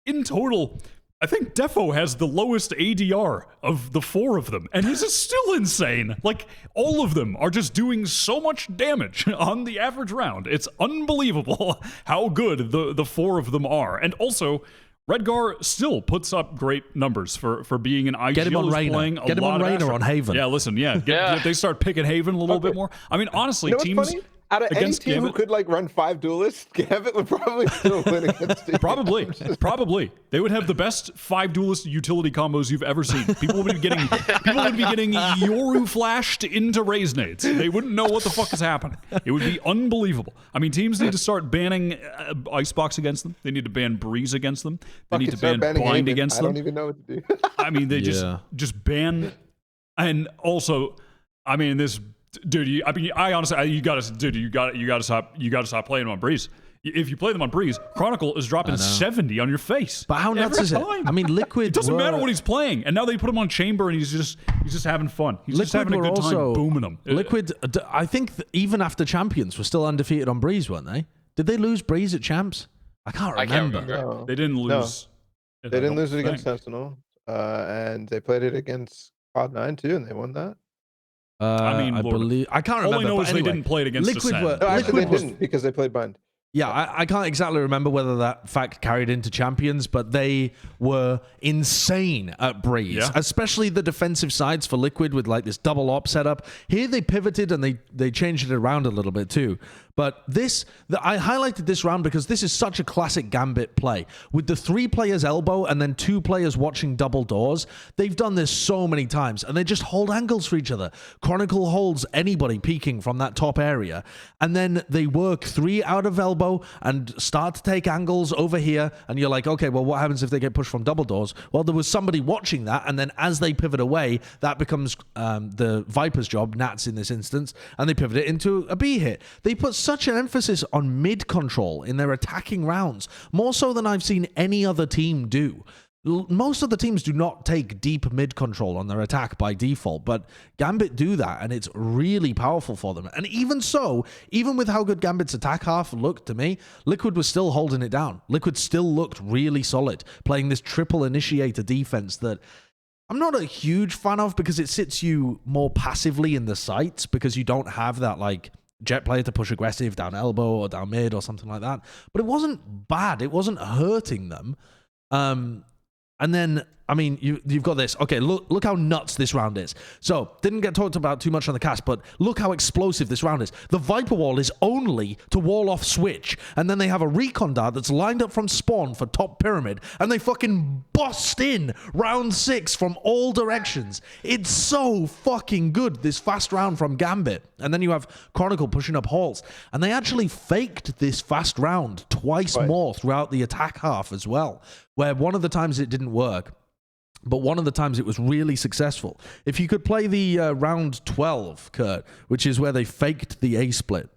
in total, I think Defo has the lowest ADR of the four of them, and his is still insane. Like, all of them are just doing so much damage on the average round. It's unbelievable how good the four of them are. And also, Redgar still puts up great numbers for being an IGL. Get him on Reyna. Get him on Reyna on Haven. Yeah, listen, they start picking Haven a little bit more. I mean, honestly, You know teams what's funny? Out of any against team Gambit, who could like run 5 duelists, Gambit would probably still win against it. Probably. They would have the best 5 duelist utility combos you've ever seen. People would be getting Yoru flashed into Raze nades. They wouldn't know what the fuck is happening. It would be unbelievable. I mean, teams need to start banning Icebox against them. They need to ban Breeze against them. They need to ban Blind against them. I don't even know what to do. I mean, they just ban. And also, I mean, this. Dude, you gotta stop playing them on Breeze. If you play them on Breeze, Chronicle is dropping 70 on your face. But how nuts is it? I mean, Liquid. It doesn't matter what he's playing, and now they put him on Chamber, and he's just having fun. He's just having a good time booming them. Liquid, I think even after Champions, were still undefeated on Breeze, weren't they? Did they lose Breeze at Champs? I can't remember. No. They didn't lose. No. They didn't lose it against Sentinel, and they played it against Cloud9 too, and they won that. I mean, I believe I can't remember. All I know is they didn't play it against Liquid. Ascent. No, actually, they didn't because they played Bind. Yeah, I can't exactly remember whether that fact carried into Champions, but they were insane at Breeze, especially the defensive sides for Liquid with like this double op setup. Here they pivoted and they changed it around a little bit too. But I highlighted this round because this is such a classic Gambit play. With the 3 players elbow and then 2 players watching double doors, they've done this so many times, and they just hold angles for each other. Chronicle holds anybody peeking from that top area, and then they work 3 out of elbow and start to take angles over here, and you're like, okay, well, what happens if they get pushed from double doors? Well, there was somebody watching that, and then as they pivot away, that becomes the Viper's job, Nats in this instance, and they pivot it into a B hit. They put such an emphasis on mid control in their attacking rounds, more so than I've seen any other team do. Most of the teams do not take deep mid control on their attack by default, but Gambit do that, and it's really powerful for them. And even so, even with how good Gambit's attack half looked to me, Liquid was still holding it down. Liquid still looked really solid, playing this triple initiator defense that I'm not a huge fan of because it sits you more passively in the sites because you don't have that like Jett player to push aggressive down elbow or down mid or something like that. But it wasn't bad. It wasn't hurting them. And then, I mean, you've got this. Okay, look how nuts this round is. So, didn't get talked about too much on the cast, but look how explosive this round is. The Viper wall is only to wall off switch, and then they have a recon dart that's lined up from spawn for top pyramid, and they fucking bust in round 6 from all directions. It's so fucking good, this fast round from Gambit. And then you have Chronicle pushing up halls, and they actually faked this fast round twice more throughout the attack half as well, where one of the times it didn't work, but one of the times it was really successful. If you could play the round 12, Kurt, which is where they faked the A split,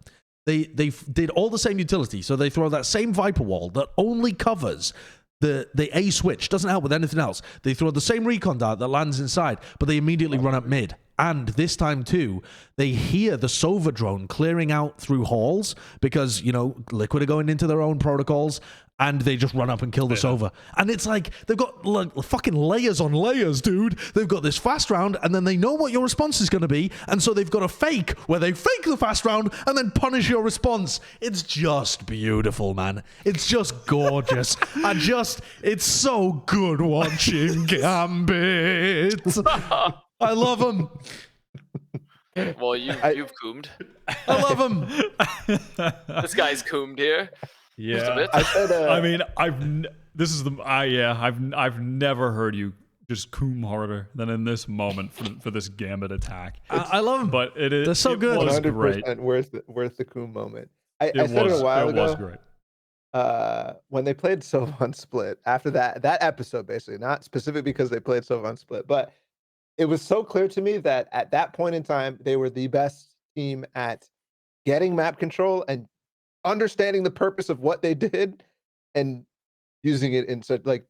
they did all the same utility. So they throw that same Viper wall that only covers the A switch, doesn't help with anything else. They throw the same recon dart that lands inside, but they immediately run up mid. And this time too, they hear the Sova drone clearing out through halls because, you know, Liquid are going into their own protocols, and they just run up and kill the Sova. And it's like, they've got like fucking layers on layers, dude. They've got this fast round, and then they know what your response is going to be, and so they've got a fake where they fake the fast round and then punish your response. It's just beautiful, man. It's just gorgeous. It's so good watching Gambit. I love them. Well, you've coomed. I love them. This guy's coomed here. Yeah, I said, I mean, I've never heard you just coom harder than in this moment for this Gambit attack. I love them, but it is they're so good. 100% worth the coom moment. I said it a while ago. It was great. When they played Sova on Split, after that episode, basically, not specific because they played Sova on Split, but it was so clear to me that at that point in time, they were the best team at getting map control and understanding the purpose of what they did and using it in such, like,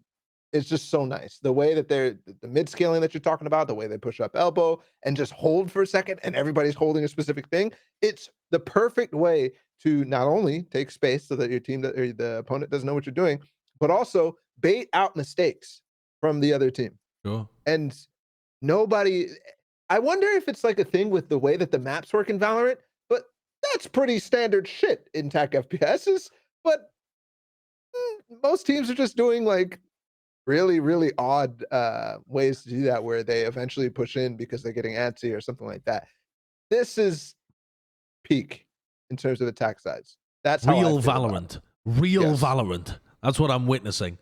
it's just so nice. The way that they're the mid scaling that you're talking about, the way they push up elbow and just hold for a second and everybody's holding a specific thing. It's the perfect way to not only take space so that your team or the opponent doesn't know what you're doing, but also bait out mistakes from the other team. Sure. And I wonder if it's like a thing with the way that the maps work in Valorant, but that's pretty standard shit in TAC FPSs. But most teams are just doing like really, really odd ways to do that, where they eventually push in because they're getting antsy or something like that. This is peak in terms of attack sides. That's how real Valorant. Valorant. That's what I'm witnessing.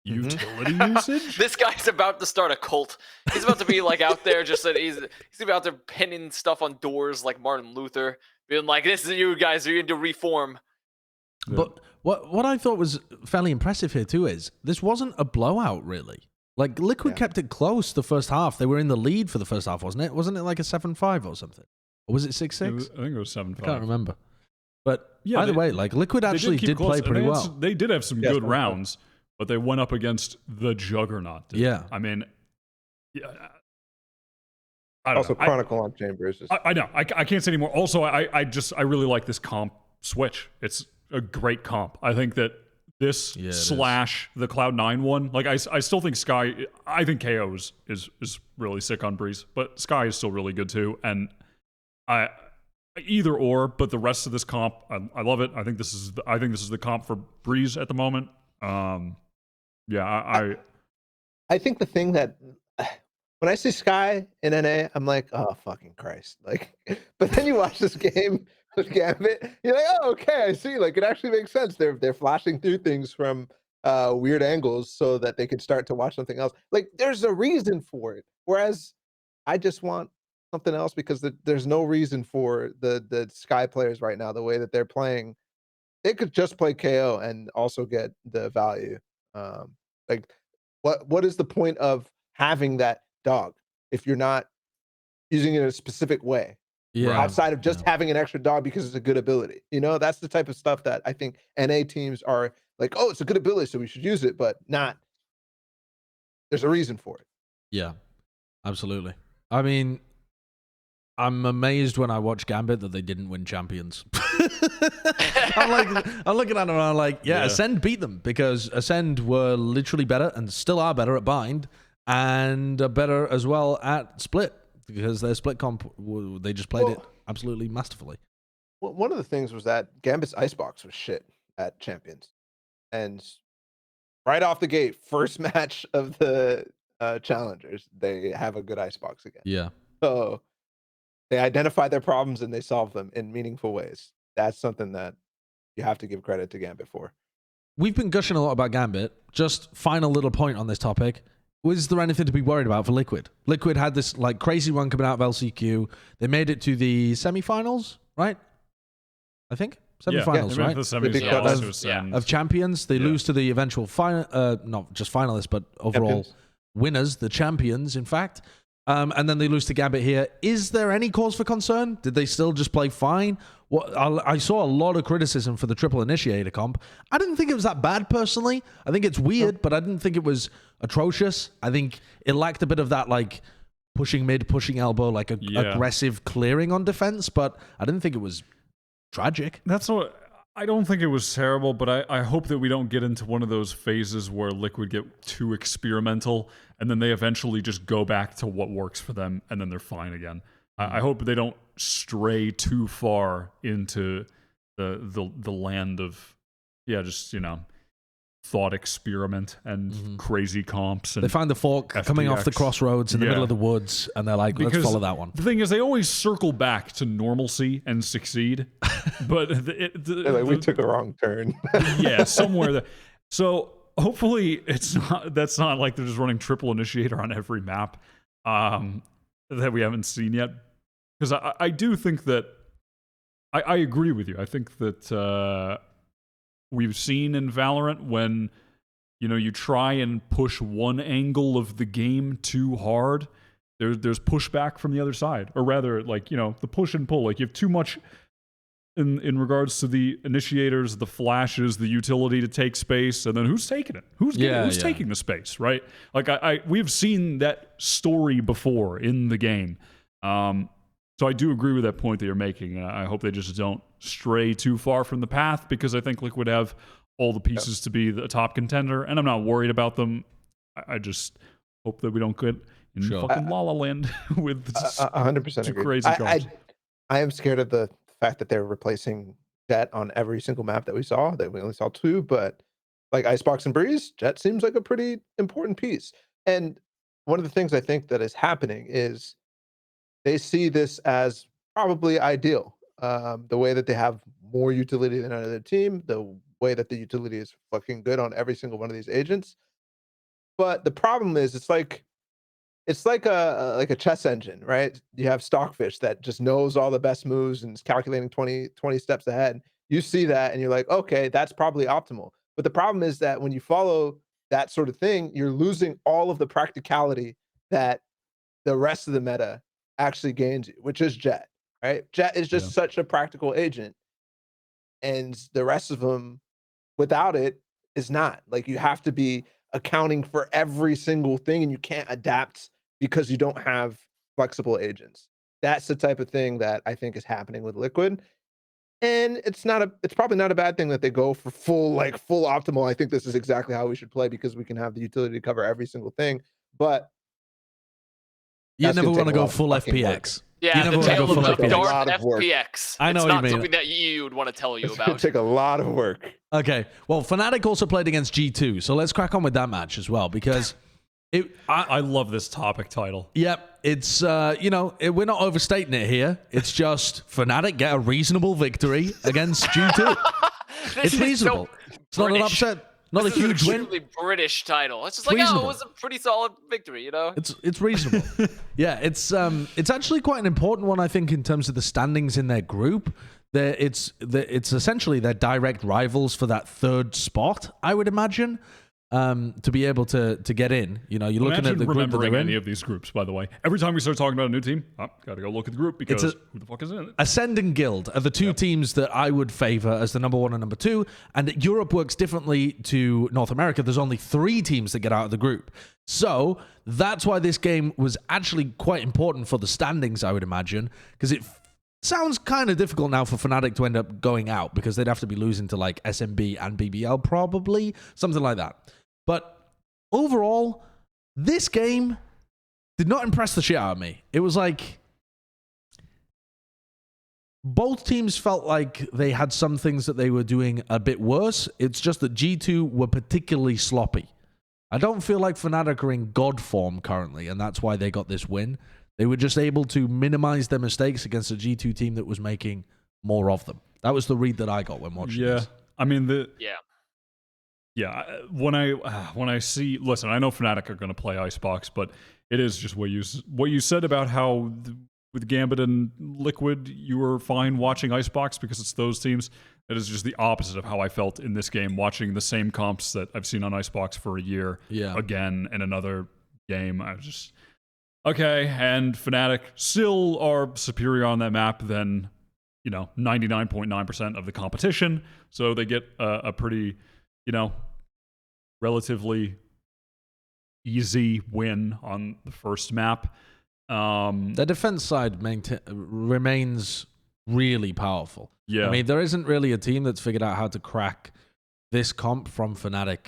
Utility usage? This guy's about to start a cult. He's about to be like out there, just that he's about to pinning stuff on doors like Martin Luther, being like, "This is you guys. You're into reform." But what I thought was fairly impressive here too is this wasn't a blowout really. Like Liquid kept it close the first half. They were in the lead for the first half, wasn't it? Wasn't it like a 7-5 or something? Or was it 6-6? I think it was 7-5. I can't remember. But either way, like Liquid actually did play pretty well. They did have some good rounds, but they went up against the juggernaut. Yeah. I mean, also Chronicle on Chambers. I know. I can't say anymore. Also, I really like this comp switch. It's a great comp. I think that this / the Cloud9 one, like I still think Sky, I think KO is really sick on Breeze, but Sky is still really good too. And either or, but the rest of this comp, I love it. I think this is the comp for Breeze at the moment. I think the thing that when I see Sky in NA, I'm like, oh fucking Christ! Like, but then you watch this game with Gambit, you're like, oh okay, I see. Like, it actually makes sense. They're flashing through things from weird angles so that they could start to watch something else. Like, there's a reason for it. Whereas I just want something else because there's no reason for the Sky players right now. The way that they're playing, they could just play KO and also get the value. Like, what is the point of having that dog if you're not using it in a specific way? Yeah. Outside of just having an extra dog because it's a good ability. You know, that's the type of stuff that I think NA teams are like, oh, it's a good ability, so we should use it, but not. There's a reason for it. Yeah, absolutely. I mean, I'm amazed when I watch Gambit that they didn't win champions. I'm looking at them and I'm like, Ascend beat them because Ascend were literally better and still are better at Bind and are better as well at Split because their Split comp, they just played it absolutely masterfully. one of the things was that Gambit's icebox was shit at Champions, and right off the gate, first match of the challengers, they have a good icebox again. Yeah. So they identify their problems and they solve them in meaningful ways. That's something that you have to give credit to Gambit for. We've been gushing a lot about Gambit. Just final little point on this topic. Was there anything to be worried about for Liquid? Liquid had this like crazy run coming out of LCQ. They made it to the semifinals, right? I think semifinals, Yeah, right? the semis, Of champions. They lose to the eventual final, not just finalists, but overall Champions. winners, the champions, in fact. And then they lose to Gambit here. Is there any cause for concern? Did they still just play fine? I saw a lot of criticism for the triple initiator comp. I didn't think it was that bad personally. I think it's weird, but I didn't think it was atrocious. I think it lacked a bit of that like pushing mid, pushing elbow, like aggressive clearing on defense, but I didn't think it was tragic. That's what I don't think it was terrible, but I hope that we don't get into one of those phases where Liquid get too experimental and then they eventually just go back to what works for them and then they're fine again. I hope they don't stray too far into the land of just thought experiment and crazy comps. And they find the fork coming off the crossroads in the middle of the woods, and they're like, let's follow that one. The thing is, they always circle back to normalcy and succeed, but we took a wrong turn. Somewhere there. So hopefully that's not like they're just running triple initiator on every map that we haven't seen yet. Because I do think that I agree with you. I think that we've seen in Valorant when you try and push one angle of the game too hard, there's pushback from the other side, or rather like the push and pull. Like you have too much in regards to the initiators, the flashes, the utility to take space, and then who's taking it? Who's taking the space, right? Like we've seen that story before in the game. So I do agree with that point that you're making. I hope they just don't stray too far from the path, because I think Liquid have all the pieces to be the top contender, and I'm not worried about them. I just hope that we don't get in fucking La La Land with 100% agree. Crazy calls. I am scared of the fact that they're replacing Jett on every single map that we saw. That we only saw 2, but like Icebox and Breeze, Jett seems like a pretty important piece. And one of the things I think that is happening is they see this as probably ideal. The way that they have more utility than another team, the way that the utility is fucking good on every single one of these agents. But the problem is, it's like a chess engine, right? You have Stockfish that just knows all the best moves and is calculating 20 steps ahead. You see that and you're like, okay, that's probably optimal. But the problem is that when you follow that sort of thing, you're losing all of the practicality that the rest of the meta actually gains you, which is Jett, right? Jett is just such a practical agent, and the rest of them without it is not. Like, you have to be accounting for every single thing, and you can't adapt because you don't have flexible agents. That's the type of thing that I think is happening with Liquid. And it's probably not a bad thing that they go for full optimal. I think this is exactly how we should play, because we can have the utility to cover every single thing. But you never want to go full FPX. Yeah, you never the tale want to go full of dark FPX. FPX. I know it's what you not mean. something that you would want to tell you It's about. going to take a lot of work. Okay, well, Fnatic also played against G2, so let's crack on with that match as well, because I love this topic title. Yep, it's we're not overstating it here. It's just Fnatic get a reasonable victory against G2. It's reasonable. It's not an upset. Not a huge win. British title. It's just like, reasonable. it was a pretty solid victory, It's reasonable. Yeah, it's actually quite an important one, I think, in terms of the standings in their group. It's essentially their direct rivals for that third spot, I would imagine. To be able to get in, you're looking at the group that they're in. Any of these groups, by the way. Every time we start talking about a new team, gotta go look at the group, because who the fuck is in it? Ascend and Guild are the two teams that I would favor as the number 1 and number 2. And Europe works differently to North America. There's only 3 teams that get out of the group. So that's why this game was actually quite important for the standings, I would imagine, because it sounds kind of difficult now for Fnatic to end up going out, because they'd have to be losing to like SMB and BBL, probably something like that. But overall, this game did not impress the shit out of me. It was like, both teams felt like they had some things that they were doing a bit worse. It's just that G2 were particularly sloppy. I don't feel like Fnatic are in god form currently, and that's why they got this win. They were just able to minimize their mistakes against a G2 team that was making more of them. That was the read that I got when watching this. I mean, Yeah. when I see, listen, I know Fnatic are going to play Icebox, but it is just what you said about how with Gambit and Liquid, you were fine watching Icebox because it's those teams. That is just the opposite of how I felt in this game, watching the same comps that I've seen on Icebox for a year again in another game. I was just, okay, and Fnatic still are superior on that map than, 99.9% of the competition. So they get a pretty, relatively easy win on the first map. The defense side remains really powerful. Yeah. I mean, there isn't really a team that's figured out how to crack this comp from Fnatic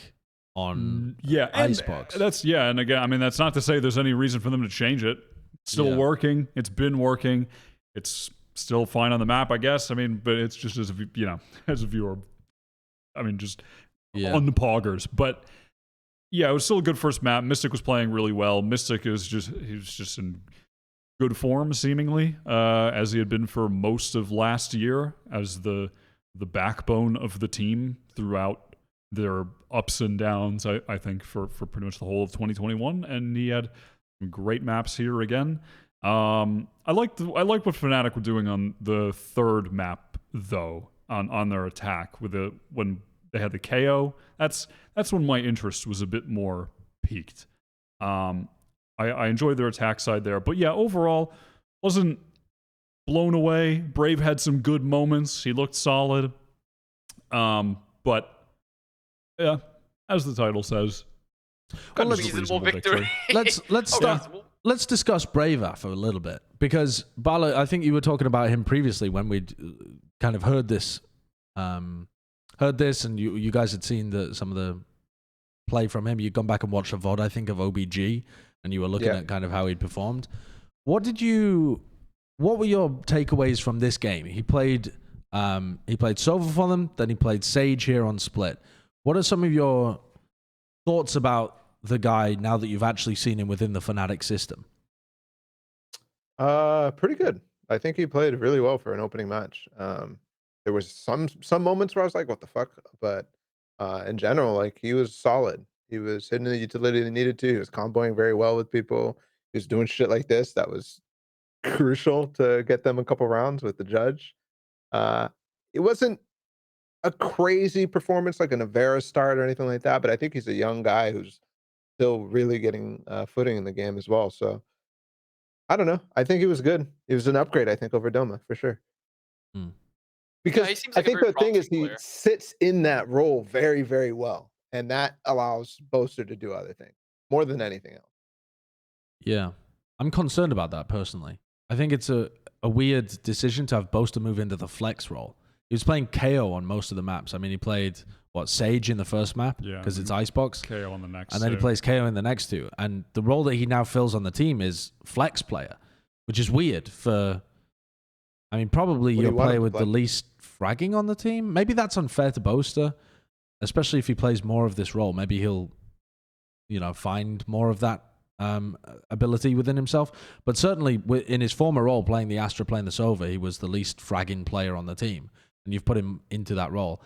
on Icebox. And again, I mean, that's not to say there's any reason for them to change it. It's still working. It's been working. It's still fine on the map, I guess. I mean, but it's just as as a viewer, I mean, just on the poggers. But yeah, it was still a good first map. Mystic was playing really well. Mystic he was just in good form, seemingly, as he had been for most of last year, as the backbone of the team throughout their ups and downs, I think, for pretty much the whole of 2021. And he had some great maps here again. I like what Fnatic were doing on the third map, though, on their attack when they had the KO. That's when my interest was a bit more peaked. I enjoyed their attack side there, but yeah, overall wasn't blown away. Brave had some good moments. He looked solid. But yeah, as the title says, Reasonable victory. Let's discuss Braver for a little bit, because Balla, I think you were talking about him previously when we kind of heard this, and you guys had seen some of the play from him. You'd gone back and watched a VOD, I think, of OBG, and you were looking at kind of how he'd performed. What were your takeaways from this game? He played Sova for them, then he played Sage here on Split. What are some of your thoughts about the guy now that you've actually seen him within the Fnatic system? Pretty good. I think he played really well for an opening match. There was some moments where I was like, what the fuck? But in general, like, he was solid. He was hitting the utility he needed to. He was comboing very well with people. He was doing shit like this that was crucial to get them a couple rounds with the judge. It wasn't a crazy performance like an Avera start or anything like that, but I think he's a young guy who's still really getting footing in the game as well. So I don't know. I think he was good. He was an upgrade, I think, over Doma for sure. Because he seems I like a think very the thing is promising he player. sits in that role very, very well, and that allows Boaster to do other things more than anything else. Yeah, I'm concerned about that personally. I think it's a weird decision to have Boaster move into the flex role. He was playing KO on most of the maps. I mean, he played Sage in the first map because it's Icebox. KO on the next, and then he plays KO in the next two. And the role that he now fills on the team is flex player, which is weird for. I mean, probably your player with the least fragging on the team. Maybe that's unfair to Boaster, especially if he plays more of this role. Maybe he'll, find more of that ability within himself. But certainly in his former role, playing the Astra, playing the Sova, he was the least fragging player on the team. And you've put him into that role.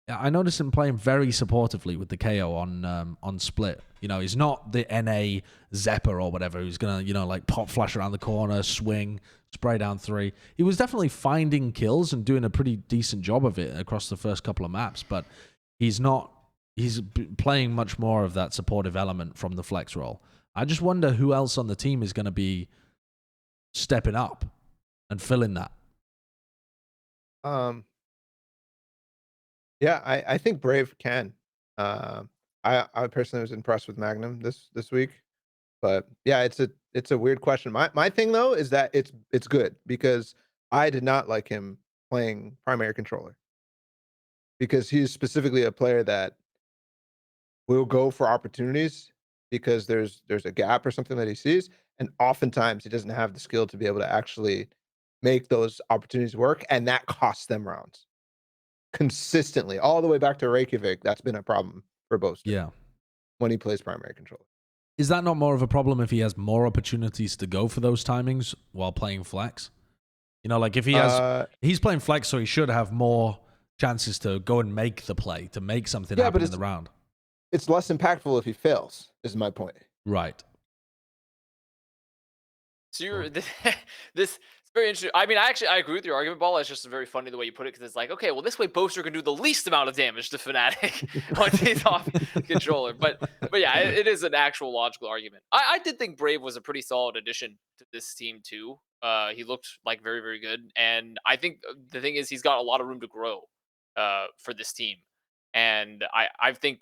I noticed him playing very supportively with the KO on Split. He's not the NA Zepper or whatever who's going to, like pop flash around the corner, swing, spray down three. He was definitely finding kills and doing a pretty decent job of it across the first couple of maps, but he's playing much more of that supportive element from the flex role. I just wonder who else on the team is going to be stepping up and filling that. Yeah, I think Brave can. I personally was impressed with Magnum this week, but yeah, it's a weird question. My thing though is that it's good because I did not like him playing primary controller because he's specifically a player that will go for opportunities because there's a gap or something that he sees, and oftentimes he doesn't have the skill to be able to actually make those opportunities work, and that costs them rounds consistently, all the way back to Reykjavik. That's been a problem for Boaster. Yeah. When he plays primary controller. Is that not more of a problem if he has more opportunities to go for those timings while playing flex? You know, like if he has, he's playing flex, so he should have more chances to go and make the play, to make something happen in the round. It's less impactful if he fails, is my point. Right. So you're this very interesting. I mean, I agree with your argument, Balla. It's just very funny the way you put it, because it's like, okay, well, this way Boaster can do the least amount of damage to Fnatic once he's off controller. But yeah, it is an actual logical argument. I did think Brave was a pretty solid addition to this team too. He looked like very, very good, and I think the thing is he's got a lot of room to grow for this team, and I think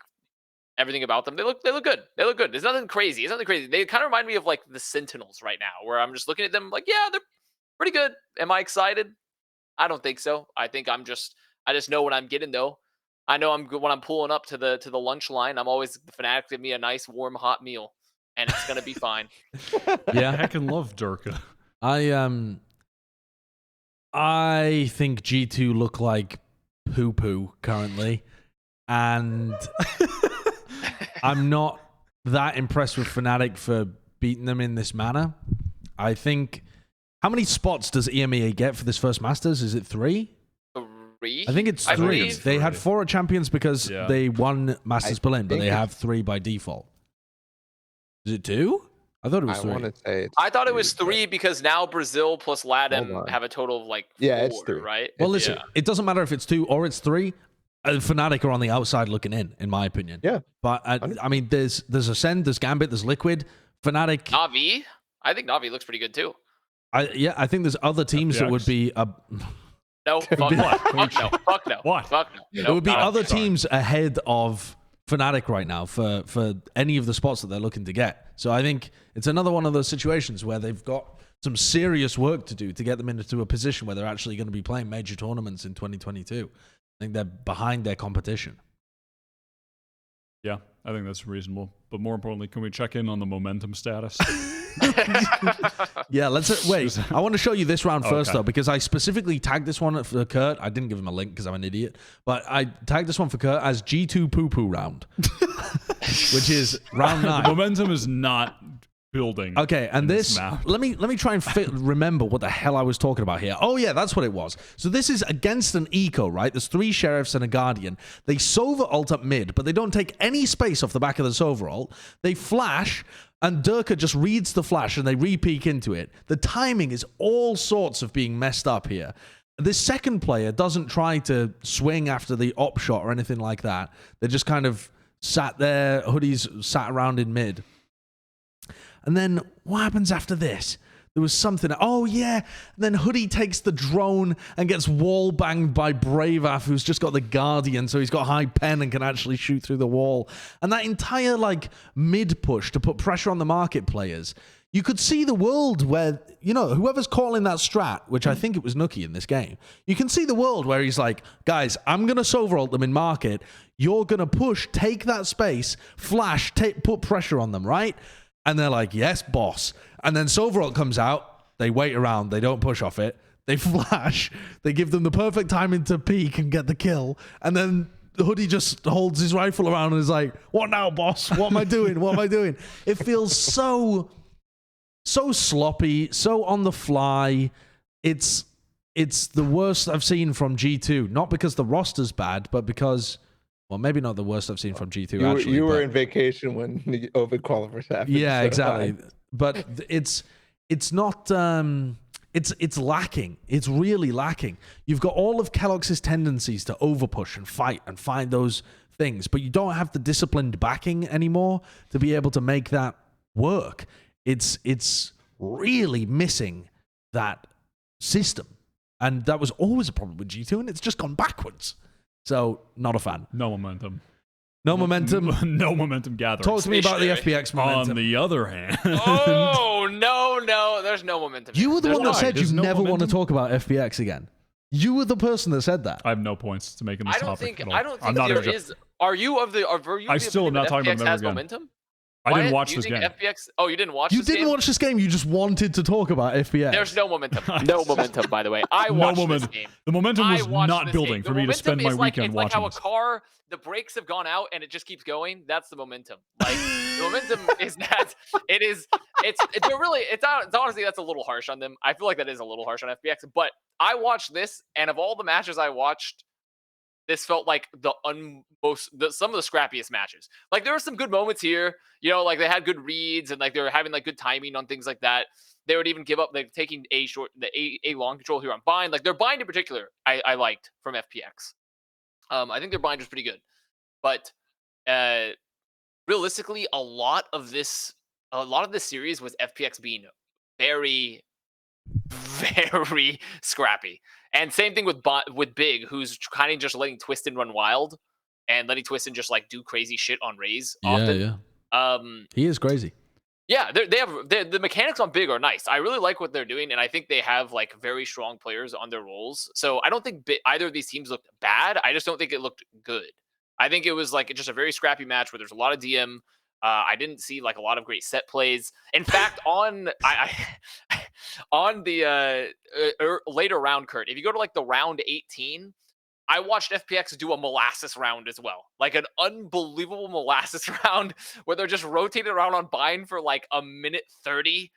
everything about them, they look good. They look good. There's nothing crazy. It's nothing crazy. They kind of remind me of like the Sentinels right now, where I'm just looking at them like, yeah, they're pretty good. Am I excited? I don't think so. I think I just know what I'm getting though. I know I'm good when I'm pulling up to the lunch line. I'm always the Fnatic give me a nice warm hot meal, and it's gonna be fine. Yeah, I can love Durka. I think G2 look like poo poo currently, and I'm not that impressed with Fnatic for beating them in this manner. I think. How many spots does EMEA get for this first Masters? Is it 3? 3? I think it's 3. They had 4 champions because they won Masters Berlin, but they have 3 by default. Is it 2? I thought it was 3. I thought it was 3 because now Brazil plus LATAM have a total of like 4, it's 3. Right? Well, listen, it doesn't matter if it's 2 or it's 3. Fnatic are on the outside looking in my opinion. Yeah. But I mean, there's Ascend, there's Gambit, there's Liquid. Fnatic. Navi? I think Navi looks pretty good too. I think there's other teams that would be no, fuck no. Fuck no. What? Fuck no. There would be other teams ahead of Fnatic right now for any of the spots that they're looking to get. So I think it's another one of those situations where they've got some serious work to do to get them into a position where they're actually going to be playing major tournaments in 2022. I think they're behind their competition. Yeah, I think that's reasonable. But more importantly, can we check in on the momentum status? Yeah, let's wait. I want to show you this round first, though, because I specifically tagged this one for Kurt. I didn't give him a link because I'm an idiot, but I tagged this one for Kurt as G2 poo poo round, which is round 9. Momentum is not building. Okay, and this let me try and remember what the hell I was talking about here. Oh yeah, that's what it was. So this is against an eco, right? There's 3 sheriffs and a guardian. They Sova ult up mid, but they don't take any space off the back of the Sova ult. They flash, and Durka just reads the flash and they re-peek into it. The timing is all sorts of being messed up here. This second player doesn't try to swing after the op shot or anything like that. They're just kind of sat there, hoodies sat around in mid. And then what happens after this? There was something. Oh, yeah. And then Hoodie takes the drone and gets wall banged by Braveaf, who's just got the Guardian, so he's got high pen and can actually shoot through the wall. And that entire mid push to put pressure on the market players. You could see the world where, whoever's calling that strat, which I think it was Nookie in this game, you can see the world where he's like, guys, I'm going to Sova ult them in market. You're going to push, take that space, flash, put pressure on them, right? And they're like, yes, boss. And then Sova ult comes out. They wait around. They don't push off it. They flash. They give them the perfect timing to peek and get the kill. And then Hoodie just holds his rifle around and is like, what now, boss? What am I doing? What am I doing? It feels so sloppy, so on the fly. It's the worst I've seen from G2. Not because the roster's bad, but because... Well, maybe not the worst I've seen from G2. You were in vacation when the Ovid qualifiers happened. Yeah, so exactly. But it's not. It's lacking. It's really lacking. You've got all of Kellogg's tendencies to overpush and fight and find those things, but you don't have the disciplined backing anymore to be able to make that work. It's really missing that system, and that was always a problem with G2, and it's just gone backwards. So, not a fan. No momentum. No momentum. No momentum gathering. Talk to me about the FPX momentum. On the other hand. Oh, no. There's no momentum. You were the one that said you no never momentum? want to talk about FPX again. You were the person that said that. I have no points to make in this topic at all. I don't think there is. Are you of the? I still am not talking about them has again. momentum? I didn't Wyatt, watch do you this think game. FPX. Oh, you didn't watch. You this didn't game? watch this game. You just wanted to talk about FPS. There's no momentum. No momentum, by the way. I No watched momentum. this game. The momentum I was watched not this building game. for The me to momentum spend my is like, weekend it's like watching how a this. car, the brakes have gone out and it just keeps going. That's the momentum. Like the momentum is that it is. They're really. It's honestly that's a little harsh on them. I feel like that is a little harsh on FPX. But I watched this, and of all the matches I watched, this felt like some of the scrappiest matches. Like there were some good moments here, like they had good reads and like they were having like good timing on things like that. They would even give up like taking a long control here on bind. Like their bind in particular, I liked from FPX. I think their bind was pretty good, but realistically, a lot of this series was FPX being very, very scrappy. And same thing with Big, who's kind of just letting Twiston run wild and letting Twiston just like do crazy shit on Raze often. Yeah. He is crazy. Yeah, the mechanics on Big are nice. I really like what they're doing, and I think they have like very strong players on their roles. So I don't think either of these teams looked bad. I just don't think it looked good. I think it was like just a very scrappy match where there's a lot of DM. I didn't see like a lot of great set plays. In fact, on the later round, Kurt, if you go to like the round 18, I watched FPX do a molasses round as well, like an unbelievable molasses round where they're just rotating around on bind for like a minute 30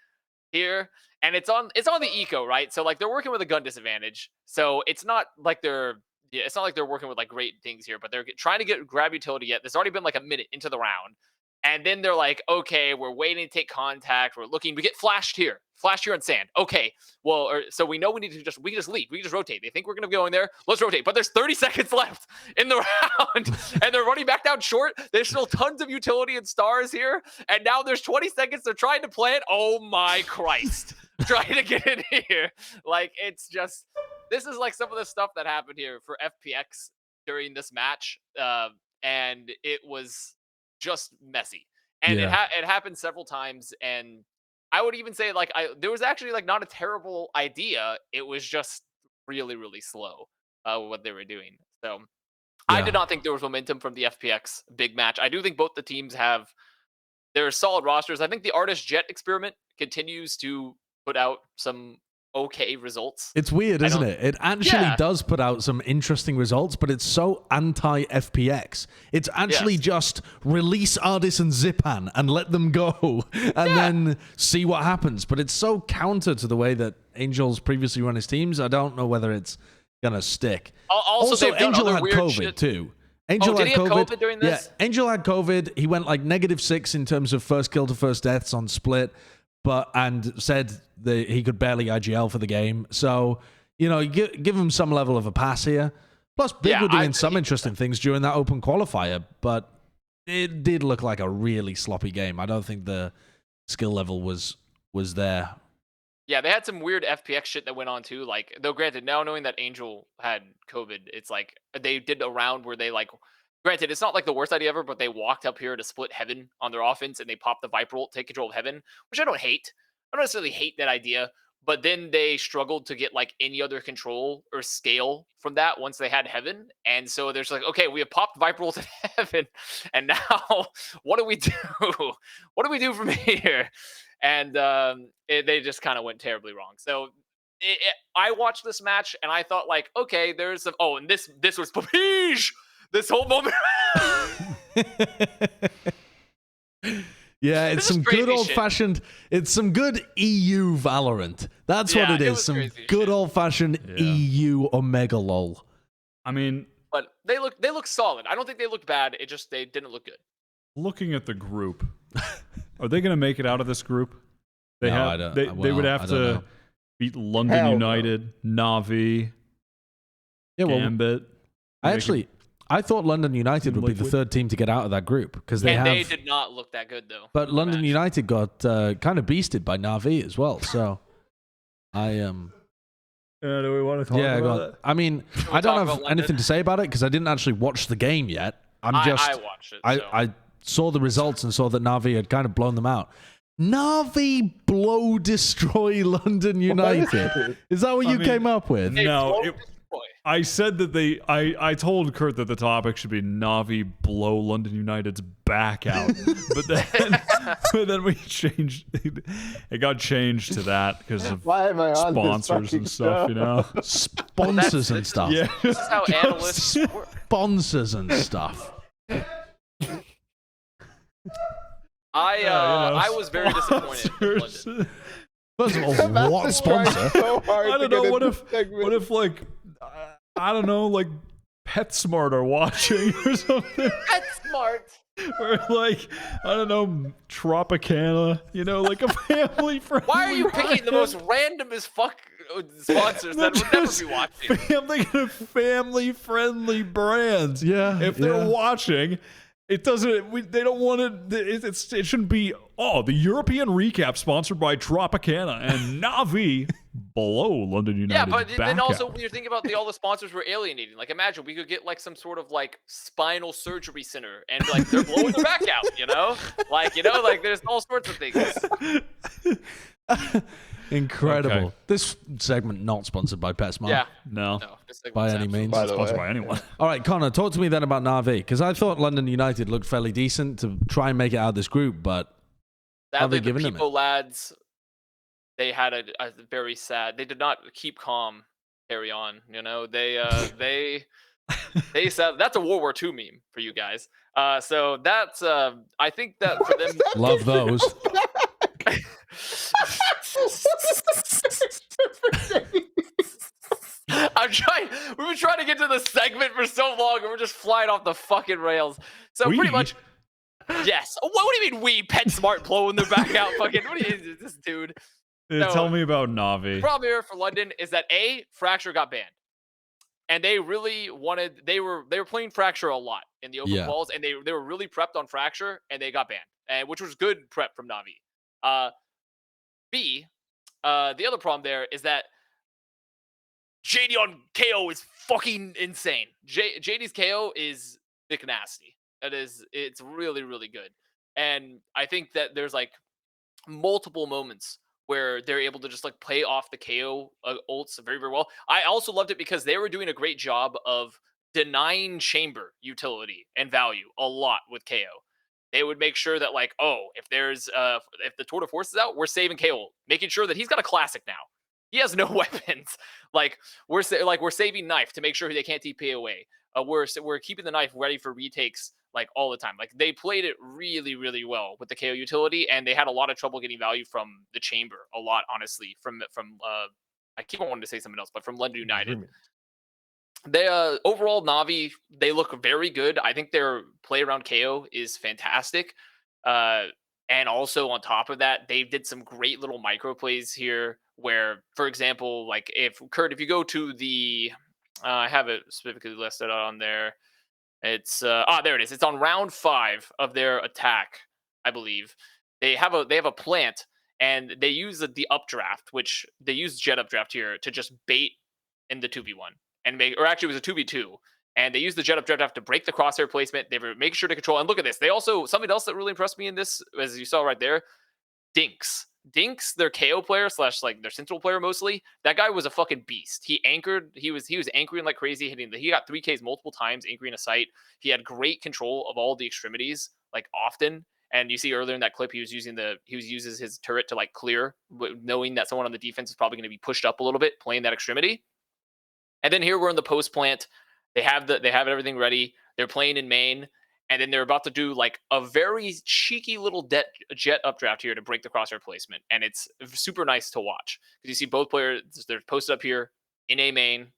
here, and it's on the eco, right? So like they're working with a gun disadvantage, so it's not like they're working with like great things here, but they're trying to grab utility yet. There's already been like a minute into the round. And then they're like, okay, we're waiting to take contact. We're looking. We get flashed here on sand. Okay, well, so we know we can just leave. We can just rotate. They think we're gonna go in there. Let's rotate. But there's 30 seconds left in the round, and they're running back down short. There's still tons of utility and stars here, and now there's 20 seconds. They're trying to plant. Oh my Christ! Trying to get in here. Like it's just this is like some of the stuff that happened here for FPX during this match, and it was just messy, and it happened several times. And I would even say like there was actually like not a terrible idea. It was just really, really slow what they were doing. So I did not think there was momentum from the FPX big match. I do think both the teams have their solid rosters. I think the Artist Jett experiment continues to put out some okay results. It's weird, isn't it? It actually does put out some interesting results, but it's so anti-FPX. It's actually just release Ardis and Zipan and let them go and then see what happens. But it's so counter to the way that Angel's previously run his teams. I don't know whether it's going to stick. Also Angel had COVID too. Angel did he have COVID during this? Yeah, Angel had COVID. He went like -6 in terms of first kill to first deaths on split, and said that he could barely IGL for the game. So, give him some level of a pass here. Plus, Big were doing some interesting things during that open qualifier, but it did look like a really sloppy game. I don't think the skill level was there. Yeah, they had some weird FPX shit that went on too. Like, though granted, now knowing that Angel had COVID, it's like they did a round where they like, granted, it's not like the worst idea ever, but they walked up here to split Heaven on their offense and they popped the Viper ult, take control of Heaven, which I don't hate. I don't necessarily hate that idea, but then they struggled to get like any other control or scale from that once they had Heaven. And so there's like, okay, we have popped Viper ult at Heaven, and now what do we do? What do we do from here? And they just kind of went terribly wrong. So I watched this match and I thought like, okay, there's some. Oh, and this was Papige. This whole moment. Yeah, it's some good old-fashioned. It's some good EU Valorant. That's what it is. Some good old-fashioned EU Omega lol. I mean, but they look solid. I don't think they looked bad. It just they didn't look good. Looking at the group, are they going to make it out of this group? They would have to beat London United, Na'Vi, Gambit. I thought London United would be the third team to get out of that group because they did not look that good though. But London United got kind of beasted by Na'Vi as well. So do we want to talk about it? I mean, I don't have anything to say about it because I didn't actually watch the game yet. I watched it. I saw the results and saw that Na'Vi had kind of blown them out. Na'Vi destroy London United. Is that what you came up with? No, I said that I told Kurt that the topic should be Navi blow London United's back out, but then we changed. It got changed to that because of Why am I on this sponsors fucking and stuff, you know. Sponsors and stuff. Yeah, This is how analysts work. Sponsors and stuff. I was very disappointed in sponsors. London. First of all, what sponsor? So hard I to don't know. get What into if this segment. like I don't know, like PetSmart are watching or something, That's smart. or like I don't know, Tropicana. You know, like a family friendly. Why are you picking the most random as fuck sponsors that would never be watching? I'm thinking of family friendly brands. Yeah, If they're yeah. watching, it doesn't. They don't want it. It shouldn't be. Oh, the European recap sponsored by Tropicana and Navi below London United. Yeah, but then also out. when you're thinking about all the sponsors we're alienating, like imagine we could get like some sort of like spinal surgery center and like they're blowing their back out, you know? Like, you know, like there's all sorts of things. Incredible. Okay. This segment not sponsored by PetSmart. Yeah. No, No, this segment's By any absolutely- means. By the sponsored way. by anyone. All right, Connor, talk to me then about Navi, because I thought London United looked fairly decent to try and make it out of this group, but Sadly, giving the them it? Pipo lads, they had a very sad. They did not keep calm. Carry on, you know. They said that's a World War II meme for you guys. So that's I think that for them. love those. I'm trying. We've been trying to get to the segment for so long, and we're just flying off the fucking rails. So We? pretty much, yes. What do you mean we? PetSmart blowing their back out? Fucking. What do you? This dude. No. Tell me about The Navi. problem here for London is that Fracture got banned, and they really wanted. They were playing Fracture a lot in the open Yeah. balls, and they were really prepped on Fracture, and they got banned, and which was good prep from Navi. B, the other problem there is that JD on KO is fucking insane. JD's KO is thick nasty. It's really, really good. And I think that there's like multiple moments where they're able to just like play off the KO ults very, very well. I also loved it because they were doing a great job of denying chamber utility and value a lot with KO. They would make sure that like, oh, if there's if the Tour de Force is out, we're saving KO, making sure that he's got a classic now. He has no weapons. Like we're saving knife to make sure they can't TP away. We're keeping the knife ready for retakes like all the time. Like they played it really, really well with the KO utility, and they had a lot of trouble getting value from the chamber. A lot, honestly, from I keep on wanting to say something else, but from London United. They overall Navi, they look very good. I think their play around KO is fantastic. And also on top of that, they did some great little micro plays here where, for example, like if you go to the I have it specifically listed on there. It's there it is. It's on round 5 of their attack, I believe. They have a plant, and they use the updraft, which they use Jett updraft here to just bait in the 2v1 and make, or actually it was a 2v2, and they use the Jett updraft to break the crosshair placement. They were making sure to control. And look at this. They also, something else that really impressed me in this, as you saw right there, Dinks, their KO player / like their Sentinel player mostly. That guy was a fucking beast. He anchored. He was anchoring like crazy. He got 3Ks multiple times anchoring a site. He had great control of all the extremities, like often. And you see earlier in that clip, he uses his turret to like clear, knowing that someone on the defense is probably going to be pushed up a little bit, playing that extremity. And then here we're in the post plant. They have everything ready. They're playing in main. And then they're about to do like a very cheeky little Jett updraft here to break the crosshair placement. And it's super nice to watch because you see both players, they're posted up here in a main,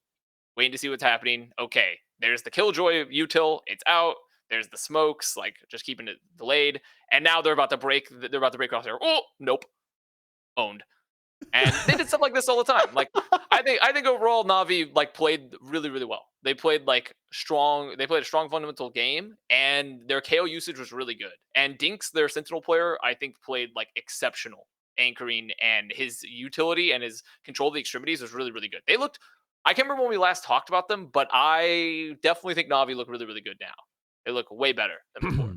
waiting to see what's happening. Okay, there's the Killjoy util. It's out. There's the smokes, like just keeping it delayed. And now they're about to break crosshair. Oh, nope. Owned. And they did stuff like this all the time. Like I think overall Navi like played really, really well. They played like strong. They played a strong fundamental game, and their KO usage was really good. And Dinks, their Sentinel player, I think played like exceptional anchoring, and his utility and his control of the extremities was really, really good. They looked. I can't remember when we last talked about them, but I definitely think Navi look really, really good now. They look way better than before.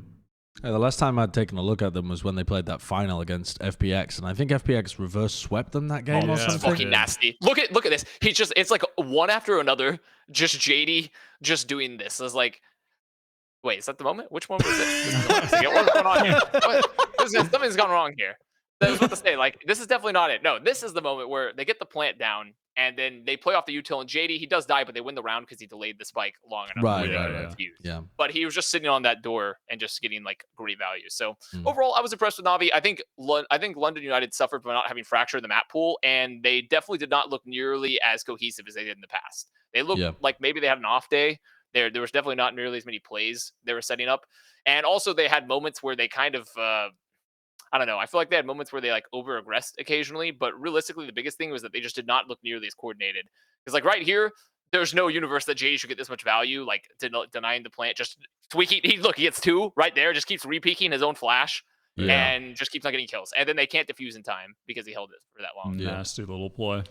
The last time I'd taken a look at them was when they played that final against FPX, and I think FPX reverse swept them that game Oh, or yeah. It's something. fucking nasty. Look at this. It's like one after another. Just JD just doing this. It's like, wait, is that the moment? Which one was it? What's going on here? Something's gone wrong here. I was about to say, like, this is definitely not it. No, this is the moment where they get the plant down, and then they play off the util, and JD, he does die, but they win the round because he delayed the spike long enough. Right, right. Yeah. But he was just sitting on that door and just getting like great value. So Mm. overall, I was impressed with Navi. I think London United suffered by not having Fracture in the map pool, and they definitely did not look nearly as cohesive as they did in the past. They looked like maybe they had an off day. There was definitely not nearly as many plays they were setting up, and also they had moments where they kind of I don't know. I feel like they had moments where they like over aggressed occasionally, but realistically, the biggest thing was that they just did not look nearly as coordinated. Because like right here, there's no universe that JD should get this much value. Like denying the plant, just tweaking. He gets 2 right there. Just keeps repeaking his own flash and just keeps not getting kills. And then they can't defuse in time because he held it for that long. Nasty little play.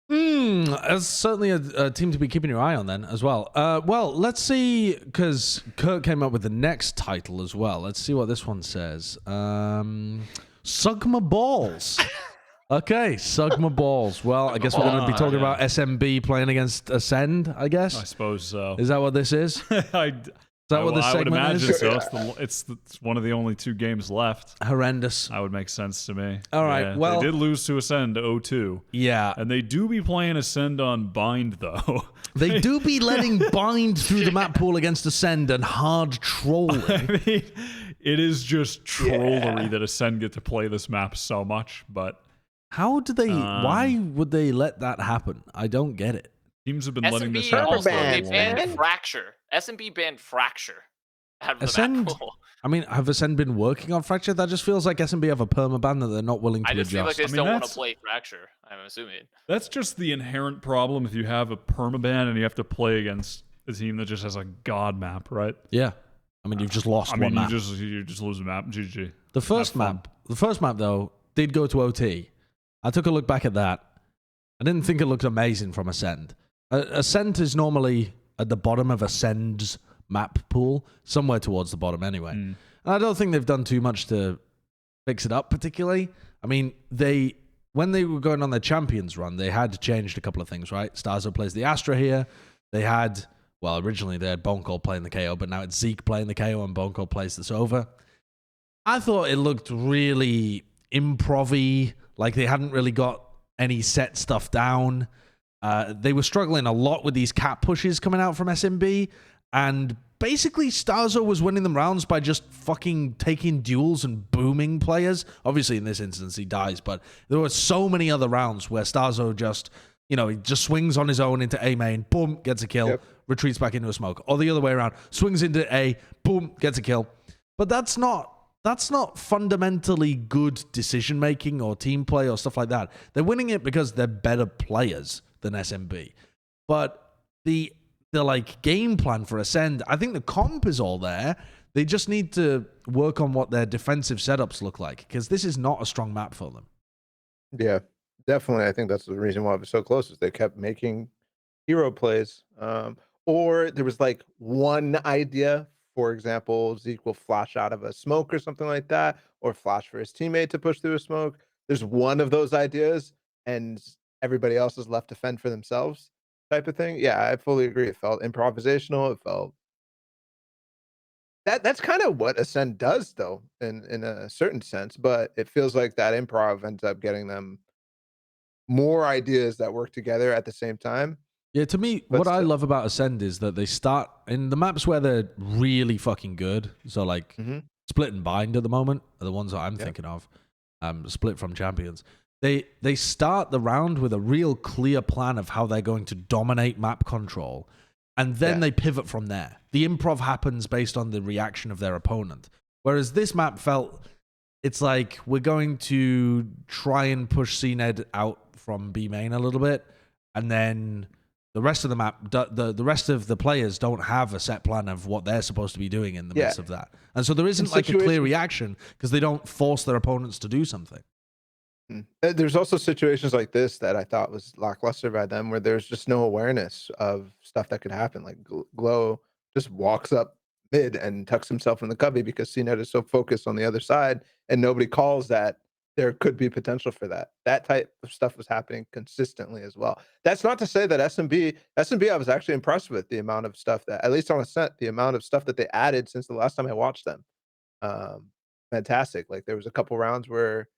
That's certainly a team to be keeping your eye on then as well. Well, let's see, because Kurt came up with the next title as well. Let's see what this one says. Sugma Balls. Okay, Sugma Balls. Well, I guess we're going to be talking about SMB playing against Ascend, I guess. I suppose so. Is that what this is? Is that what this I would segment imagine is? so. It's one of the only 2 games left. Horrendous. That would make sense to me. All right, well... They did lose to Ascend 0-2. Yeah. And they do be playing Ascend on Bind, though. They do be letting Bind through the map pool against Ascend and hard trolling. I mean, it is just trollery that Ascend get to play this map so much, but... How do they... why would they let that happen? I don't get it. Teams have been letting this SMB happen. also, they for a banned while. Fracture. SMB banned Fracture out of the Ascend, map pool. I mean, have Ascend been working on Fracture? That just feels like SMB have a permaban that they're not willing to I just feel like adjust. they still want to play Fracture, I'm assuming. That's just the inherent problem if you have a permaban and you have to play against a team that just has a god map, right? Yeah. I mean, you've just lost one map. You just lose a map. GG. The first map though, did go to OT. I took a look back at that. I didn't think it looked amazing from Ascend. Ascend is normally at the bottom of Ascend's map pool, somewhere towards the bottom anyway. And I don't think they've done too much to fix it up particularly. I mean, when they were going on their Champions run, they had changed a couple of things, right? Starzo plays the Astra here. They had, well, originally they had Bonkall playing the KO, but now it's Zeke playing the KO and Bonkall plays this over. I thought it looked really improv-y, like they hadn't really got any set stuff down. They were struggling a lot with these cap pushes coming out from SMB, and basically Starzo was winning them rounds by just fucking taking duels and booming players. Obviously, in this instance, he dies, but there were so many other rounds where Starzo just, he just swings on his own into A main, boom, gets a kill, retreats back into a smoke. Or the other way around, swings into A, boom, gets a kill. But that's not fundamentally good decision making or team play or stuff like that. They're winning it because they're better players than SMB. But the like game plan for Ascend, I think the comp is all there. They just need to work on what their defensive setups look like, because this is not a strong map for them. Yeah, definitely. I think that's the reason why it was so close, is they kept making hero plays. Or there was like one idea. For example, Zeke will flash out of a smoke or something like that, or flash for his teammate to push through a smoke. There's one of those ideas, and everybody else is left to fend for themselves, type of thing. Yeah, I fully agree. It felt improvisational. It felt that's kind of what Ascend does, though, in a certain sense. But it feels like that improv ends up getting them more ideas that work together at the same time. Yeah, to me, what I love about Ascend is that they start in the maps where they're really fucking good. So like Split and Bind at the moment are the ones that I'm thinking of. Split from Champions. They start the round with a real clear plan of how they're going to dominate map control, and then they pivot from there. The improv happens based on the reaction of their opponent. Whereas this map felt, it's like we're going to try and push CNED out from B main a little bit, and then the rest of the map, the rest of the players don't have a set plan of what they're supposed to be doing in the midst of that. And so there isn't like a clear reaction because they don't force their opponents to do something. There's also situations like this that I thought was lackluster by them, where there's just no awareness of stuff that could happen. Like Glow just walks up mid and tucks himself in the cubby because CNET is so focused on the other side and nobody calls that there could be potential for that. That type of stuff was happening consistently as well. That's not to say that SMB, I was actually impressed with the amount of stuff that, at least on Ascent, the amount of stuff that they added since the last time I watched them. Fantastic. Like there was a couple rounds where,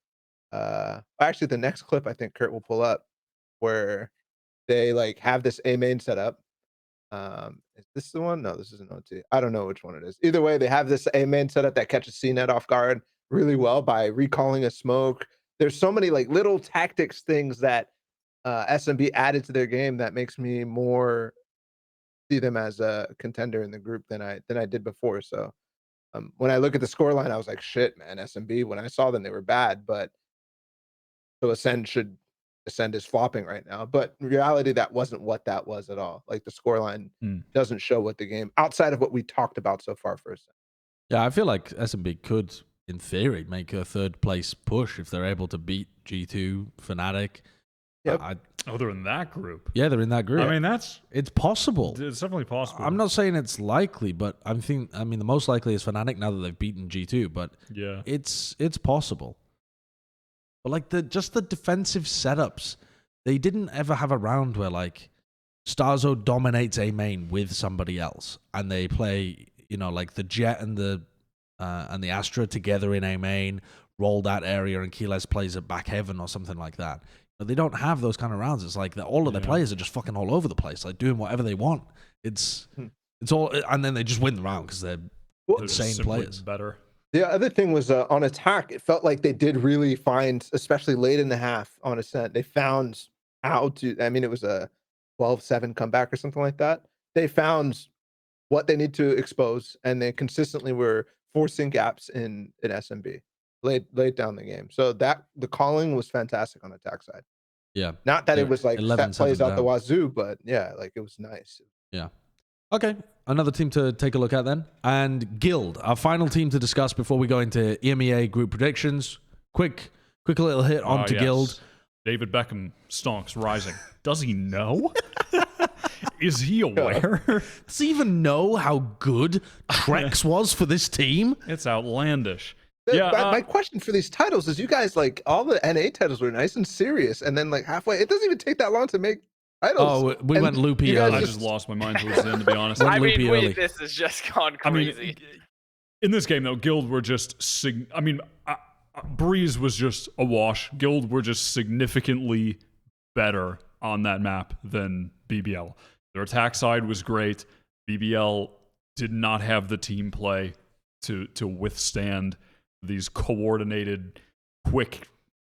actually the next clip I think Kurt will pull up where they like have this A main set up. Is this the one? No, this isn't OT. I don't know which one it is. Either way, they have this A main setup that catches CNET off guard really well by recalling a smoke. There's so many like little tactics things that SMB added to their game that makes me more see them as a contender in the group than I did before. So when I look at the scoreline, I was like, shit, man, SMB. When I saw them, they were bad, but so Ascend is flopping right now. But in reality, that wasn't what that was at all. Like the scoreline doesn't show what the game outside of what we talked about so far for Ascend. Yeah, I feel like SMB could, in theory, make a third place push if they're able to beat G2, Fnatic. Yep. They're in that group. Yeah, they're in that group. I mean, it's possible. It's definitely possible. I'm not saying it's likely, but I mean, the most likely is Fnatic now that they've beaten G2. But yeah, it's possible. But like just the defensive setups, they didn't ever have a round where like Starzo dominates a main with somebody else, and they play, like the Jett and the Astra together in a main, roll that area, and Keyless plays at back heaven or something like that. But they don't have those kind of rounds. It's like all of their players are just fucking all over the place, like doing whatever they want. It's all, and then they just win the round because they're insane players. Better. The other thing was on attack, it felt like they did really find, especially late in the half on Ascent, they found how to, I mean, it was a 12-7 comeback or something like that. They found what they need to expose, and they consistently were forcing gaps in SMB. Laid down the game. So that the calling was fantastic on attack side. Yeah. Not that it was like set plays out the down. wazoo, but yeah, like it was nice. Yeah. Okay. Another team to take a look at then. And Guild, our final team to discuss before we go into EMEA group predictions. Quick little hit onto Guild. David Beckham Stonks rising. Does he know? Is he aware? Does he even know how good Trex was for this team? It's outlandish. My question for these titles is, you guys, like, all the NA titles were nice and serious, and then like halfway, it doesn't even take that long to make titles. Oh, we went loopy early. I just lost my mind towards the end, to be honest. This has just gone crazy. I mean, in this game, though, Guild were just Breeze was just a wash. Guild were just significantly better on that map than BBL. Their attack side was great. BBL did not have the team play to withstand these coordinated, quick,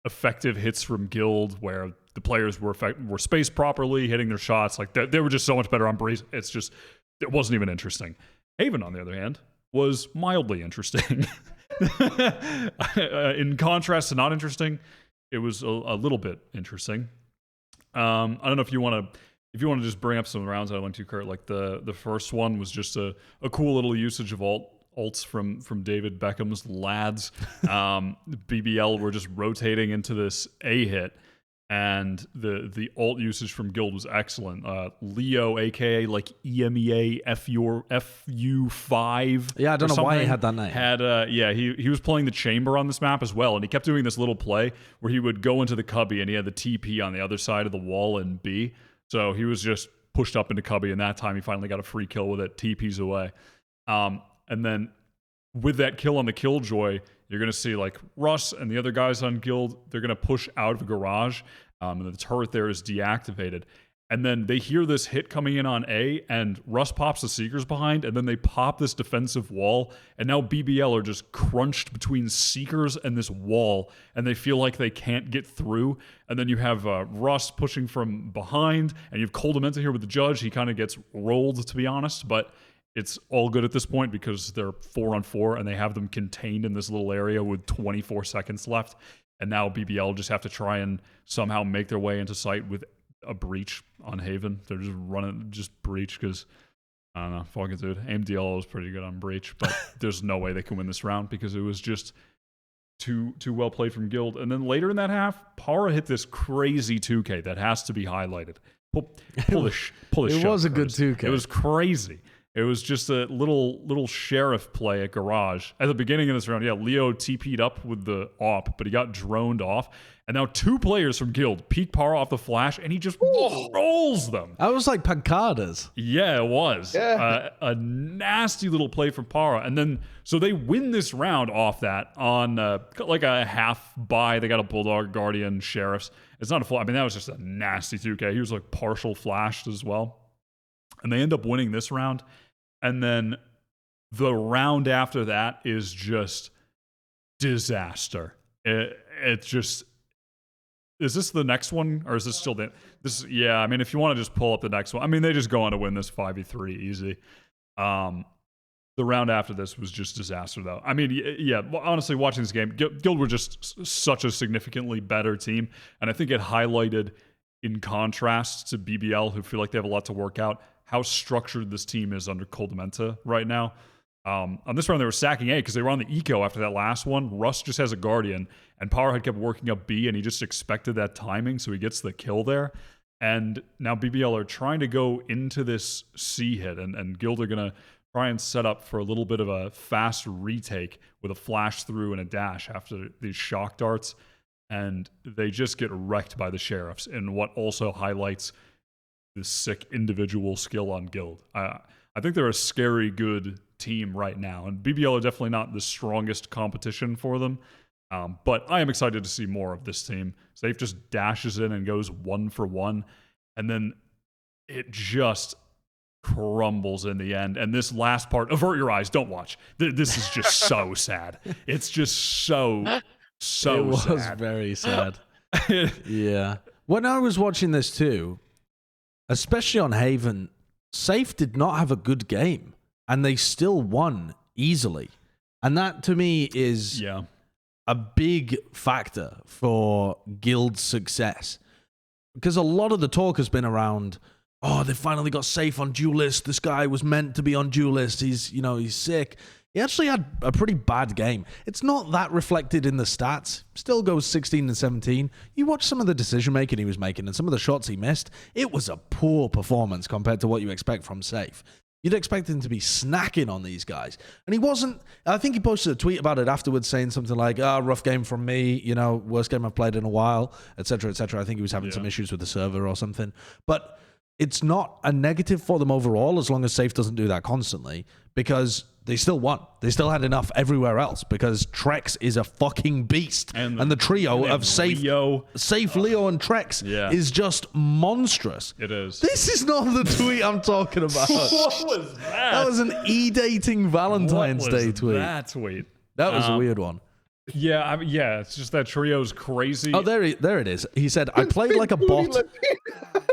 effective hits from Guild, where the players were spaced properly, hitting their shots. Like they were just so much better on Breeze. It wasn't even interesting. Haven, on the other hand, was mildly interesting. In contrast to not interesting, it was a little bit interesting. I don't know if you want to just bring up some rounds I went to, Kurt. Like the first one was just a cool little usage of ults from David Beckham's lads. BBL were just rotating into this A hit, and the ult usage from Guild was excellent. Leo, aka like EMEA FU5. Yeah, I don't know why he had that name. He was playing the chamber on this map as well, and he kept doing this little play where he would go into the cubby and he had the TP on the other side of the wall in B. So he was just pushed up into cubby, and that time he finally got a free kill with it, TPs away. And then with that kill on the Killjoy, you're going to see like Russ and the other guys on Guild, they're going to push out of the garage, and the turret there is deactivated. And then they hear this hit coming in on A, and Russ pops the Seekers behind, and then they pop this defensive wall, and now BBL are just crunched between Seekers and this wall, and they feel like they can't get through. And then you have Russ pushing from behind, and you have Coldamenta here with the Judge. He kind of gets rolled, to be honest, but it's all good at this point because they're 4-on-4 and they have them contained in this little area with 24 seconds left. And now BBL just have to try and somehow make their way into sight with a breach on Haven. They're just running breach because, I don't know, fuck it, dude. AMDL was pretty good on breach, but there's no way they can win this round because it was just too well played from Guild. And then later in that half, Para hit this crazy 2K that has to be highlighted. Pull this It was a good 2K. It was crazy. It was just a little sheriff play at Garage. At the beginning of this round, yeah, Leo TP'd up with the AWP, but he got droned off. And now 2 players from Guild peek Para off the flash, and he just rolls them. I was like Pancadas. Yeah, it was. Yeah. A nasty little play from Para. And then, so they win this round off that on like a half buy. They got a Bulldog, Guardian, Sheriffs. It's not a full, I mean, that was just a nasty 2K. He was like partial flashed as well. And they end up winning this round. And then the round after that is just disaster. It's just, is this the next one, or is this still this? Yeah, I mean, if you want to just pull up the next one, I mean, they just go on to win this 5v3 easy. The round after this was just disaster, though. I mean, yeah, honestly, watching this game, Guild were just such a significantly better team, and I think it highlighted, in contrast to BBL, who feel like they have a lot to work out, how structured this team is under Coldamenta right now. On this round, they were sacking A because they were on the eco after that last one. Russ just has a Guardian, and Power had kept working up B, and he just expected that timing, so he gets the kill there. And now BBL are trying to go into this C hit, and Guild are going to try and set up for a little bit of a fast retake with a flash through and a dash after these shock darts, and they just get wrecked by the Sheriffs, in what also highlights this sick individual skill on Guild. I think they're a scary good team right now, and BBL are definitely not the strongest competition for them, but I am excited to see more of this team. Safe just dashes in and goes 1 for 1, and then it just crumbles in the end. And this last part, avert your eyes, don't watch. This is just so sad. It's just so It was sad. very sad. Yeah. When I was watching this too, especially on Haven, Safe did not have a good game, and they still won easily. And that, to me, is a big factor for Guild's success. Because a lot of the talk has been around, oh, they finally got Safe on Duelist. This guy was meant to be on Duelist. He's sick. He actually had a pretty bad game. It's not that reflected in the stats. Still goes 16 and 17. You watch some of the decision-making he was making and some of the shots he missed. It was a poor performance compared to what you expect from Safe. You'd expect him to be snacking on these guys. And he wasn't. I think he posted a tweet about it afterwards saying something like, rough game from me, worst game I've played in a while, etc., etc. I think he was having some issues with the server or something. But it's not a negative for them overall as long as Safe doesn't do that constantly, because they still won. They still had enough everywhere else because Trex is a fucking beast. And the trio of Safe, Leo, and Trex is just monstrous. It is. This is not the tweet I'm talking about. What was that? That was an e-dating Valentine's Day tweet. That tweet. That was a weird one. Yeah, it's just that trio's crazy. Oh, there it is. He said, I played like a bot.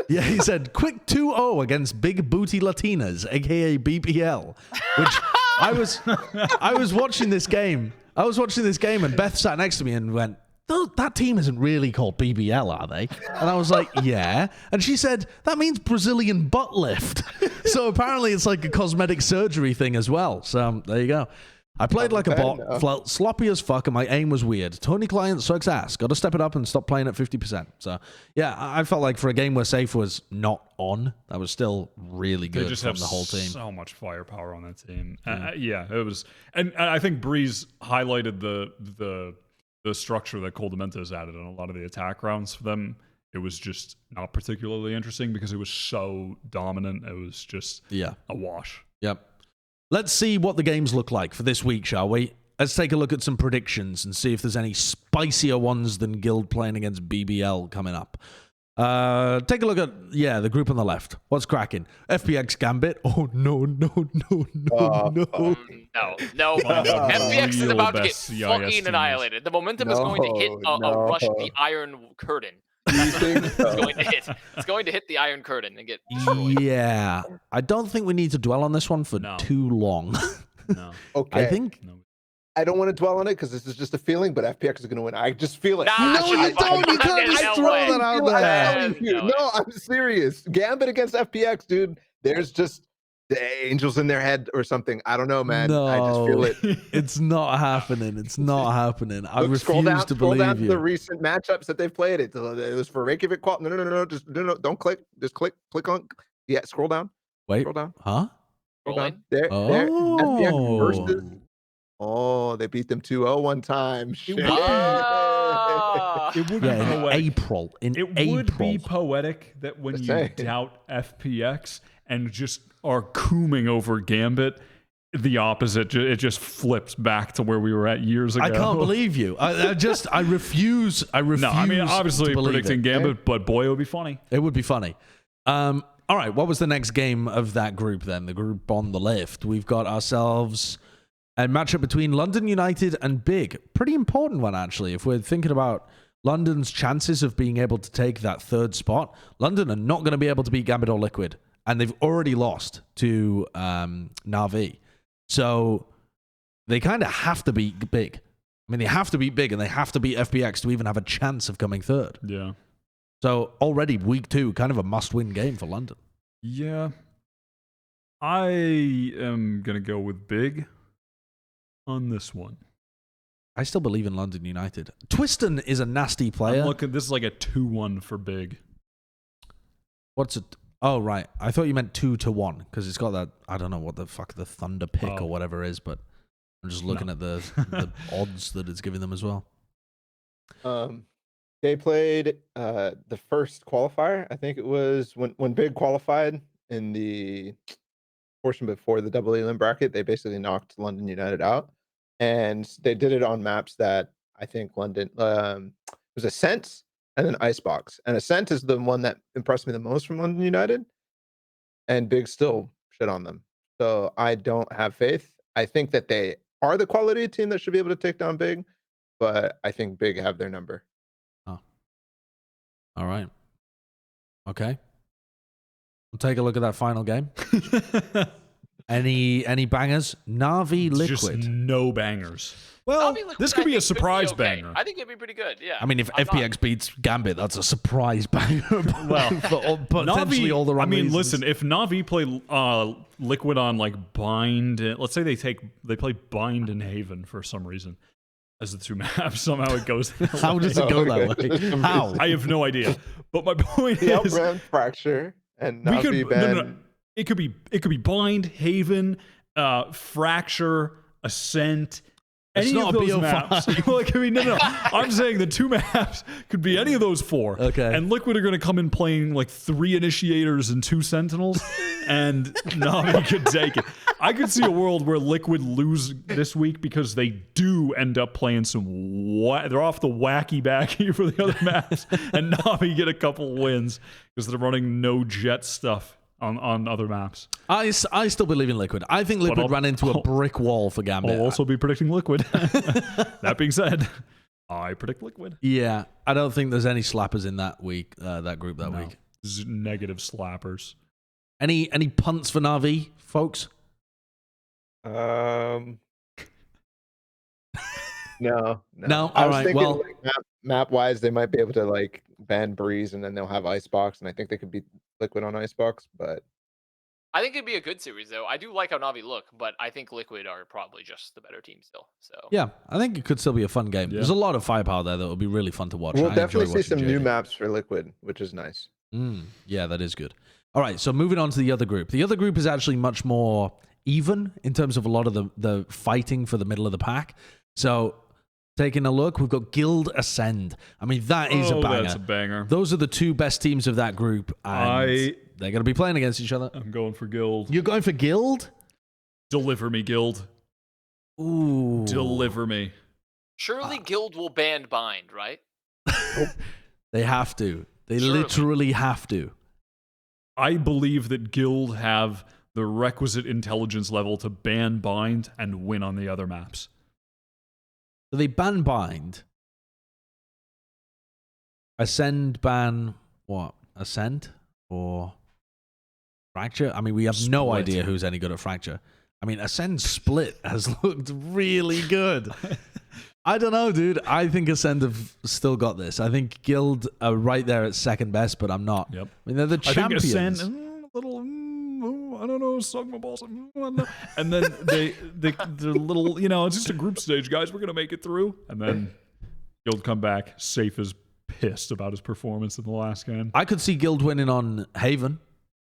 Yeah, he said, quick 2-0 against Big Booty Latinas, aka BBL. Which I was watching this game. And Beth sat next to me and went, that team isn't really called BBL, are they? And I was like, yeah. And she said, that means Brazilian butt lift. So apparently it's like a cosmetic surgery thing as well. So there you go. I played like a bot, felt sloppy as fuck, and my aim was weird. Tony Client sucks ass. Got to step it up and stop playing at 50%. So, yeah, I felt like for a game where Safe was not on, that was still really good from the whole team. So much firepower on that team. It was, and I think Breeze highlighted the structure that Coldamenta has added on a lot of the attack rounds for them. It was just not particularly interesting because it was so dominant. It was just a wash. Yep. Let's see what the games look like for this week, shall we? Let's take a look at some predictions and see if there's any spicier ones than Guild playing against BBL coming up. Take a look at, the group on the left. What's cracking? FPX Gambit. Oh, no. No. FPX is about to get fucking annihilated. The momentum is going to hit a rush the Iron Curtain. It's going to hit the Iron Curtain and get destroyed. Yeah. I don't think we need to dwell on this one for too long. No. Okay. I don't want to dwell on it because this is just a feeling, but FPX is going to win. I just feel it. No, you don't. You can't just throw that out there. No, I'm serious. Gambit against FPX, dude. There's just the angels in their head or something. I don't know, man. No, I just feel it. It's not happening. It's not happening. I refuse to scroll down believe to you. the recent matchups that they've played. It was for Reykjavik. No. Just don't click. Just click on. Yeah, scroll down. Wait. Scroll down. Huh? Hold on. rolling. They're FPX versus. Oh. Oh, they beat them 2-0 one time. Shit. Ah! It would be Yeah, in poetic. April. In It April. would be poetic that when Just you saying. doubt FPX and just are cooming over Gambit, the opposite. It just flips back to where we were at years ago. I can't believe you. I refuse. I refuse. No, I mean, to obviously believe predicting it. Gambit, but boy, it would be funny. It would be funny. All right, what was the next game of that group then? The group on the left. We've got ourselves a matchup between London United and Big. Pretty important one, actually. If we're thinking about London's chances of being able to take that third spot, London are not going to be able to beat Gambit or Liquid. And they've already lost to Na'Vi. So they kind of have to beat Big. I mean, they have to beat Big and they have to beat FPX to even have a chance of coming third. Yeah. So already week 2, kind of a must-win game for London. Yeah. I am going to go with Big on this one. I still believe in London United. Twiston is a nasty player. I'm looking, this is like a 2-1 for Big. What's it? Oh, right. I thought you meant 2-1 because it's got that, I don't know what the fuck the Thunder pick or whatever is, but I'm just looking at the odds that it's giving them as well. They played the first qualifier. I think it was when Big qualified in the portion before the double elim bracket. They basically knocked London United out, and they did it on maps that I think London was Ascent and then Icebox. And Ascent is the one that impressed me the most from London United, and Big still shit on them. So I don't have faith. I think that they are the quality team that should be able to take down Big, but I think Big have their number. All right. Okay. We'll take a look at that final game. Any bangers? Na'Vi Liquid. Just no bangers. Well, Liquid, this could be a surprise okay. banger. I think it'd be pretty good. Yeah. I mean, if FPX beats Gambit, that's a surprise banger. Well, for potentially all the wrong reasons. listen, if Na'Vi play Liquid on like Bind, let's say they play Bind and Haven for some reason as the two maps, somehow it goes that How way. does it go that way? How? I have no idea. But my point The is, Outbrand Fracture and we Na'Vi could ban. no. It could be Bind, Haven, Fracture, Ascent. It's Any not of a those BO5. maps. Like, I mean, no. I'm saying the two maps could be any of those 4. Okay. And Liquid are going to come in playing like 3 Initiators and 2 Sentinels, and Na'Vi could take it. I could see a world where Liquid lose this week because they do end up playing they're off the wacky backy for the other maps, and Na'Vi get a couple wins because they're running no Jett stuff on other maps. I still believe in Liquid. I think Liquid ran into a brick wall for Gambit. I'll also be predicting Liquid. That being said, I predict Liquid. Yeah, I don't think there's any slappers in that week, that group that week. Negative slappers. Any punts for Na'Vi, folks? No. No? I All was right, thinking well- like map wise, they might be able to like ban Breeze and then they'll have Icebox, and I think they could beat Liquid on Icebox, but I think it'd be a good series, though. I do like how Na'Vi look, but I think Liquid are probably just the better team still. So Yeah, I think it could still be a fun game. Yeah. There's a lot of firepower there that will be really fun to watch. we'll I enjoy definitely see watching some new JD. maps for Liquid, which is nice. Yeah, that is good. All right, so moving on to the other group. The other group is actually much more even in terms of a lot of the fighting for the middle of the pack. So taking a look, we've got Guild Ascend. I mean, that is a banger. That's a banger. Those are the 2 best teams of that group, and they're going to be playing against each other. I'm going for Guild. You're going for Guild? Deliver me, Guild. Ooh. Deliver me. surely Guild will ban Bind, right? They have to. They Surely. literally have to. I believe that Guild have the requisite intelligence level to ban Bind and win on the other maps. So they ban Bind. Ascend ban what? Ascend or Fracture? I mean, we have no Split. idea who's any good at Fracture. I mean, Ascend Split has looked really good. I don't know, dude. I think Ascend have still got this. I think Guild are right there at second best, but I'm not. Yep. I mean, they're the I think champions. Ascend, a little, I don't know, Sugma Balls. And then they're little, it's just a group stage, guys. We're going to make it through. And then Guild come back safe as pissed about his performance in the last game. I could see Guild winning on Haven,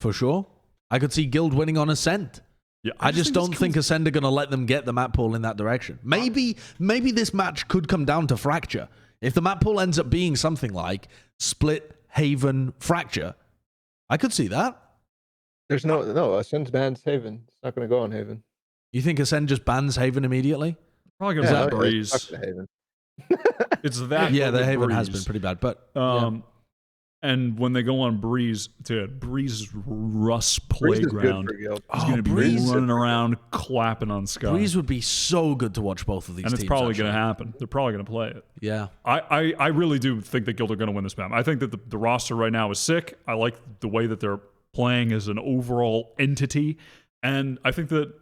for sure. I could see Guild winning on Ascent. Yeah, I just it's don't think Ascend are going to let them get the map pool in that direction. Maybe this match could come down to Fracture. If the map pool ends up being something like Split, Haven, Fracture, I could see that. There's no Ascend's bans Haven. It's not going to go on Haven. You think Ascend just bans Haven immediately? Probably going to Breeze. It's not gonna Haven. It's that. Yeah, the with Haven Breeze. has been pretty bad, but And when they go on Breeze, dude, Breeze Rust Breeze is good playground. for Guild. He's going to be Breeze- running around clapping on Sky. Breeze would be so good to watch both of these and teams. it's probably actually. going to happen. They're probably going to play it. Yeah. I really do think that Guild are going to win this map. I think that the roster right now is sick. I like the way that they're playing as an overall entity. And I think that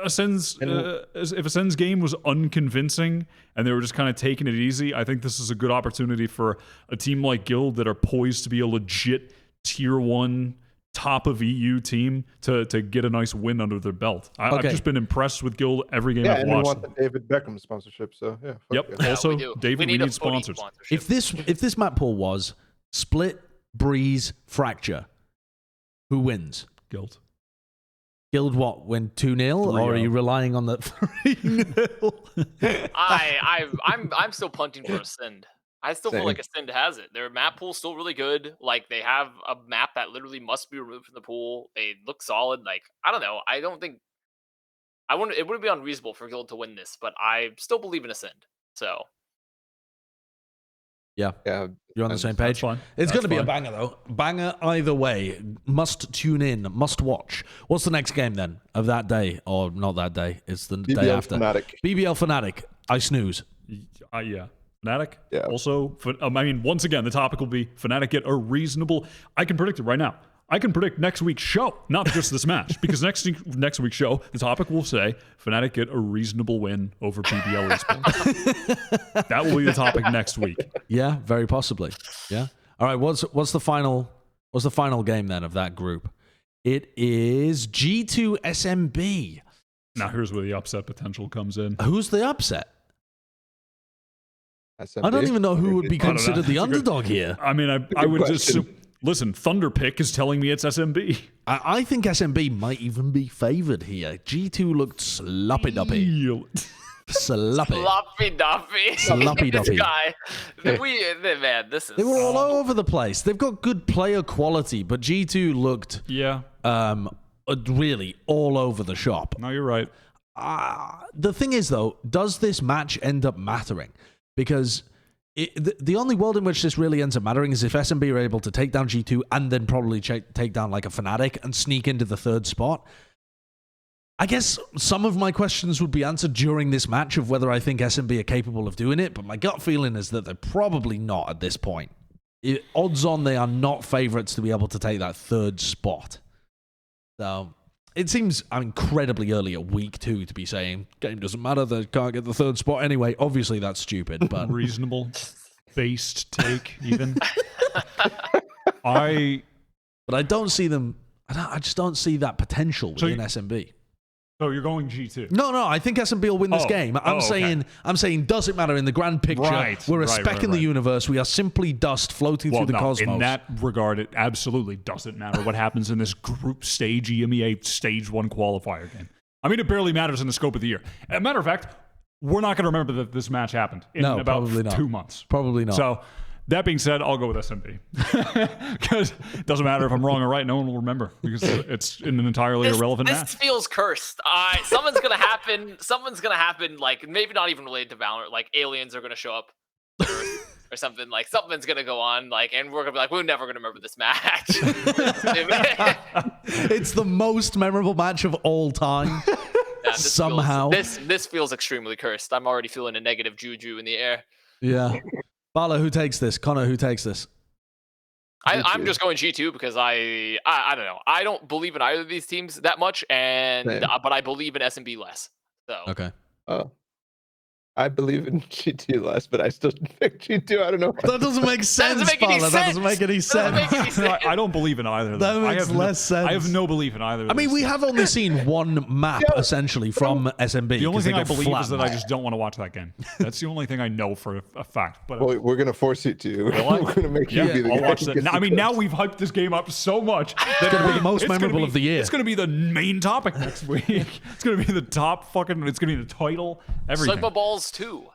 Ascend's, if Ascend's game was unconvincing and they were just kind of taking it easy, I think this is a good opportunity for a team like Guild that are poised to be a legit tier 1 top of EU team to get a nice win under their belt. I've just been impressed with Guild every game I've and we watched. want the David Beckham sponsorship, so yeah. Yep. Yeah. Also, we David, we a need footy sponsors. sponsorship. If this map pool was Split, Breeze, Fracture, who wins? Guild. Guild what? Win 2-0? Or are you relying on the 3-0? I'm still punting for Ascend. I still feel Same. like Ascend has it. Their map pool's still really good. Like, they have a map that literally must be removed from the pool. They look solid. Like, I don't know. I don't think it wouldn't be unreasonable for Guild to win this, but I still believe in Ascend. So Yeah. You're on the same page. That's fine. It's going to be a fine. banger, though. Banger either way. Must tune in. Must watch. What's the next game, then, of that day? Or not that day. It's the day BBL after. Fnatic. BBL Fnatic. I snooze. Yeah. Fnatic. Yeah. Also, I mean, once again, the topic will be Fnatic get a reasonable. I can predict it right now. I can predict next week's show, not just this match, because next week's show, the topic will say Fnatic get a reasonable win over PBL Esports. That will be the topic next week. Yeah, very possibly. Yeah. All right. What's the final game then of that group? It is G2 SMB. Now here's where the upset potential comes in. Who's the upset? SMB. I don't even know who would be I don't know. considered the That's a good- underdog here. I mean, I would just question. listen. Thunderpick is telling me it's SMB. I think SMB might even be favored here. G2 looked sloppy duppy. Sloppy. Sloppy Duffy. Sloppy This Duffy. guy. Man, this is. They were all over the place. They've got good player quality, but G2 looked Yeah. really all over the shop. No, you're right. The thing is, though, does this match end up mattering? Because the only world in which this really ends up mattering is if SMB are able to take down G2 and then probably take down like a Fnatic and sneak into the third spot. I guess some of my questions would be answered during this match of whether I think SMB are capable of doing it, but my gut feeling is that they're probably not at this point. Odds on they are not favorites to be able to take that third spot. So it seems incredibly early at week 2 to be saying game doesn't matter, they can't get the third spot anyway. Obviously that's stupid, but Reasonable, based take even. But I don't see them. I just don't see that potential within SMB. So you're going G2. No, I think SMB will win this game. I'm okay. saying, does it matter in the grand picture? Right, We're a right, speck right, in the right. universe. We are simply dust floating through the cosmos. In that regard, it absolutely doesn't matter what happens in this group stage EMEA stage 1 qualifier game. I mean, it barely matters in the scope of the year. As a matter of fact, we're not going to remember that this match happened in about probably not. 2 months. Probably not. So that being said, I'll go with SMB. Because it doesn't matter if I'm wrong or right. No one will remember because it's an entirely irrelevant This match. feels cursed. Something's gonna happen. Something's gonna happen. Like, maybe not even related to Valorant. Like, aliens are gonna show up or something. Like, something's gonna go on. Like, and we're gonna be like, we're never gonna remember this match. It's the most memorable match of all time. Yeah, this Somehow. this feels extremely cursed. I'm already feeling a negative juju in the air. Yeah. Balla, who takes this? Connor, who takes this? I'm just going G2 because I don't know. I don't believe in either of these teams that much, and Same. but I believe in SMB less. So Okay. Oh. I believe in G2 less, but I still pick G2. I don't know. That doesn't make sense, make any Balla. That doesn't make any Doesn't make any sense. sense. I don't believe in either of That them. makes less sense. I have no belief in either of I mean, these we things. have only seen one map, essentially, from SMB. The only 'cause they thing I got believe is that I flattened. just don't want to watch that game. That's the only thing I know for a fact. But Well, we're gonna force you to. Will I? We're gonna make you yeah, be the I'll guy watch who that. gets Now, the I mean, now clips. we've hyped this game up so much. It's gonna be the most memorable of the year. It's going to be the main topic next week. It's going to be the top fucking. It's going to be the title. Everything. Sugma Balls 2.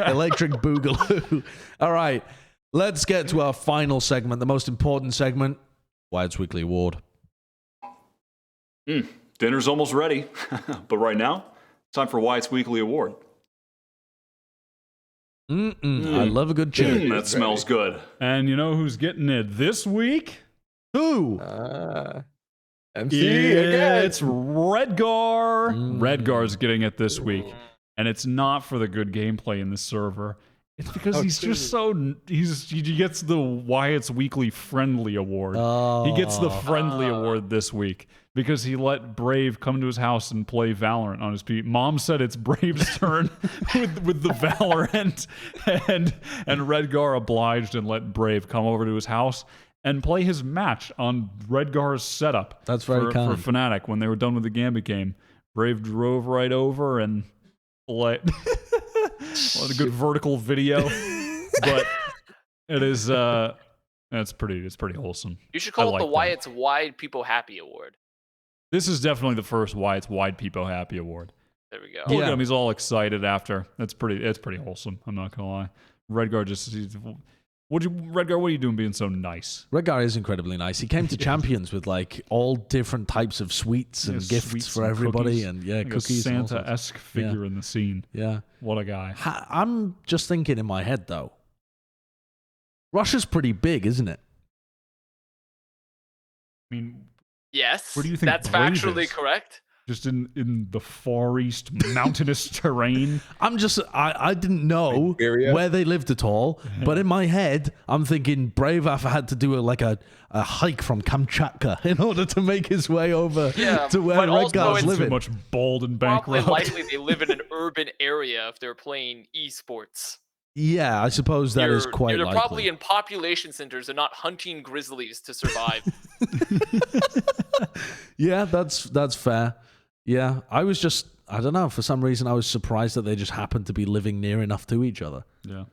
Electric Boogaloo. All right, let's get to our final segment, the most important segment, Wyatt's Weekly Award. Dinner's almost ready, but right now, it's time for Wyatt's Weekly Award. I love a good chip. That smells good. And you know who's getting it this week? Who? MC again. It's Redgar. Redgar's getting it this week, and it's not for the good gameplay in this server. It's because he's just so he gets the Wyatt's Weekly Friendly Award. He gets the Friendly Award this week because he let Brave come to his house and play Valorant on his PC. Mom said it's Brave's turn with the Valorant, and Redgar obliged and let Brave come over to his house and play his match on Redgar's setup. That's very kind. For Fnatic when they were done with the Gambit game. Brave drove right over and let a good vertical video, but it is it's pretty wholesome. You should call I it like the that. Wyatt's Wide People Happy Award. This is definitely the first Wyatt's Wide People Happy Award. There we go. Look at him, he's all excited after. It's pretty wholesome. I'm not gonna lie. Redgar Redgar, what are you doing being so nice? Redgar is incredibly nice. He came to Champions with like all different types of sweets and gifts Sweets for and everybody, cookies. and Like cookies. a and all sorts. Santa-esque figure in the scene. Yeah. What a guy. I'm just thinking in my head though. Russia's pretty big, isn't it? I mean, Yes. Where do you think that's Brave factually is? correct? just in the Far East mountainous terrain. I didn't know Siberia? where they lived at all, but in my head, I'm thinking Brave had to do a hike from Kamchatka in order to make his way over to where but also Redgar's it's Too living. much bald and Probably bankrupt. likely they live in an urban area if they're playing esports. Yeah, I suppose that is quite They're likely. probably in population centers and not hunting grizzlies to survive. Yeah, that's fair. Yeah, I don't know, for some reason I was surprised that they just happened to be living near enough to each other. Yeah,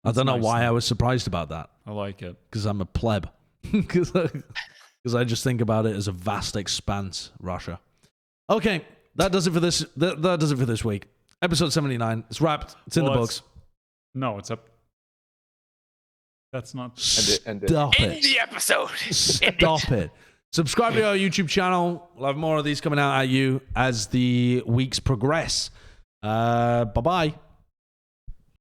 I don't know nice, why though. I was surprised about that, I like it. because I'm a pleb. Because I just think about it as a vast expanse, Russia. Okay, that does it for this. That does it for this week. Episode 79. It's wrapped. It's in the Well, books. No, it's up. That's not. End it. Stop End it. the episode. Stop it. Subscribe to our YouTube channel. We'll have more of these coming out at you as the weeks progress. Bye-bye.